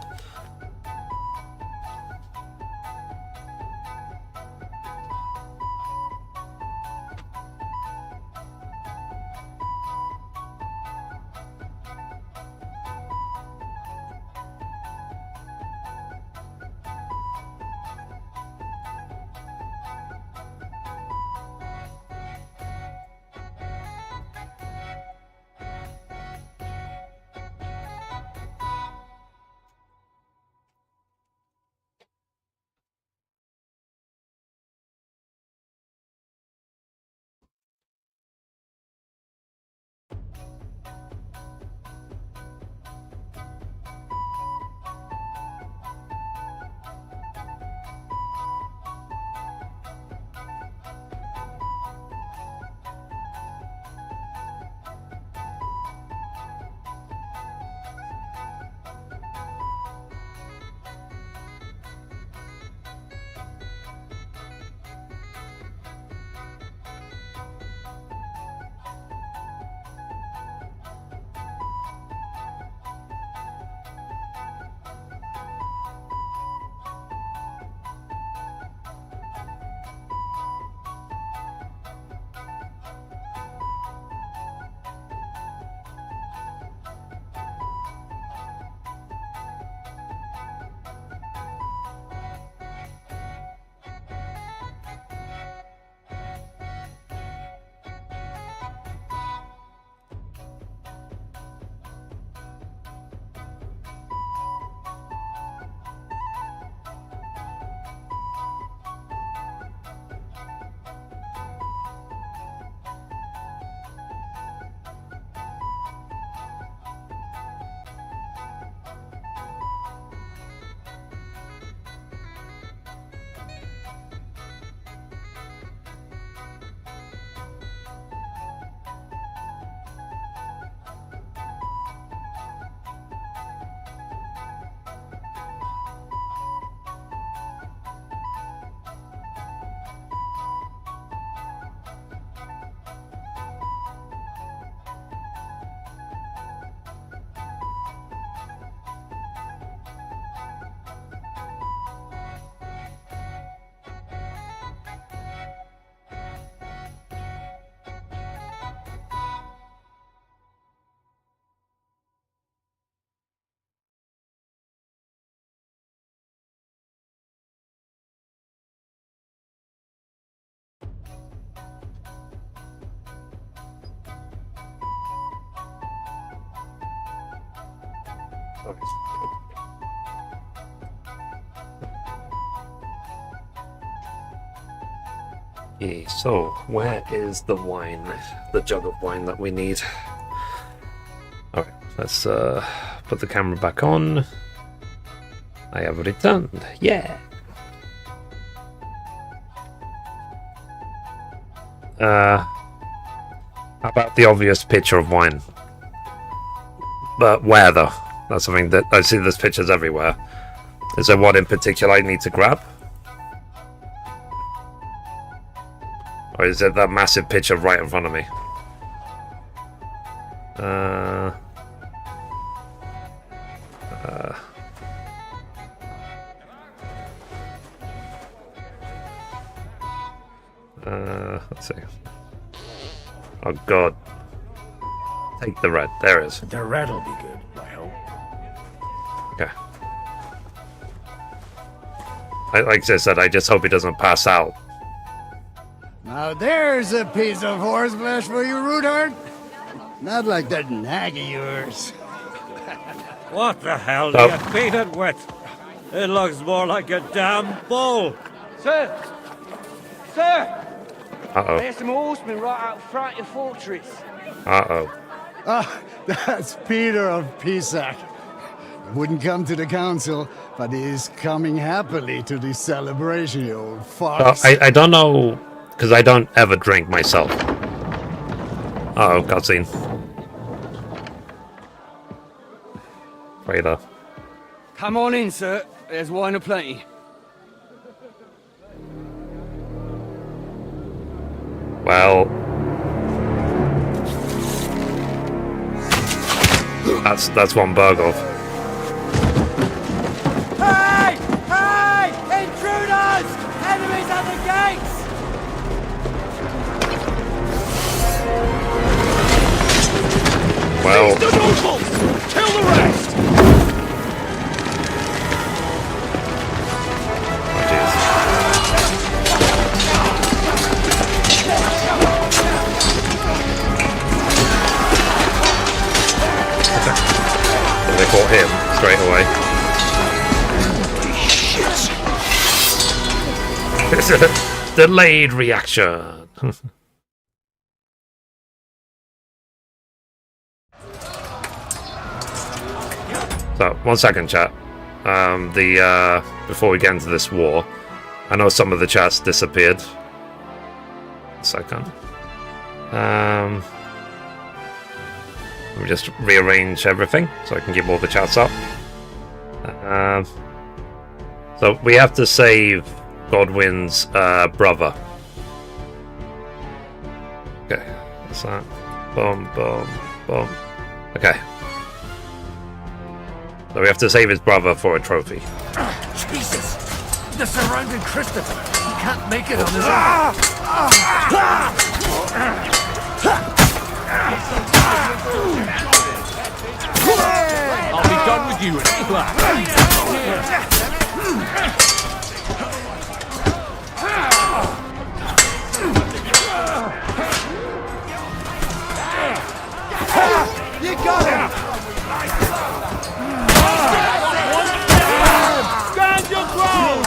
A: Yeah, so where is the wine? The jug of wine that we need. Alright, let's put the camera back on. I have returned. Yeah! How about the obvious picture of wine? But where though? That's something that I see there's pictures everywhere. Is there one in particular I need to grab? Or is it that massive picture right in front of me? Let's see. Oh god. Take the red. There it is.
L: The red'll be good, I hope.
A: Okay. Like I said, I just hope he doesn't pass out.
M: Now there's a piece of horseflesh for you, Rudart. Not like that nag of yours.
I: What the hell?
A: Oh.
I: You beat it with? It looks more like a damn bull.
T: Sir! Sir!
A: Uh-oh.
T: There's some horsemen right out front of the fortress.
A: Uh-oh.
M: Ah, that's Peter of Pisac. Wouldn't come to the council, but he is coming happily to the celebration, you old fox.
A: I don't know, because I don't ever drink myself. Uh-oh, cutscene. Raider.
T: Come on in, sir. There's wine aplenty.
A: Well... That's one Berghoff.
T: Hey! Hey! Intruders! Enemies at the gates!
A: Well...
T: Seize the nobles! Kill the rest!
A: They fought him straight away. It's a delayed reaction. So, 1 second, chat. Before we get into this war, I know some of the chats disappeared. 1 second. Let me just rearrange everything so I can get all the chats up. So we have to save Godwin's brother. Okay, that's that. Boom, boom, boom. Okay. So we have to save his brother for a trophy.
Z: Jesus! The surrounding Christopher! He can't make it on his
C: I'll be done with you in a flash.
T: You got him! Stand your ground!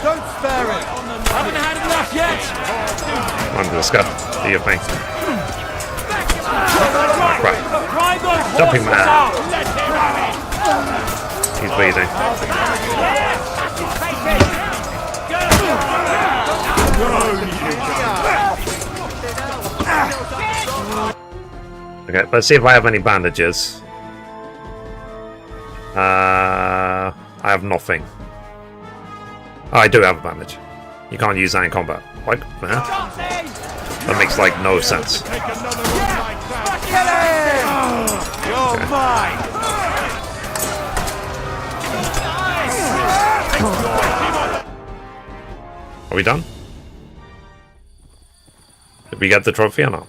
T: Don't spare it! Haven't had enough yet!
A: I'm just gonna do your thing. Right. Jumping man. He's bleeding. Okay, let's see if I have any bandages. I have nothing. Oh, I do have a bandage. You can't use that in combat. What? That makes like no sense.
T: You're mine!
A: Are we done? Did we get the trophy or not?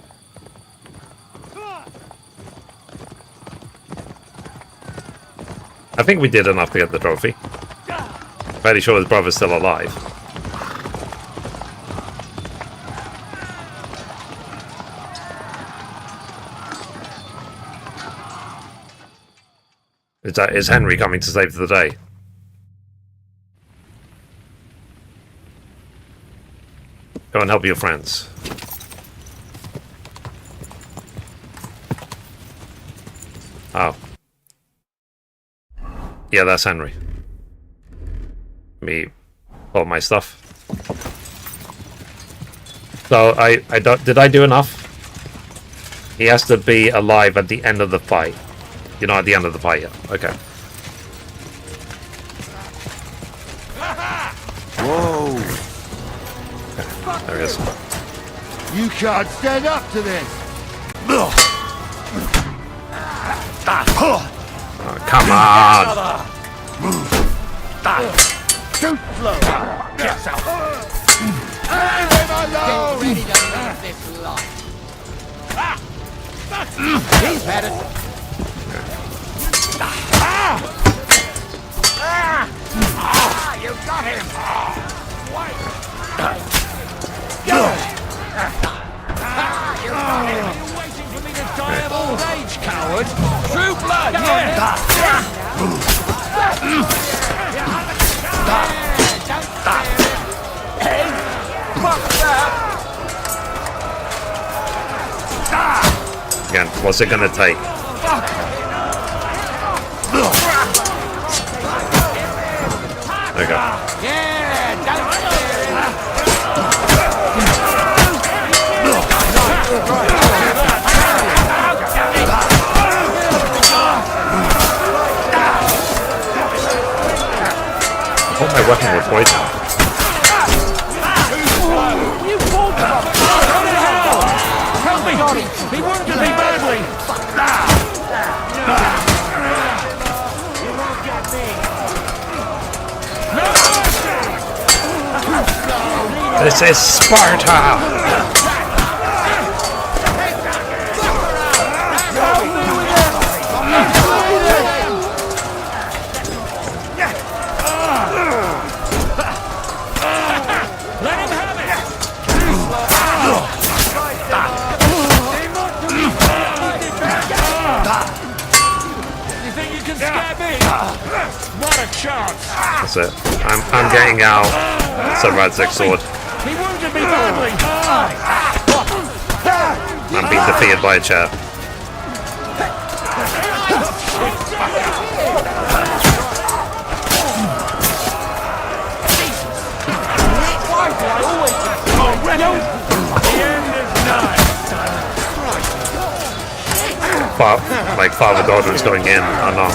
A: I think we did enough to get the trophy. Fairly sure his brother's still alive. Is Henry coming to save the day? Go and help your friends. Oh. Yeah, that's Henry. Me, all my stuff. So did I do enough? He has to be alive at the end of the fight. You're not at the end of the fight yet. Okay.
U: Whoa!
A: Okay, there he is.
U: You can't stand up to this.
A: Oh, come on!
U: Too slow. Get out. Leave him alone. Get ready to leave this life. He's had it. You got him. You got him. Are you waiting for me to die of old age, coward? True blood. Hey, fuck that.
A: Again, what's it gonna take? Okay.
U: Yeah, don't
A: I thought my weapon was poison.
U: Help me! He wounded me badly! You won't get me!
A: This is Sparta! That's it. I'm getting out Sir Radzig's sword.
U: He wounded me badly.
A: I'm being defeated by a chair. Like father-daughter is going in unarmed.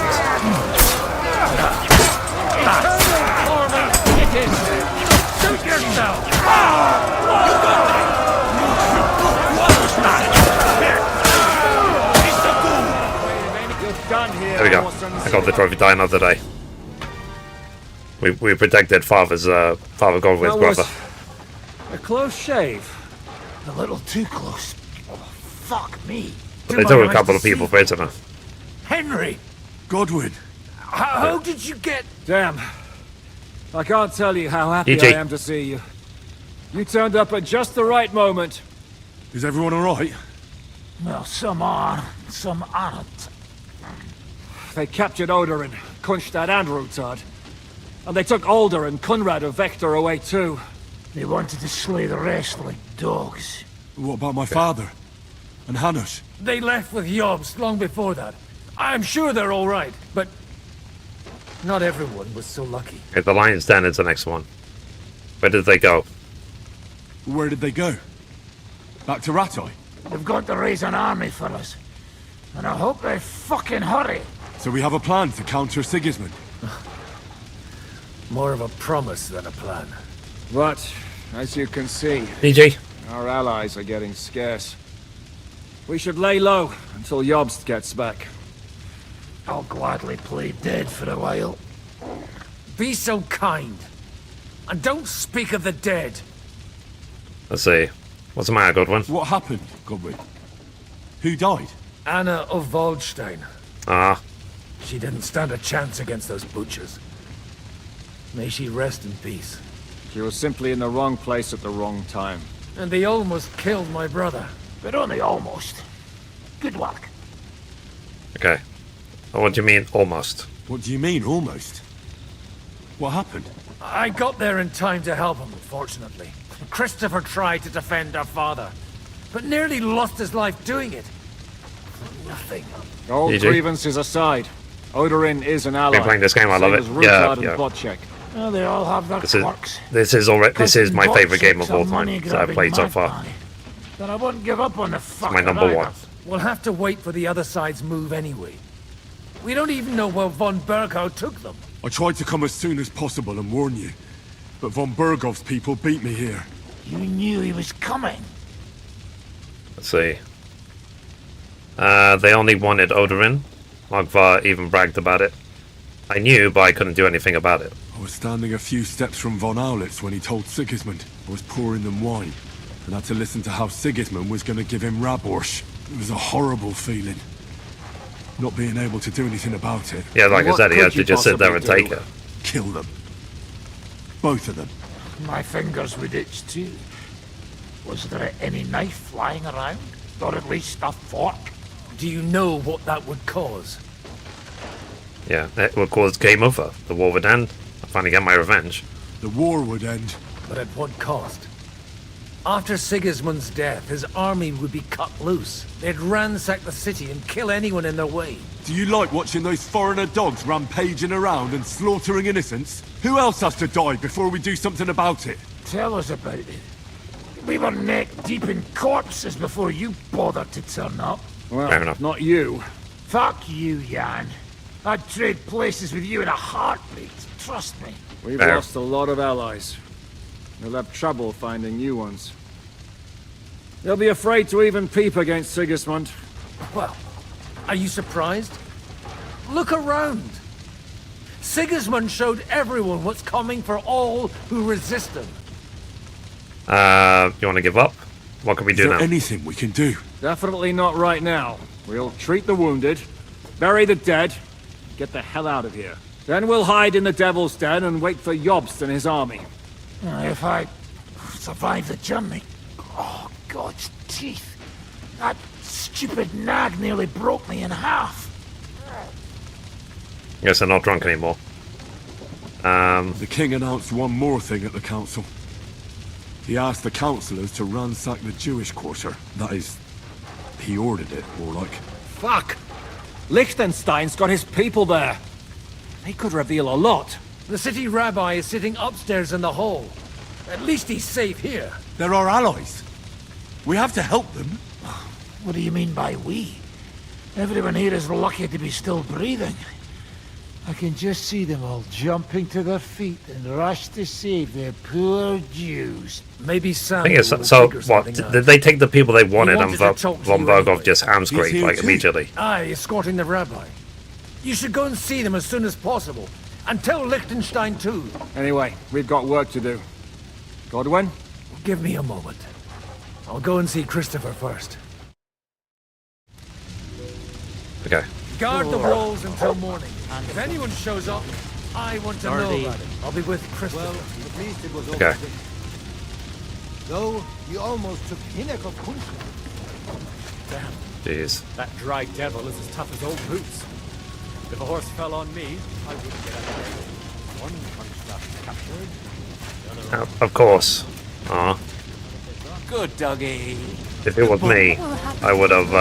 A: There we go. I got the trophy die another day. We protected Father Godwin's brother.
U: A close shave. A little too close. Oh, fuck me.
A: But they took a couple of people prisoner.
U: Henry!
R: Godwin!
U: How did you get... Damn. I can't tell you how happy
A: EG.
U: I am to see you. You turned up at just the right moment.
R: Is everyone alright?
U: Well, some are, some aren't. They captured Oder and Kunstad and Rutard. And they took Alder and Kunrad of Vector away too. They wanted to slay the rest like dogs.
R: What about my father? And Hanush?
Z: They left with Jobst long before that. I'm sure they're all right, but not everyone was so lucky.
A: Okay, the Lion's Den is the next one. Where did they go?
R: Where did they go? Back to Ratoi?
U: They've got to raise an army for us. And I hope they fucking hurry.
R: So we have a plan to counter Sigismund?
Z: More of a promise than a plan.
U: But, as you can see,
A: DG.
U: Our allies are getting scarce. We should lay low until Jobst gets back. I'll gladly play dead for a while.
Z: Be so kind. And don't speak of the dead.
A: Let's see. What's the matter, Godwin?
R: What happened, Godwin? Who died?
Z: Anna of Waldstein.
A: Ah.
Z: She didn't stand a chance against those butchers. May she rest in peace.
U: She was simply in the wrong place at the wrong time.
Z: And they almost killed my brother.
U: But only almost. Good work.
A: Okay. What do you mean, almost?
R: What do you mean, almost? What happened?
Z: I got there in time to help him, fortunately. Christopher tried to defend our father, but nearly lost his life doing it. Nothing.
U: All grievances aside, Odorin is an ally.
A: Been playing this game, I love it.
U: Yeah.
L: Oh, they all have their quirks.
A: This is my favorite game of all time that I've played so far.
L: But I wouldn't give up on the
A: It's my number one.
Z: We'll have to wait for the other side's move anyway. We don't even know where von Berghow took them.
R: I tried to come as soon as possible and warn you, but von Berghoff's people beat me here.
L: You knew he was coming.
A: Let's see. They only wanted Odorin. Magvar even bragged about it. I knew, but I couldn't do anything about it.
R: I was standing a few steps from von Aulitz when he told Sigismund I was pouring them wine, and had to listen to how Sigismund was going to give him Raborsch. It was a horrible feeling. Not being able to do anything about it.
A: Yeah, like I said, he had to just sit there and take it.
R: Kill them. Both of them.
L: My fingers would itch too. Was there any knife lying around? Or at least a fork?
Z: Do you know what that would cause?
A: Yeah, it would cause game over. The war would end. I'd finally get my revenge.
R: The war would end.
Z: But at what cost? After Sigismund's death, his army would be cut loose. They'd ransack the city and kill anyone in their way.
R: Do you like watching those foreigner dogs rampaging around and slaughtering innocents? Who else has to die before we do something about it?
L: Tell us about it. We were neck deep in corpses before you bothered to turn up.
U: Well,
A: fair enough.
U: Not you.
L: Fuck you, Jan. I'd trade places with you in a heartbeat. Trust me.
U: We've lost a lot of allies. We'll have trouble finding new ones. They'll be afraid to even peep against Sigismund.
Z: Well, are you surprised? Look around. Sigismund showed everyone what's coming for all who resist him.
A: You want to give up? What can we do now?
R: Anything we can do?
U: Definitely not right now. We'll treat the wounded, bury the dead, get the hell out of here. Then we'll hide in the Devil's Den and wait for Jobst and his army.
L: If I survive the journey... Oh, God's teeth. That stupid nag nearly broke me in half.
A: Guess they're not drunk anymore.
R: The king announced one more thing at the council. He asked the councillors to ransack the Jewish quarter. That is, he ordered it, more like.
U: Fuck! Liechtenstein's got his people there. They could reveal a lot.
Z: The city rabbi is sitting upstairs in the hall. At least he's safe here.
R: They're our allies. We have to help them.
L: What do you mean by we? Everyone here is lucky to be still breathing. I can just see them all jumping to their feet and rush to save their poor Jews.
Z: Maybe Sam.
A: So what? Did they take the people they wanted and von Berghoff just hamscraped like immediately?
Z: Aye, escorting the rabbi. You should go and see them as soon as possible. And tell Liechtenstein too.
U: Anyway, we've got work to do. Godwin?
Z: Give me a moment. I'll go and see Christopher first.
A: Okay.
Z: Guard the walls until morning. If anyone shows up, I want to know about it. I'll be with Christopher.
K: Well, at least it was
A: Okay.
K: over. Though, he almost took Hinnek of Kunstler.
J: Damn.
A: Jeez.
J: That dry devil is as tough as old boots. If a horse fell on me, I wouldn't get out of there. One Kunstler captured.
A: Of course. Aw.
J: Good doggy.
A: If it was me, I would have.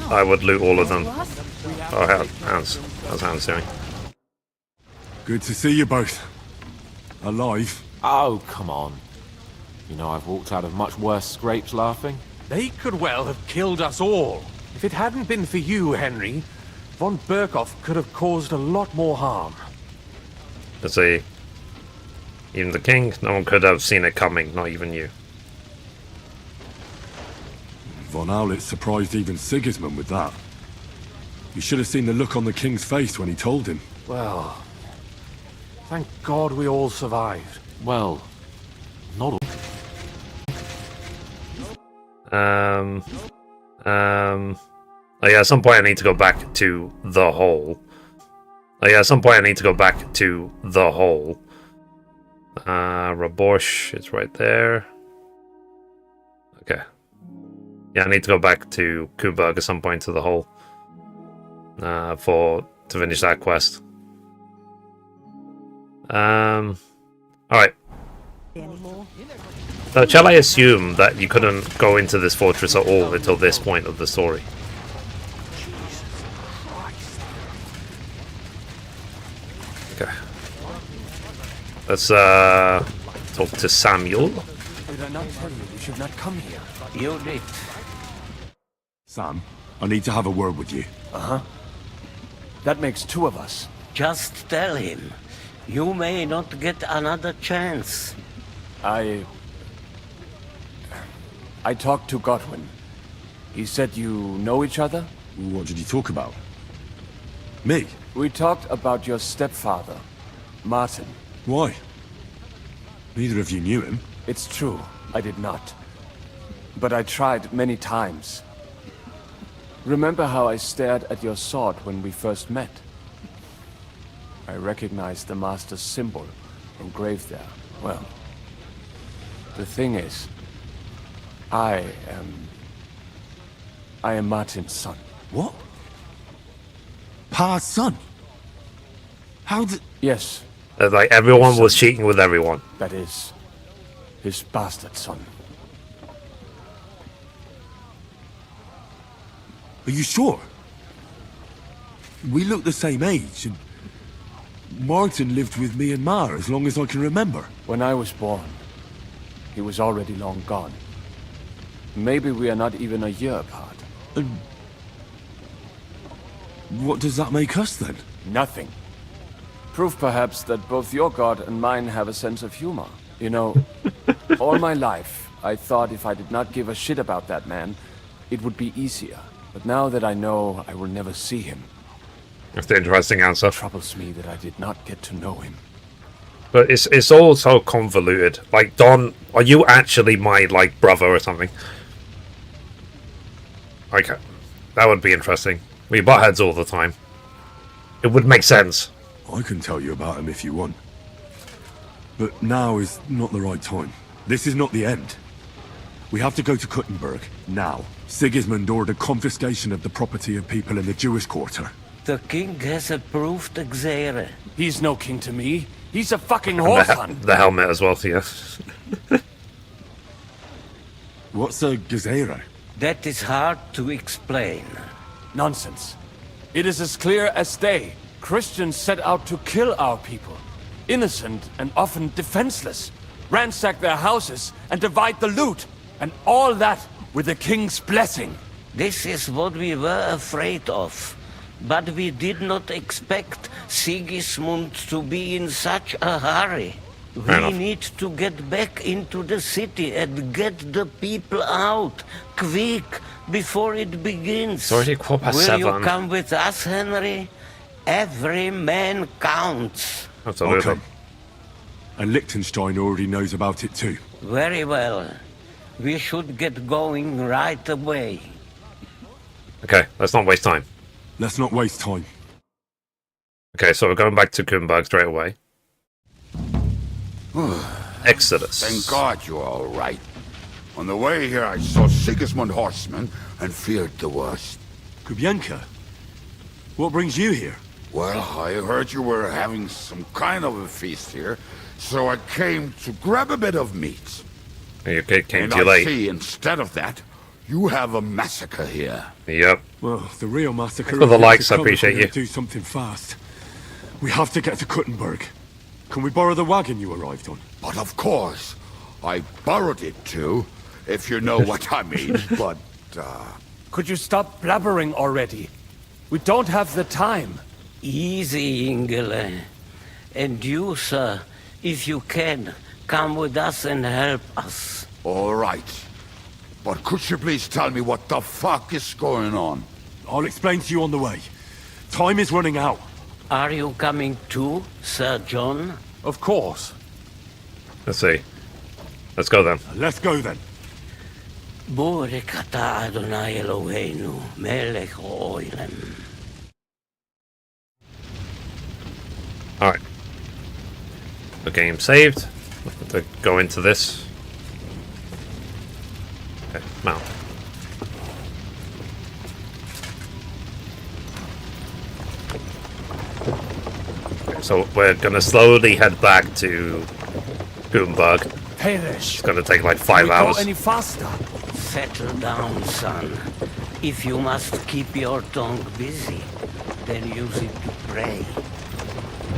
A: I would loot all of them. Oh, Hans. How's Hans doing?
R: Good to see you both. Alive.
F: Oh, come on. You know I've walked out of much worse scrapes laughing.
C: They could well have killed us all. If it hadn't been for you, Henry, von Berghoff could have caused a lot more harm.
A: Let's see. Even the king, no one could have seen it coming, not even you.
R: Von Aulitz surprised even Sigismund with that. You should have seen the look on the king's face when he told him.
C: Well, thank God we all survived.
F: Well, not all.
A: Oh yeah, at some point I need to go back to the hole. Raborsch is right there. Okay. Yeah, I need to go back to Kuttenberg at some point to the hole. For to finish that quest. Alright. Now, shall I assume that you couldn't go into this fortress at all until this point of the story? Okay. Let's talk to Samuel.
F: Did I not tell you we should not come here?
E: You did.
R: Sam, I need to have a word with you.
F: Uh-huh. That makes two of us.
E: Just tell him. You may not get another chance.
F: I talked to Godwin. He said you know each other?
R: What did you talk about? Me?
F: We talked about your stepfather, Martin.
R: Why? Neither of you knew him.
F: It's true, I did not. But I tried many times. Remember how I stared at your sword when we first met? I recognized the Master's symbol engraved there. Well, the thing is, I am Martin's son.
R: What? Pa's son? How did...
F: Yes.
A: Like, everyone was cheating with everyone.
F: That is, his bastard son.
R: Are you sure? We look the same age, and Martin lived with me and Ma as long as I can remember.
F: When I was born, he was already long gone. Maybe we are not even a year apart.
R: And what does that make us then?
F: Nothing. Proof perhaps that both your god and mine have a sense of humor. You know, all my life, I thought if I did not give a shit about that man, it would be easier. But now that I know I will never see him...
A: That's the interesting answer.
F: It troubles me that I did not get to know him.
A: But it's all so convoluted. Like, Don, are you actually my, like, brother or something? Okay. That would be interesting. We butt heads all the time. It would make sense.
R: I can tell you about him if you want. But now is not the right time. This is not the end. We have to go to Kuttenberg, now. Sigismund ordered confiscation of the property of people in the Jewish quarter.
E: The king has approved Xere.
F: He's no king to me. He's a fucking horse hunt.
A: The helmet as well, yeah.
R: What's a Gezerah?
E: That is hard to explain.
F: Nonsense. It is as clear as day. Christians set out to kill our people. Innocent and often defenseless. Ransack their houses and divide the loot. And all that with the king's blessing.
E: This is what we were afraid of. But we did not expect Sigismund to be in such a hurry. We need to get back into the city and get the people out, quick, before it begins.
A: It's already 7:15.
E: Will you come with us, Henry? Every man counts.
A: Absolutely.
R: I'll come. And Liechtenstein already knows about it too.
E: Very well. We should get going right away.
A: Okay, let's not waste time.
R: Let's not waste time.
A: Okay, so we're going back to Kuttenberg straight away. Exodus.
O: Thank God you're all right. On the way here, I saw Sigismund horsemen and feared the worst.
R: Kubienka? What brings you here?
O: Well, I heard you were having some kind of a feast here, so I came to grab a bit of meat.
A: You came
O: and
A: too
O: I
A: late.
O: see, instead of that, you have a massacre here.
A: Yep.
R: Well, the real massacre...
A: For the likes, I appreciate you.
R: Do something fast. We have to get to Kuttenberg. Can we borrow the wagon you arrived on?
O: But of course. I borrowed it too, if you know what I mean, but,
F: Could you stop blabbering already? We don't have the time.
E: Easy, Ingele. And you, sir, if you can, come with us and help us.
O: All right. But could you please tell me what the fuck is going on?
R: I'll explain to you on the way. Time is running out.
E: Are you coming too, Sir John?
F: Of course.
A: Let's see. Let's go then.
R: Let's go then.
E: Borekata Adonai Eloheinu, melech ha'olam.
A: Alright. The game saved. To go into this. Okay, mount. So we're gonna slowly head back to Kuttenberg. It's gonna take like 5 hours.
E: Any faster? Settle down, son. If you must keep your tongue busy, then use it to pray.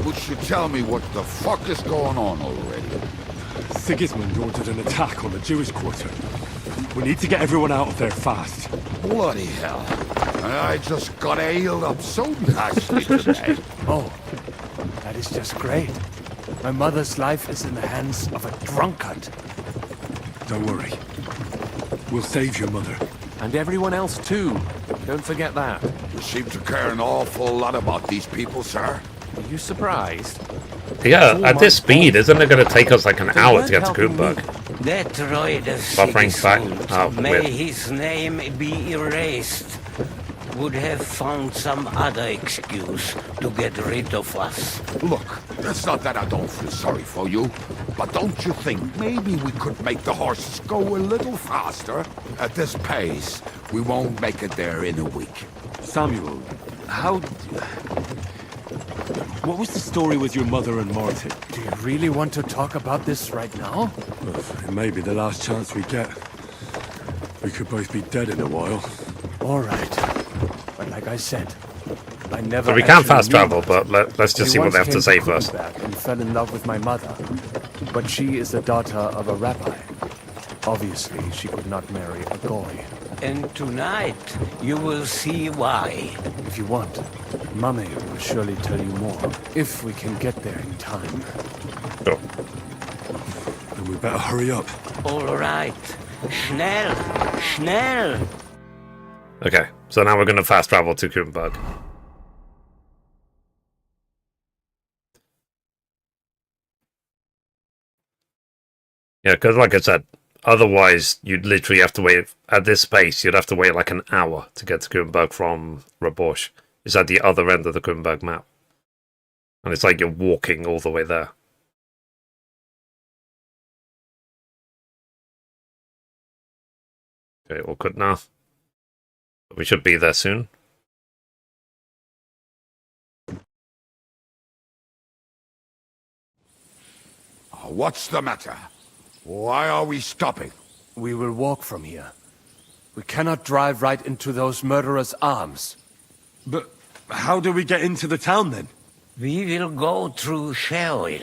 O: Would you tell me what the fuck is going on already?
R: Sigismund ordered an attack on the Jewish quarter. We need to get everyone out of there fast.
O: Bloody hell. I just got ailed up so nicely today.
F: Oh, that is just great. My mother's life is in the hands of a drunkard.
R: Don't worry. We'll save your mother.
F: And everyone else too. Don't forget that.
O: You seem to care an awful lot about these people, sir.
F: Are you surprised?
A: Yeah, at this speed, isn't it going to take us like an hour to get to Kuttenberg?
E: That droid of
A: Buffering's back.
E: Sigismund,
A: Oh,
E: may
A: weird.
E: his name be erased, would have found some other excuse to get rid of us.
O: Look, it's not that I don't feel sorry for you, but don't you think maybe we could make the horses go a little faster? At this pace, we won't make it there in a week.
R: Samuel, how... What was the story with your mother and Martin?
F: Do you really want to talk about this right now?
R: It may be the last chance we get. We could both be dead in a while.
F: All right. But like I said, I never.
A: So we can fast travel, but let's just see what they have to say first.
F: And fell in love with my mother, but she is the daughter of a rabbi. Obviously, she could not marry a goy.
E: And tonight, you will see why.
F: If you want, Mummy will surely tell you more, if we can get there in time.
A: Sure.
R: Then we better hurry up.
E: All right. Schnell! Schnell!
A: Okay, so now we're going to fast travel to Kuttenberg. Yeah, because like I said, otherwise you'd literally have to wait, at this pace, you'd have to wait like an hour to get to Kuttenberg from Rabosch. It's at the other end of the Kuttenberg map. And it's like you're walking all the way there. Okay, all good now. We should be there soon.
O: What's the matter? Why are we stopping?
F: We will walk from here. We cannot drive right into those murderers' arms.
R: But how do we get into the town then?
E: We will go through Sheol.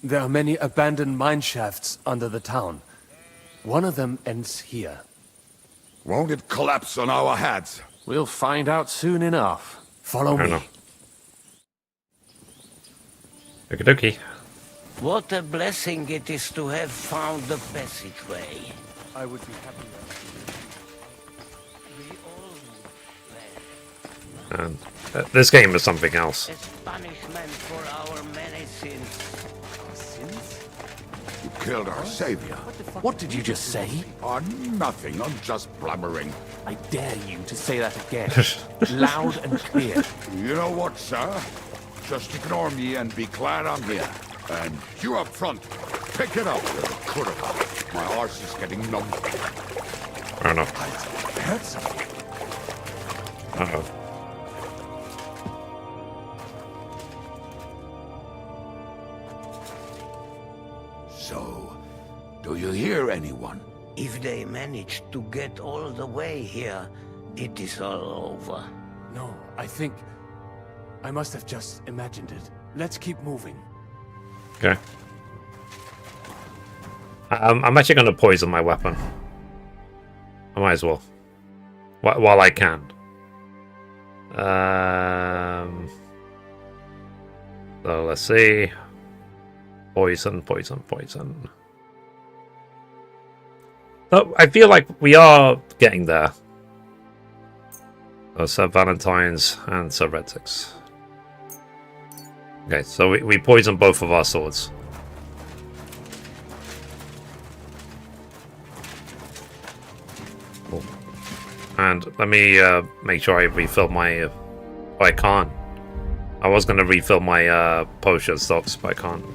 F: There are many abandoned mine shafts under the town. One of them ends here.
O: Won't it collapse on our heads?
H: We'll find out soon enough.
F: Follow me.
A: Okie dokie.
E: What a blessing it is to have found the passageway.
F: I would be happy.
A: And this game is something else.
E: As punishment for our many sins.
O: You killed our savior.
H: What did you just say?
O: Oh, nothing. I'm just blubbering.
H: I dare you to say that again. Loud and clear.
O: You know what, sir? Just ignore me and be glad I'm here. And you up front, pick it up with a cutter. My arse is getting numb.
A: I don't know.
O: I heard something.
A: Uh-oh.
O: So, do you hear anyone?
E: If they manage to get all the way here, it is all over.
F: No, I think... I must have just imagined it. Let's keep moving.
A: Okay. I'm actually going to poison my weapon. I might as well. While I can. So let's see. Poison, poison, poison. So I feel like we are getting there. Oh, Sir Valentine's and Sir Redix. Okay, so we poison both of our swords. Cool. And let me make sure I refill my... oh, I can't. I was going to refill my potion stocks, but I can't.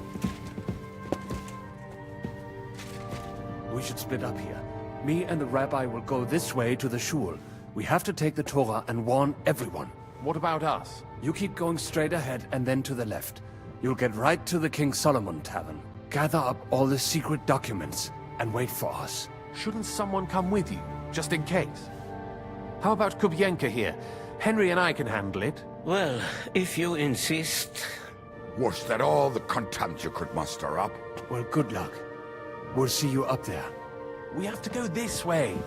F: We should split up here. Me and the rabbi will go this way to the shul. We have to take the Torah and warn everyone.
H: What about us?
F: You keep going straight ahead and then to the left. You'll get right to the King Solomon Tavern, gather up all the secret documents, and wait for us.
H: Shouldn't someone come with you, just in case? How about Kubienka here? Henry and I can handle it.
E: Well, if you insist.
O: Was that all the content you could muster up?
F: Well, good luck. We'll see you up there.
H: We have to go this way.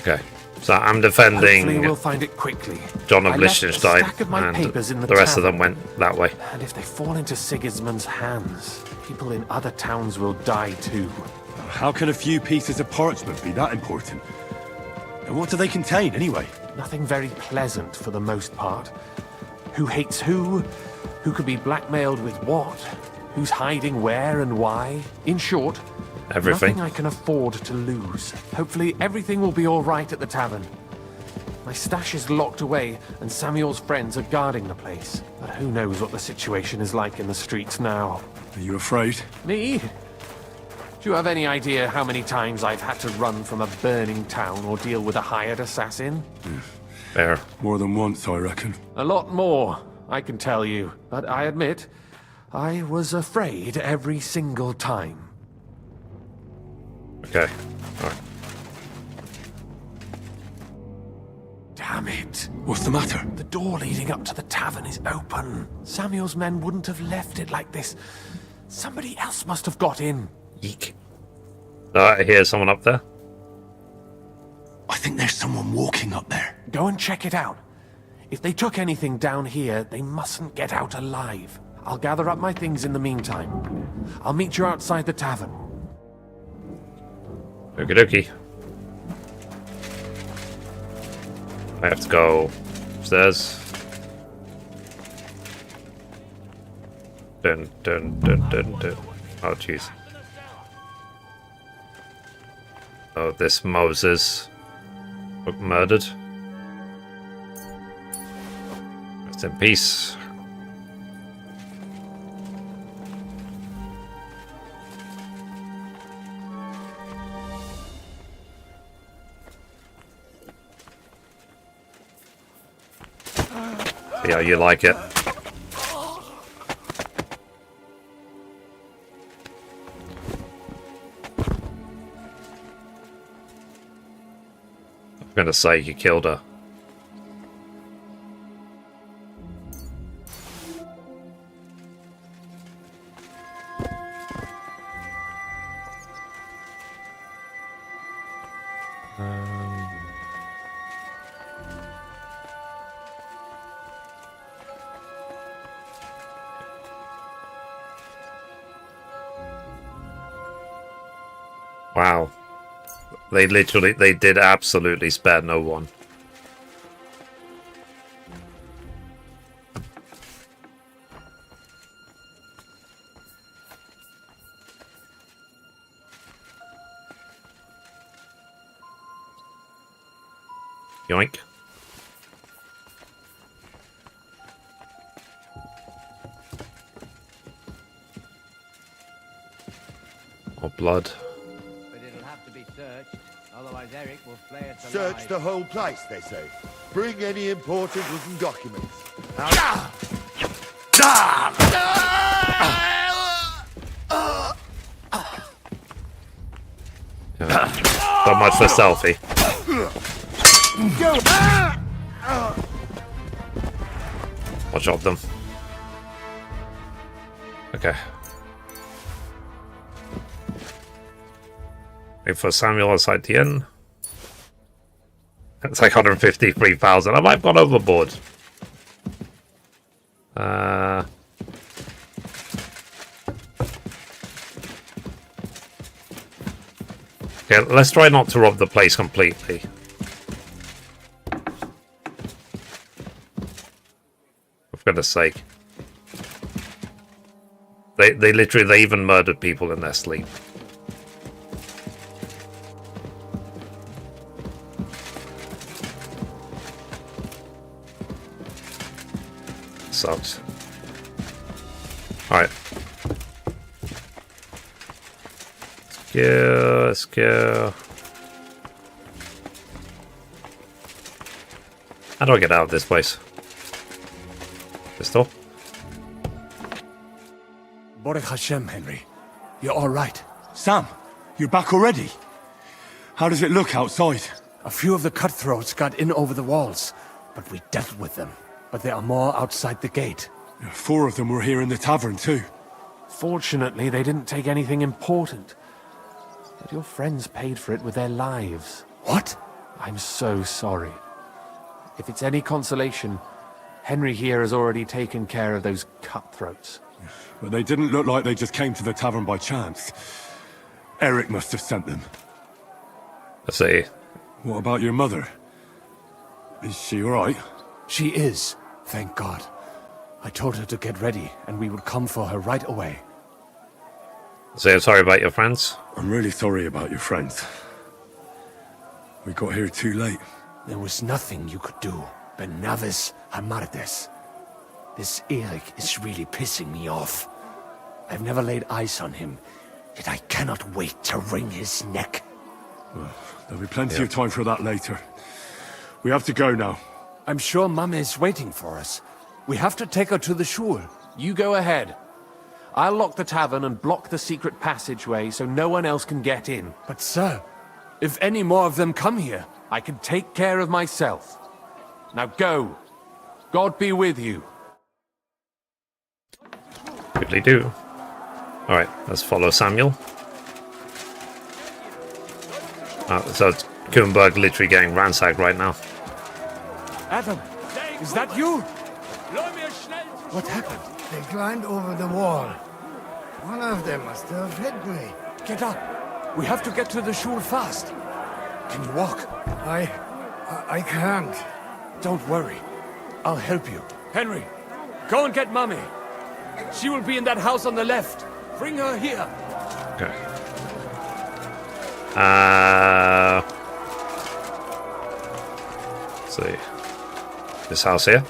A: Okay, so I'm defending.
H: Hopefully we'll find it quickly.
A: John of
H: I left a
A: Liechtenstein,
H: stack of my
A: and
H: papers in
A: the rest of
H: tavern.
A: them went that way.
H: And if they fall into Sigismund's hands, people in other towns will die too.
R: How can a few pieces of parchment be that important? And what do they contain, anyway?
H: Nothing very pleasant for the most part. Who hates who? Who could be blackmailed with what? Who's hiding where and why? In short,
A: everything.
H: Nothing I can afford to lose. Hopefully everything will be all right at the tavern. My stash is locked away, and Samuel's friends are guarding the place. But who knows what the situation is like in the streets now.
R: Are you afraid?
H: Me? Do you have any idea how many times I've had to run from a burning town or deal with a hired assassin?
A: Fair.
R: More than once, I reckon.
H: A lot more, I can tell you. But I admit, I was afraid every single time.
A: Okay. Alright.
H: Damn it.
R: What's the matter?
H: The door leading up to the tavern is open. Samuel's men wouldn't have left it like this. Somebody else must have got in.
A: Yeek. I hear someone up there.
R: I think there's someone walking up there.
H: Go and check it out. If they took anything down here, they mustn't get out alive. I'll gather up my things in the meantime. I'll meet you outside the tavern.
A: Okie dokie. I have to go upstairs. Dun dun dun dun dun. Oh jeez. Oh, this Moses murdered. Rest in peace. See how you like it. I'm gonna say you killed her. Wow. They did absolutely spare no one. Yoink. More blood.
G: Search the whole place, they say. Bring any important written documents.
A: So much for selfie. Watch out them. Okay. Wait for Samuel outside the inn. It's like 153,000. I might have gone overboard. Okay, let's try not to rob the place completely. For goodness sake. They even murdered people in their sleep. Sucks. Alright. Let's go. How do I get out of this place? This door?
F: Baruch Hashem, Henry. You're all right.
R: Sam, you're back already? How does it look outside?
F: A few of the cutthroats got in over the walls, but we dealt with them. But there are more outside the gate.
R: 4 of them were here in the tavern too.
H: Fortunately, they didn't take anything important. But your friends paid for it with their lives.
F: What?
H: I'm so sorry. If it's any consolation, Henry here has already taken care of those cutthroats.
R: But they didn't look like they just came to the tavern by chance. Eric must have sent them.
A: I see.
R: What about your mother? Is she alright?
F: She is, thank God. I told her to get ready, and we would come for her right away.
A: So sorry about your friends?
R: I'm really sorry about your friends. We got here too late.
F: There was nothing you could do. Benavis Hamardes. This Eric is really pissing me off. I've never laid eyes on him, yet I cannot wait to wring his neck.
R: Well, there'll be plenty of time for that later. We have to go now.
F: I'm sure Mum is waiting for us. We have to take her to the shul.
H: You go ahead. I'll lock the tavern and block the secret passageway so no one else can get in.
F: But sir, if any more of them come here,
H: I can take care of myself. Now go. God be with you.
A: Quickly do. Alright, let's follow Samuel. So Kuttenberg literally getting ransacked right now.
F: Adam, is that you? What happened?
M: They climbed over the wall. One of them must have hit me.
F: Get up. We have to get to the shul fast. Can you walk?
M: I can't.
F: Don't worry. I'll help you. Henry, go and get Mummy. She will be in that house on the left. Bring her here.
A: Okay. Let's see. This house here.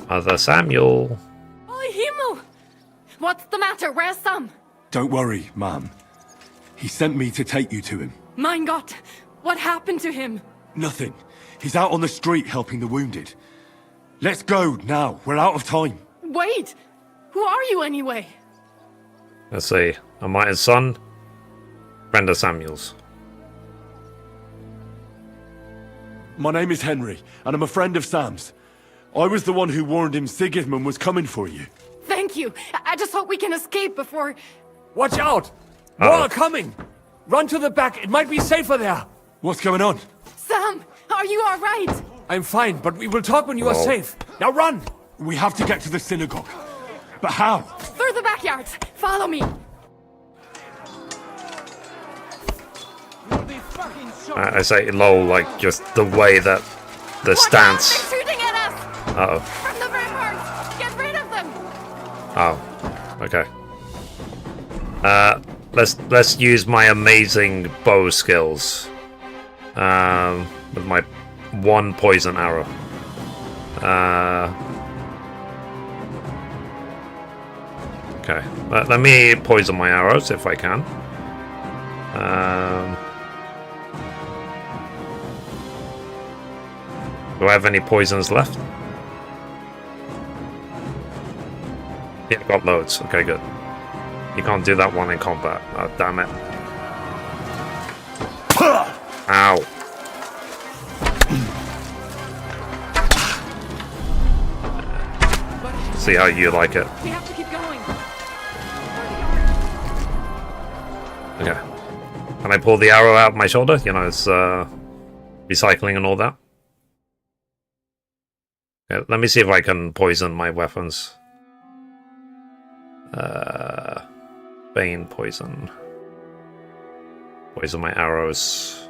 A: Mother Samuel.
D: Oh, Himmel! What's the matter? Where's Sam?
R: Don't worry, Ma'am. He sent me to take you to him.
D: Mein Gott! What happened to him?
R: Nothing. He's out on the street helping the wounded. Let's go now. We're out of time.
D: Wait! Who are you anyway?
A: Let's see. Am I his son? Brenda Samuels.
R: My name is Henry, and I'm a friend of Sam's. I was the one who warned him Sigismund was coming for you.
D: Thank you. I just hope we can escape before...
F: Watch out! More are coming! Run to the back. It might be safer there.
R: What's going on?
D: Sam, are you all right?
F: I'm fine, but we will talk when you are safe. Now run!
R: We have to get to the synagogue. But how?
D: Through the backyards. Follow me.
A: I say low, like just the way that the stance.
D: They're shooting at us!
A: Uh-oh.
D: From the ramparts! Get rid of them!
A: Oh. Okay. Let's use my amazing bow skills. With my 1 poison arrow. Okay. Let me poison my arrows if I can. Do I have any poisons left? Yeah, got loads. Okay, good. You can't do that one in combat. Oh, damn it. Ow. See how you like it.
D: We have to keep going.
A: Okay. Can I pull the arrow out of my shoulder? You know, it's recycling and all that. Okay, let me see if I can poison my weapons. Bane poison. Poison my arrows.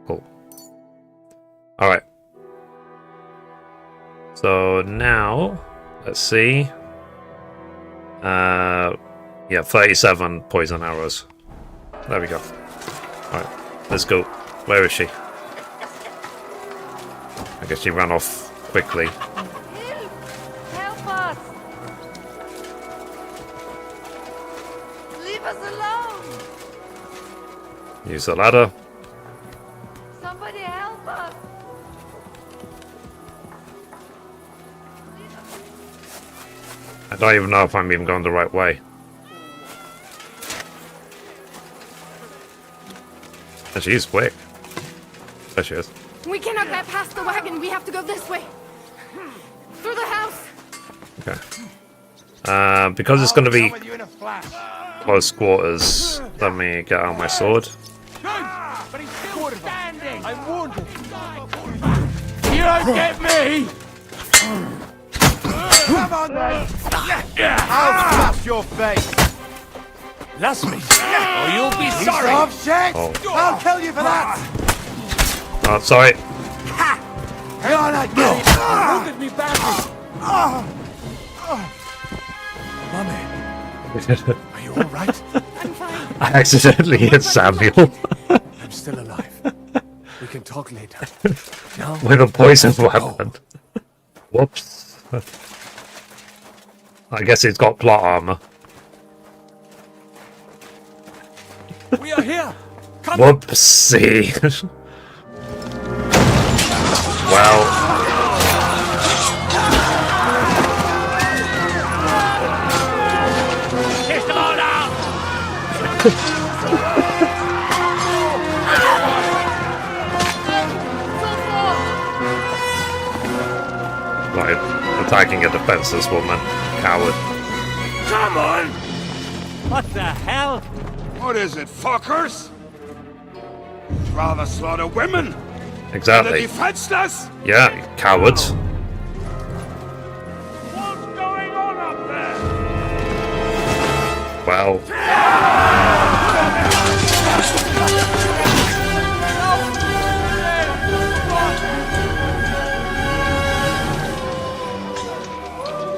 A: Cool. Alright. So now, let's see. Yeah, 37 poison arrows. There we go. Alright, let's go. Where is she? I guess she ran off quickly.
D: Help us! Leave us alone!
A: Use the ladder.
S: Somebody help us!
A: I don't even know if I'm even going the right way. And she's quick. There she is.
D: We cannot get past the wagon. We have to go this way. Through the house.
A: Okay. Because it's going to be close quarters, let me get out my sword.
T: But he's still standing! I'm wounded! You don't get me! Come on then! I'll smash your face!
U: Bless me! Or you'll be sorry!
T: Of shit!
A: Oh.
T: I'll kill you for that!
A: Oh, sorry.
T: Hang on, I get it! Wounded me badly!
F: Mummy, are you all right?
D: I'm fine.
A: I accidentally hit Samuel.
F: I'm still alive. We can talk later. No?
A: With a poison weapon. Whoops. I guess he's got plot armor.
U: We are here! Come
A: Whoopsie. Well.
U: Kiss them all out!
A: Like, attacking a defenseless woman. Coward.
U: Come on! What the hell?
O: What is it, fuckers? You'd rather slaughter women?
A: Exactly.
O: Than the defenseless?
A: Yeah, cowards.
U: What's going on up there?
A: Well.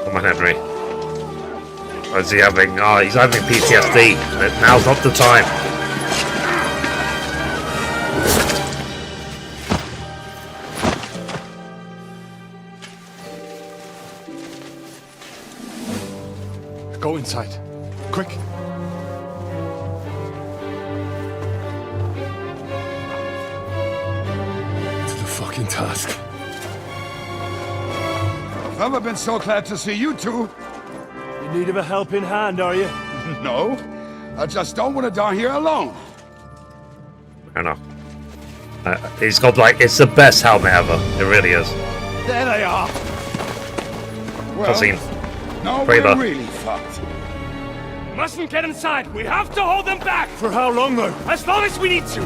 A: Come on, Henry. Or is he having... Oh, he's having PTSD. Now's not the time.
F: Go inside. Quick. To the fucking task.
O: I've never been so glad to see you two.
I: In need of a helping hand, are you?
O: No, I just don't want to die here alone.
A: I know. He's got like, it's the best helmet ever. It really is.
T: There they are!
O: Well,
A: Cutscene.
O: no,
A: Trailer.
O: we're really fucked.
U: Mustn't get inside. We have to hold them back. For how long, though? As long as we need to.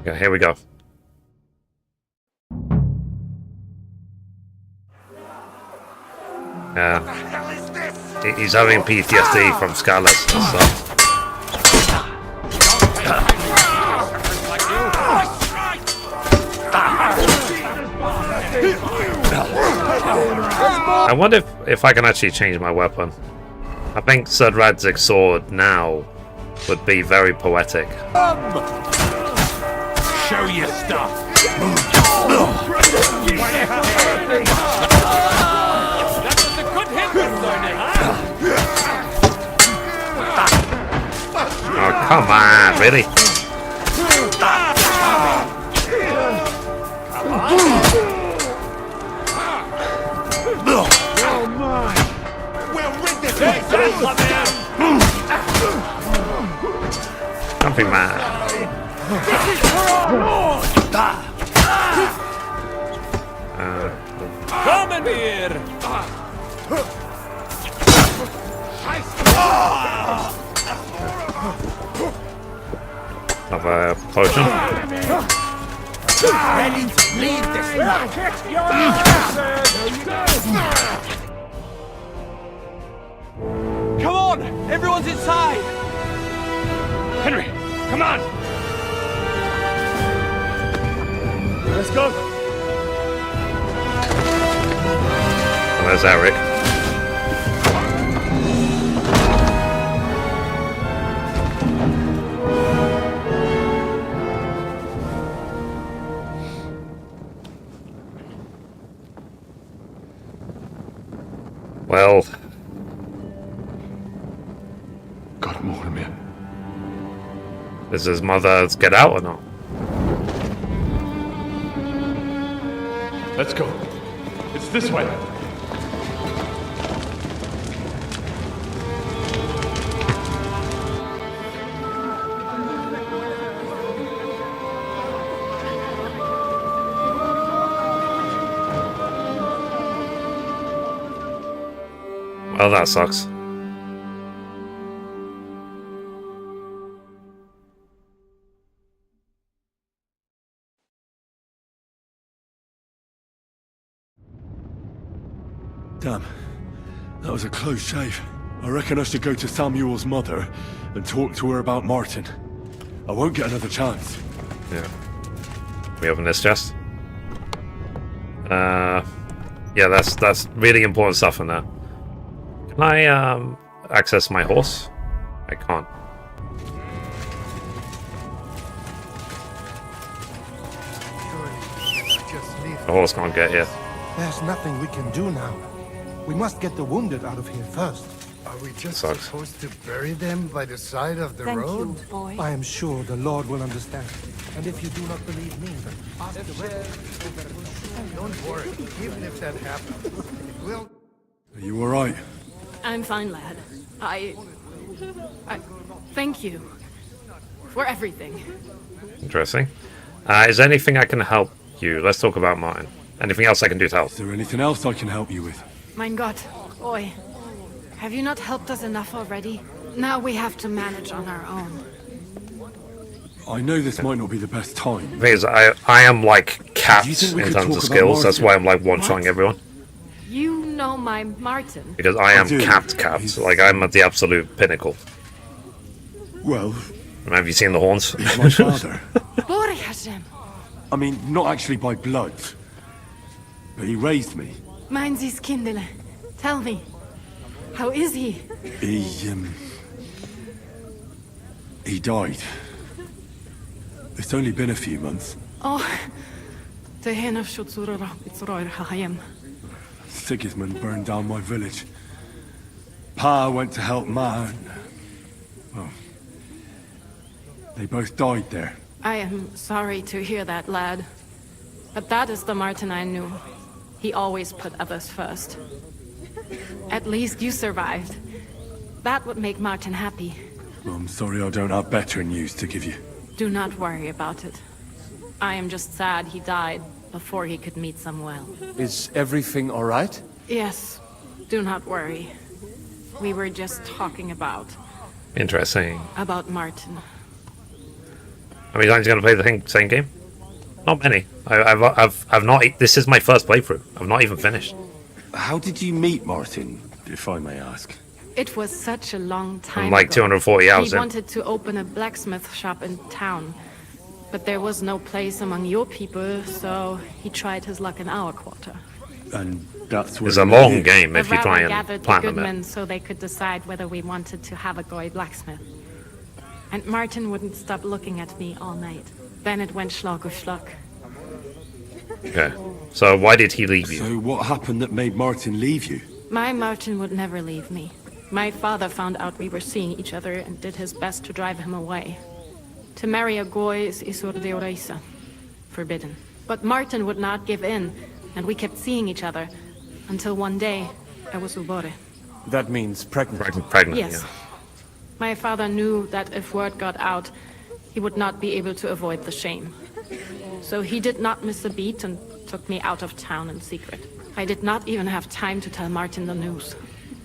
A: Okay, here we go. Yeah. He's having PTSD from Scarlet and stuff. I wonder if I can actually change my weapon. I think Sir Radzig's sword now would be very poetic.
T: Show your stuff!
U: That was a good hit, huh?
A: Oh, come on, really?
T: Oh my! We'll rid this place of
A: Don't be mad.
T: This is for our lord!
U: Come in here!
A: Have a potion.
T: Ready to leave this
U: Come on! Everyone's inside! Henry, come on! Let's go!
A: Oh, there's Eric. Well,
F: Got him, Bohemia.
A: Does his mother get out or not?
P: Let's go. It's this way.
A: Well, that sucks.
R: Damn. That was a close shave. I reckon I should go to Samuel's mother and talk to her about Martin. I won't get another chance.
A: Yeah. We open this chest. Yeah, that's really important stuff in there. Can I access my horse? I can't. The horse can't get here.
Q: There's nothing we can do now. We must get the wounded out of here first.
M: Are we just
A: Sucks.
M: supposed to bury them by the side of the road?
Q: I am sure the Lord will understand. And if you do not believe me, then ask the rest.
M: Don't worry, even if that happens, it will...
R: Are you alright?
D: I'm fine, lad. I thank you for everything.
A: Interesting. Is there anything I can help you? Let's talk about Martin. Anything else I can do to help?
R: Is there anything else I can help you with?
D: Mein Gott, boy. Have you not helped us enough already? Now we have to manage on our own.
R: I know this might not be the best time.
A: Because I am like capped in terms of skills. That's why I'm like one-shotting everyone.
D: You know my Martin.
A: Because I am capped. Like I'm at the absolute pinnacle.
R: Well...
A: Have you seen the horns?
R: He's my father. I mean, not actually by blood. But he raised me.
D: Mein Sis Kindele. Tell me. How is he?
R: He died. It's only been a few months.
D: Oh.
R: Sigismund burned down my village. Pa went to help Ma and... Well... They both died there.
D: I am sorry to hear that, lad. But that is the Martin I knew. He always put others first. At least you survived. That would make Martin happy.
R: I'm sorry I don't have better news to give you.
D: Do not worry about it. I am just sad he died before he could meet Samuel.
F: Is everything alright?
D: Yes. Do not worry. We were just talking about
A: Interesting.
D: Martin.
A: How many times are you gonna play the same game? Not many. I've not. This is my first playthrough. I've not even finished.
R: How did you meet Martin, if I may ask?
D: It was such a long time
A: I'm like
D: ago.
A: 240 hours
D: He
A: in.
D: wanted to open a blacksmith shop in town, but there was no place among your people, so he tried his luck in our quarter.
R: And that's where...
A: It's a long game if
D: The
A: you try
D: rabbi
A: and
D: gathered the
A: platinum
D: goodmen
A: it.
D: so they could decide whether we wanted to have a goy blacksmith. And Martin wouldn't stop looking at me all night. Then it went schlag auf schlag.
A: Okay. So why did he leave you?
R: So what happened that made Martin leave you?
D: My Martin would never leave me. My father found out we were seeing each other and did his best to drive him away. To marry a goy is isur de oreisa. Forbidden. But Martin would not give in, and we kept seeing each other, until one day, I was ubore.
F: That means pregnant.
A: Pregnant,
D: Yes. My father knew that if word got out, he would not be able to avoid the shame. So he did not miss a beat and took me out of town in secret. I did not even have time to tell Martin the news.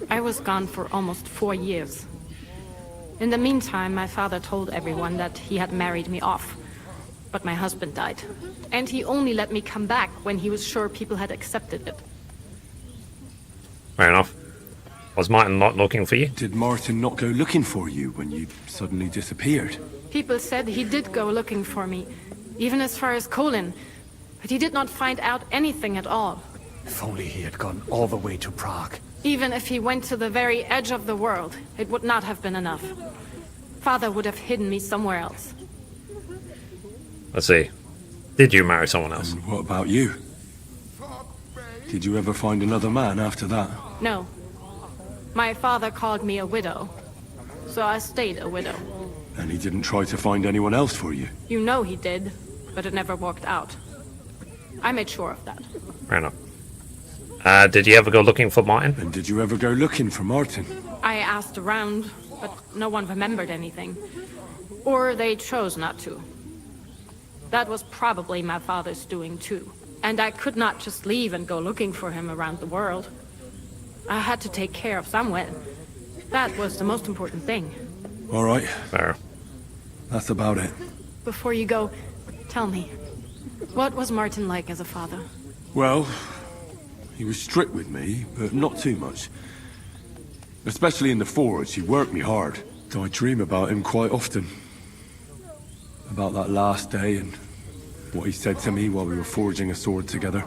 D: I was gone for almost 4 years. In the meantime, my father told everyone that he had married me off. But my husband died. And he only let me come back when he was sure people had accepted it.
A: Fair enough. Was Martin not looking for you?
R: Did Martin not go looking for you when you suddenly disappeared?
D: People said he did go looking for me, even as far as Colin. But he did not find out anything at all.
F: If only he had gone all the way to Prague.
D: Even if he went to the very edge of the world, it would not have been enough. Father would have hidden me somewhere else.
A: Let's see. Did you marry someone else?
R: And what about you? Did you ever find another man after that?
D: No. My father called me a widow, so I stayed a widow.
R: And he didn't try to find anyone else for you?
D: You know he did, but it never worked out. I made sure of that.
A: Fair enough. Did you ever go looking for Martin?
R: And did you ever go looking for Martin?
D: I asked around, but no one remembered anything. Or they chose not to. That was probably my father's doing too. And I could not just leave and go looking for him around the world. I had to take care of someone. That was the most important thing.
R: All right.
A: Fair.
R: That's about it.
D: Before you go, tell me, what was Martin like as a father?
R: Well, he was strict with me, but not too much. Especially in the forge, he worked me hard. I dream about him quite often. About that last day and what he said to me while we were forging a sword together.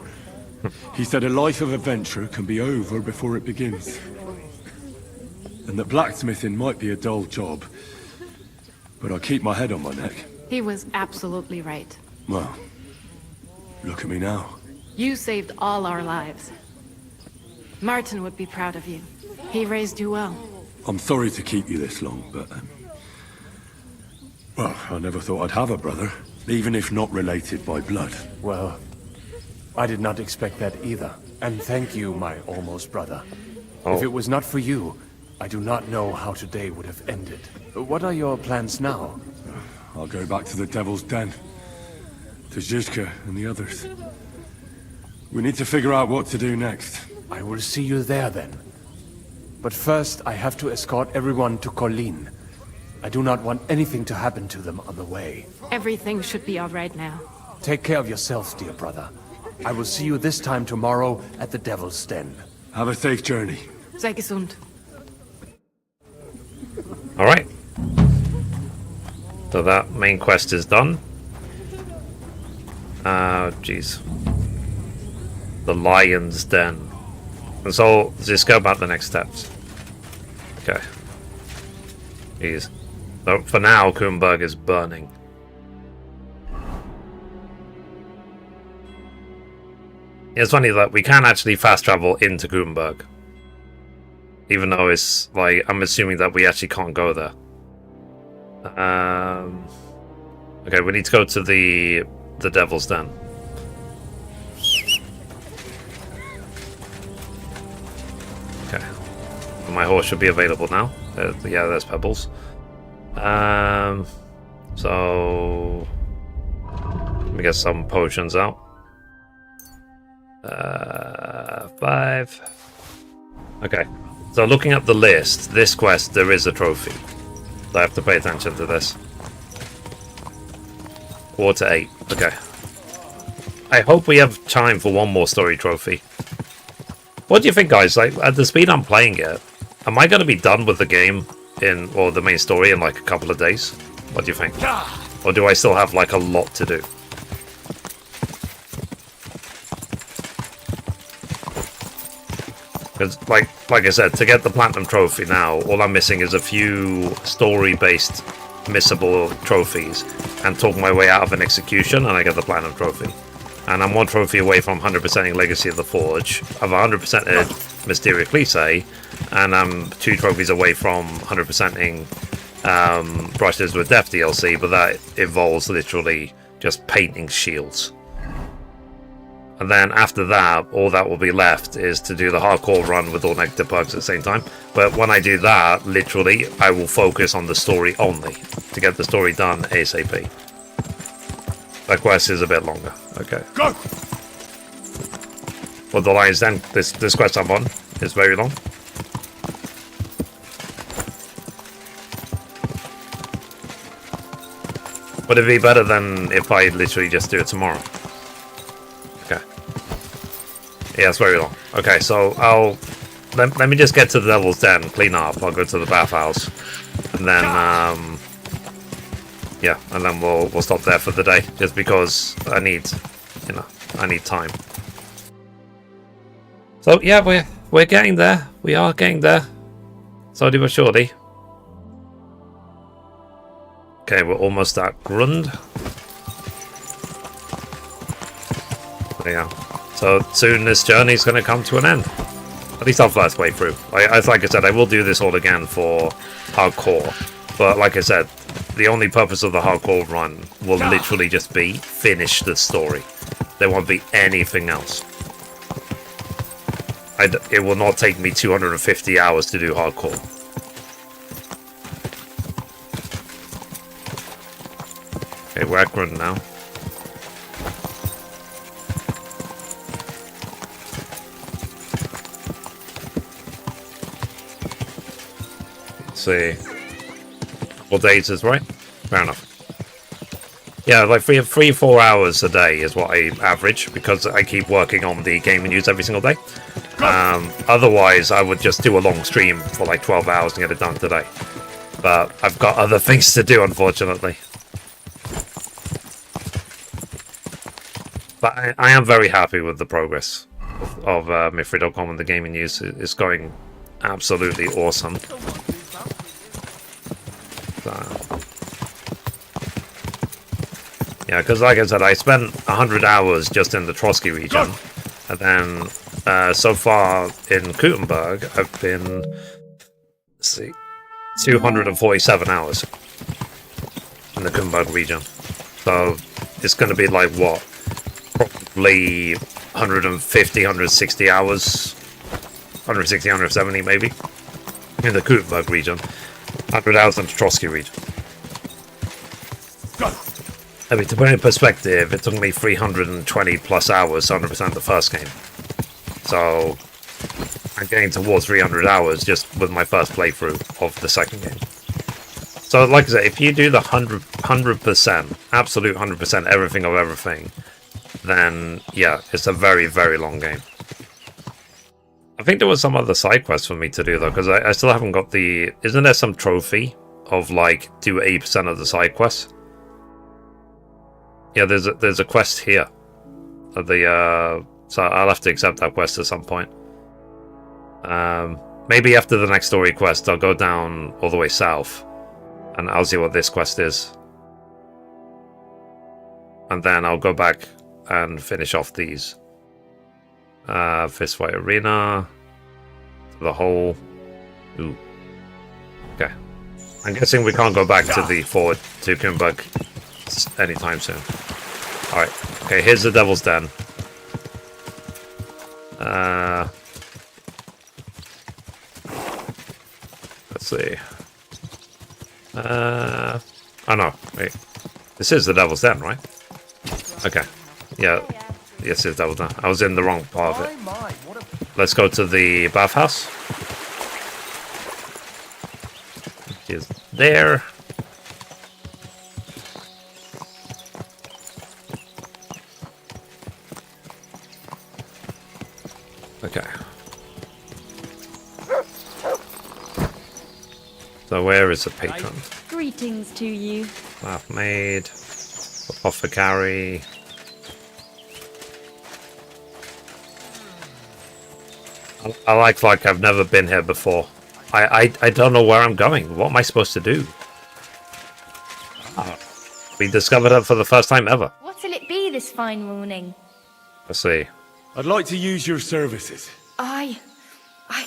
R: He said a life of adventure can be over before it begins. And that blacksmithing might be a dull job, but I keep my head on my neck.
D: He was absolutely right.
R: Well, look at me now.
D: You saved all our lives. Martin would be proud of you. He raised you well.
R: I'm sorry to keep you this long, but... well, I never thought I'd have a brother, even if not related by blood.
F: Well, I did not expect that either. And thank you, my almost brother. If it was not for you, I do not know how today would have ended. What are your plans now?
R: I'll go back to the Devil's Den. To Zizka and the others. We need to figure out what to do next.
F: I will see you there then. But first, I have to escort everyone to Colleen. I do not want anything to happen to them on the way.
D: Everything should be all right now.
F: Take care of yourself, dear brother. I will see you this time tomorrow at the Devil's Den.
R: Have a safe journey.
D: Sei gesund.
A: Alright. So that main quest is done. Jeez. The Lion's Den. And so, let's just go about the next steps. Okay. Jeez. So, for now, Kuttenberg is burning. It's funny that we can actually fast travel into Kuttenberg. Even though it's, like, I'm assuming that we actually can't go there. Okay, we need to go to the Devil's Den. Okay. My horse should be available now. Yeah, there's Pebbles. So... let me get some potions out. 5. Okay. So looking at the list, this quest, there is a trophy. So I have to pay attention to this. Quarter 8. Okay. I hope we have time for one more story trophy. What do you think, guys? Like, at the speed I'm playing it, am I going to be done with the game or the main story in like a couple of days? What do you think? Or do I still have like a lot to do? Because, like I said, to get the Platinum Trophy now, all I'm missing is a few story-based missable trophies, and talk my way out of an execution, and I get the Platinum Trophy. And I'm one trophy away from 100%ing Legacy of the Forge. I've 100%ed Mysterious Cliché, and I'm 2 trophies away from 100%ing Brushes with Death DLC, but that involves literally just painting shields. And then after that, all that will be left is to do the hardcore run with all negative perks at the same time. But when I do that, literally, I will focus on the story only to get the story done ASAP. That quest is a bit longer. Okay.
O: Go!
A: Well, the Lion's Den, this quest I'm on is very long. Would it be better than if I literally just do it tomorrow? Okay. Yeah, it's very long. Okay, so let me just get to the Devil's Den, clean up. I'll go to the bathhouse, and then yeah, and then we'll stop there for the day, just because I need time. So yeah, we're getting there. We are getting there, slowly but surely. Okay, we're almost at Grund. There you go. So soon this journey is going to come to an end. At least our first way through. Like I said, I will do this all again for hardcore. But like I said, the only purpose of the hardcore run will literally just be finish the story. There won't be anything else. It will not take me 250 hours to do hardcore. Okay, we're at Grun now. Let's see. Couple days is right? Fair enough. Yeah, like 3-4 hours a day is what I average, because I keep working on the gaming news every single day. Otherwise, I would just do a long stream for like 12 hours and get it done today. But I've got other things to do, unfortunately. But I am very happy with the progress of Mithri.com and the gaming news. It's going absolutely awesome. Yeah, because like I said, I spent 100 hours just in the Trosky region, and then so far in Kuttenberg, I've been, let's see, 247 hours in the Kuttenberg region. So it's going to be like what, probably 150, 160 hours, 160, 170 maybe, in the Kuttenberg region. 100 hours in the Trosky region. I mean, to put it in perspective, it took me 320 plus hours to 100% the first game. So I'm getting towards 300 hours just with my first playthrough of the second game. So like I said, if you do the 100%, absolute 100% everything of everything, then yeah, it's a very, very long game. I think there was some other side quests for me to do though, because I still haven't got the... Isn't there some trophy of like do 80% of the side quests? Yeah, there's a quest here. So I'll have to accept that quest at some point. Maybe after the next story quest, I'll go down all the way south, and I'll see what this quest is. And then I'll go back and finish off these. Fistfight Arena. The whole... Ooh. Okay. I'm guessing we can't go back to the forward to Kuttenberg anytime soon. Alright. Okay, here's the Devil's Den. Let's see. Oh no, wait. This is the Devil's Den, right? Okay. Yeah. Yes, it's Devil's Den. I was in the wrong part of it. Let's go to the bathhouse. Is there. Okay. So where is the patron?
B: Greetings to you.
A: Bath maid. Apothecary. I like I've never been here before. I don't know where I'm going. What am I supposed to do? We discovered it for the first time ever.
B: What'll it be this fine morning?
A: Let's see.
R: I'd like to use your services.
B: I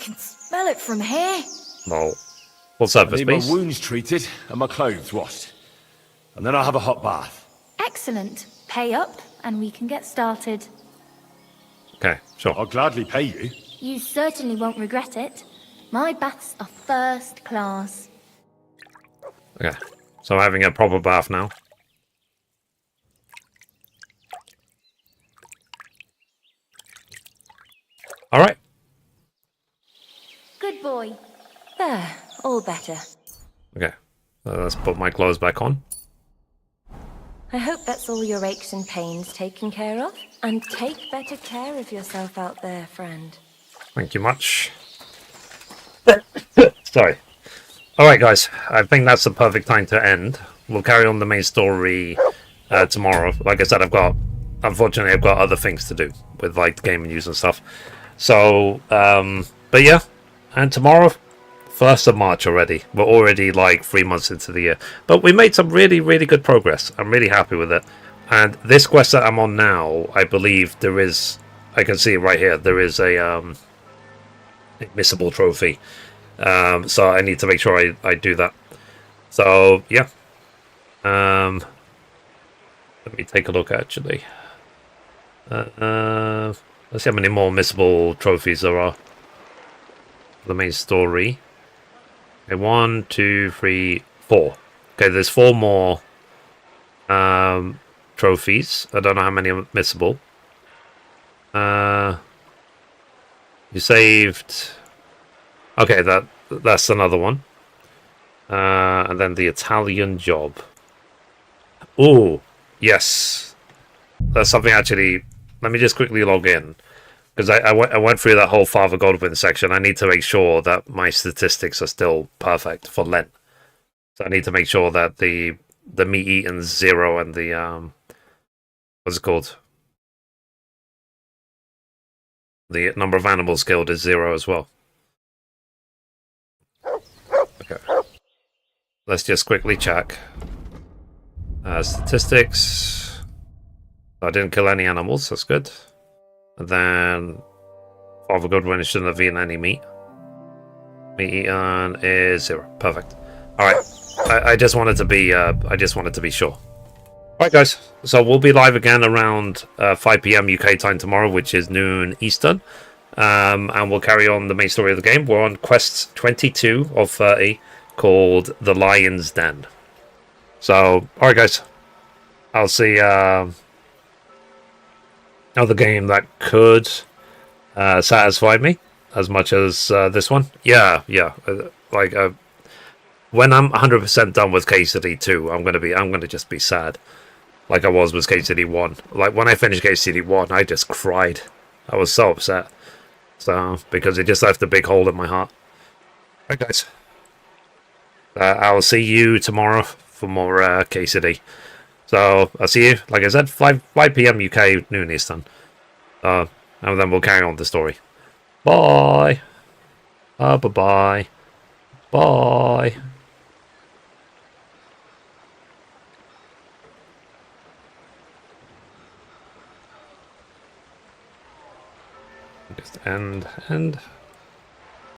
B: can smell it from here.
A: No. What service,
R: I need
A: please?
R: my wounds treated and my clothes washed. And then I'll have a hot bath.
B: Excellent. Pay up and we can get started.
A: Okay, sure.
R: I'll gladly pay you.
B: You certainly won't regret it. My baths are first class.
A: Okay. So I'm having a proper bath now. Alright.
B: Good boy. There, all better.
A: Okay. Let's put my clothes back on.
B: I hope that's all your aches and pains taken care of. And take better care of yourself out there, friend.
A: Thank you much. Sorry. Alright guys, I think that's the perfect time to end. We'll carry on the main story tomorrow. Like I said, unfortunately I've got other things to do with like gaming news and stuff. So, but yeah, and tomorrow, 1st of March already. We're already like 3 months into the year. But we made some really, really good progress. I'm really happy with it. And this quest that I'm on now, I believe there is, I can see it right here, there is a missable trophy. So I need to make sure I do that. So yeah. Let me take a look actually. Let's see how many more missable trophies there are for the main story. Okay, 1, 2, 3, 4. Okay, there's 4 more trophies. I don't know how many are missable. You saved. Okay, that's another one. And then the Italian job. Oh, yes. That's something actually. Let me just quickly log in. Because I went through that whole Father Godwin section. I need to make sure that my statistics are still perfect for Lent. So I need to make sure that the meat eaten 0 and the what's it called? The number of animals killed is 0 as well. Okay. Let's just quickly check. Statistics. I didn't kill any animals. That's good. And then Father Godwin shouldn't have eaten any meat. Meat eaten is 0. Perfect. All right. I just wanted to be. I just wanted to be sure. All right, guys. So we'll be live again around 5 p.m. UK time tomorrow, which is noon Eastern. And we'll carry on the main story of the game. We're on quest 22 of 30, called The Lion's Den. So, all right, guys. I'll see another game that could satisfy me as much as this one. Yeah. When I'm 100% done with KCD 2, I'm gonna just be sad, like I was with KCD 1. Like when I finished KCD 1, I just cried. I was so upset. So because it just left a big hole in my heart. Right, guys. I'll see you tomorrow for more KCD. So I'll see you, like I said, 5 p.m. UK, noon Eastern. And then we'll carry on the story. Bye. Bye-bye. Bye. Just end.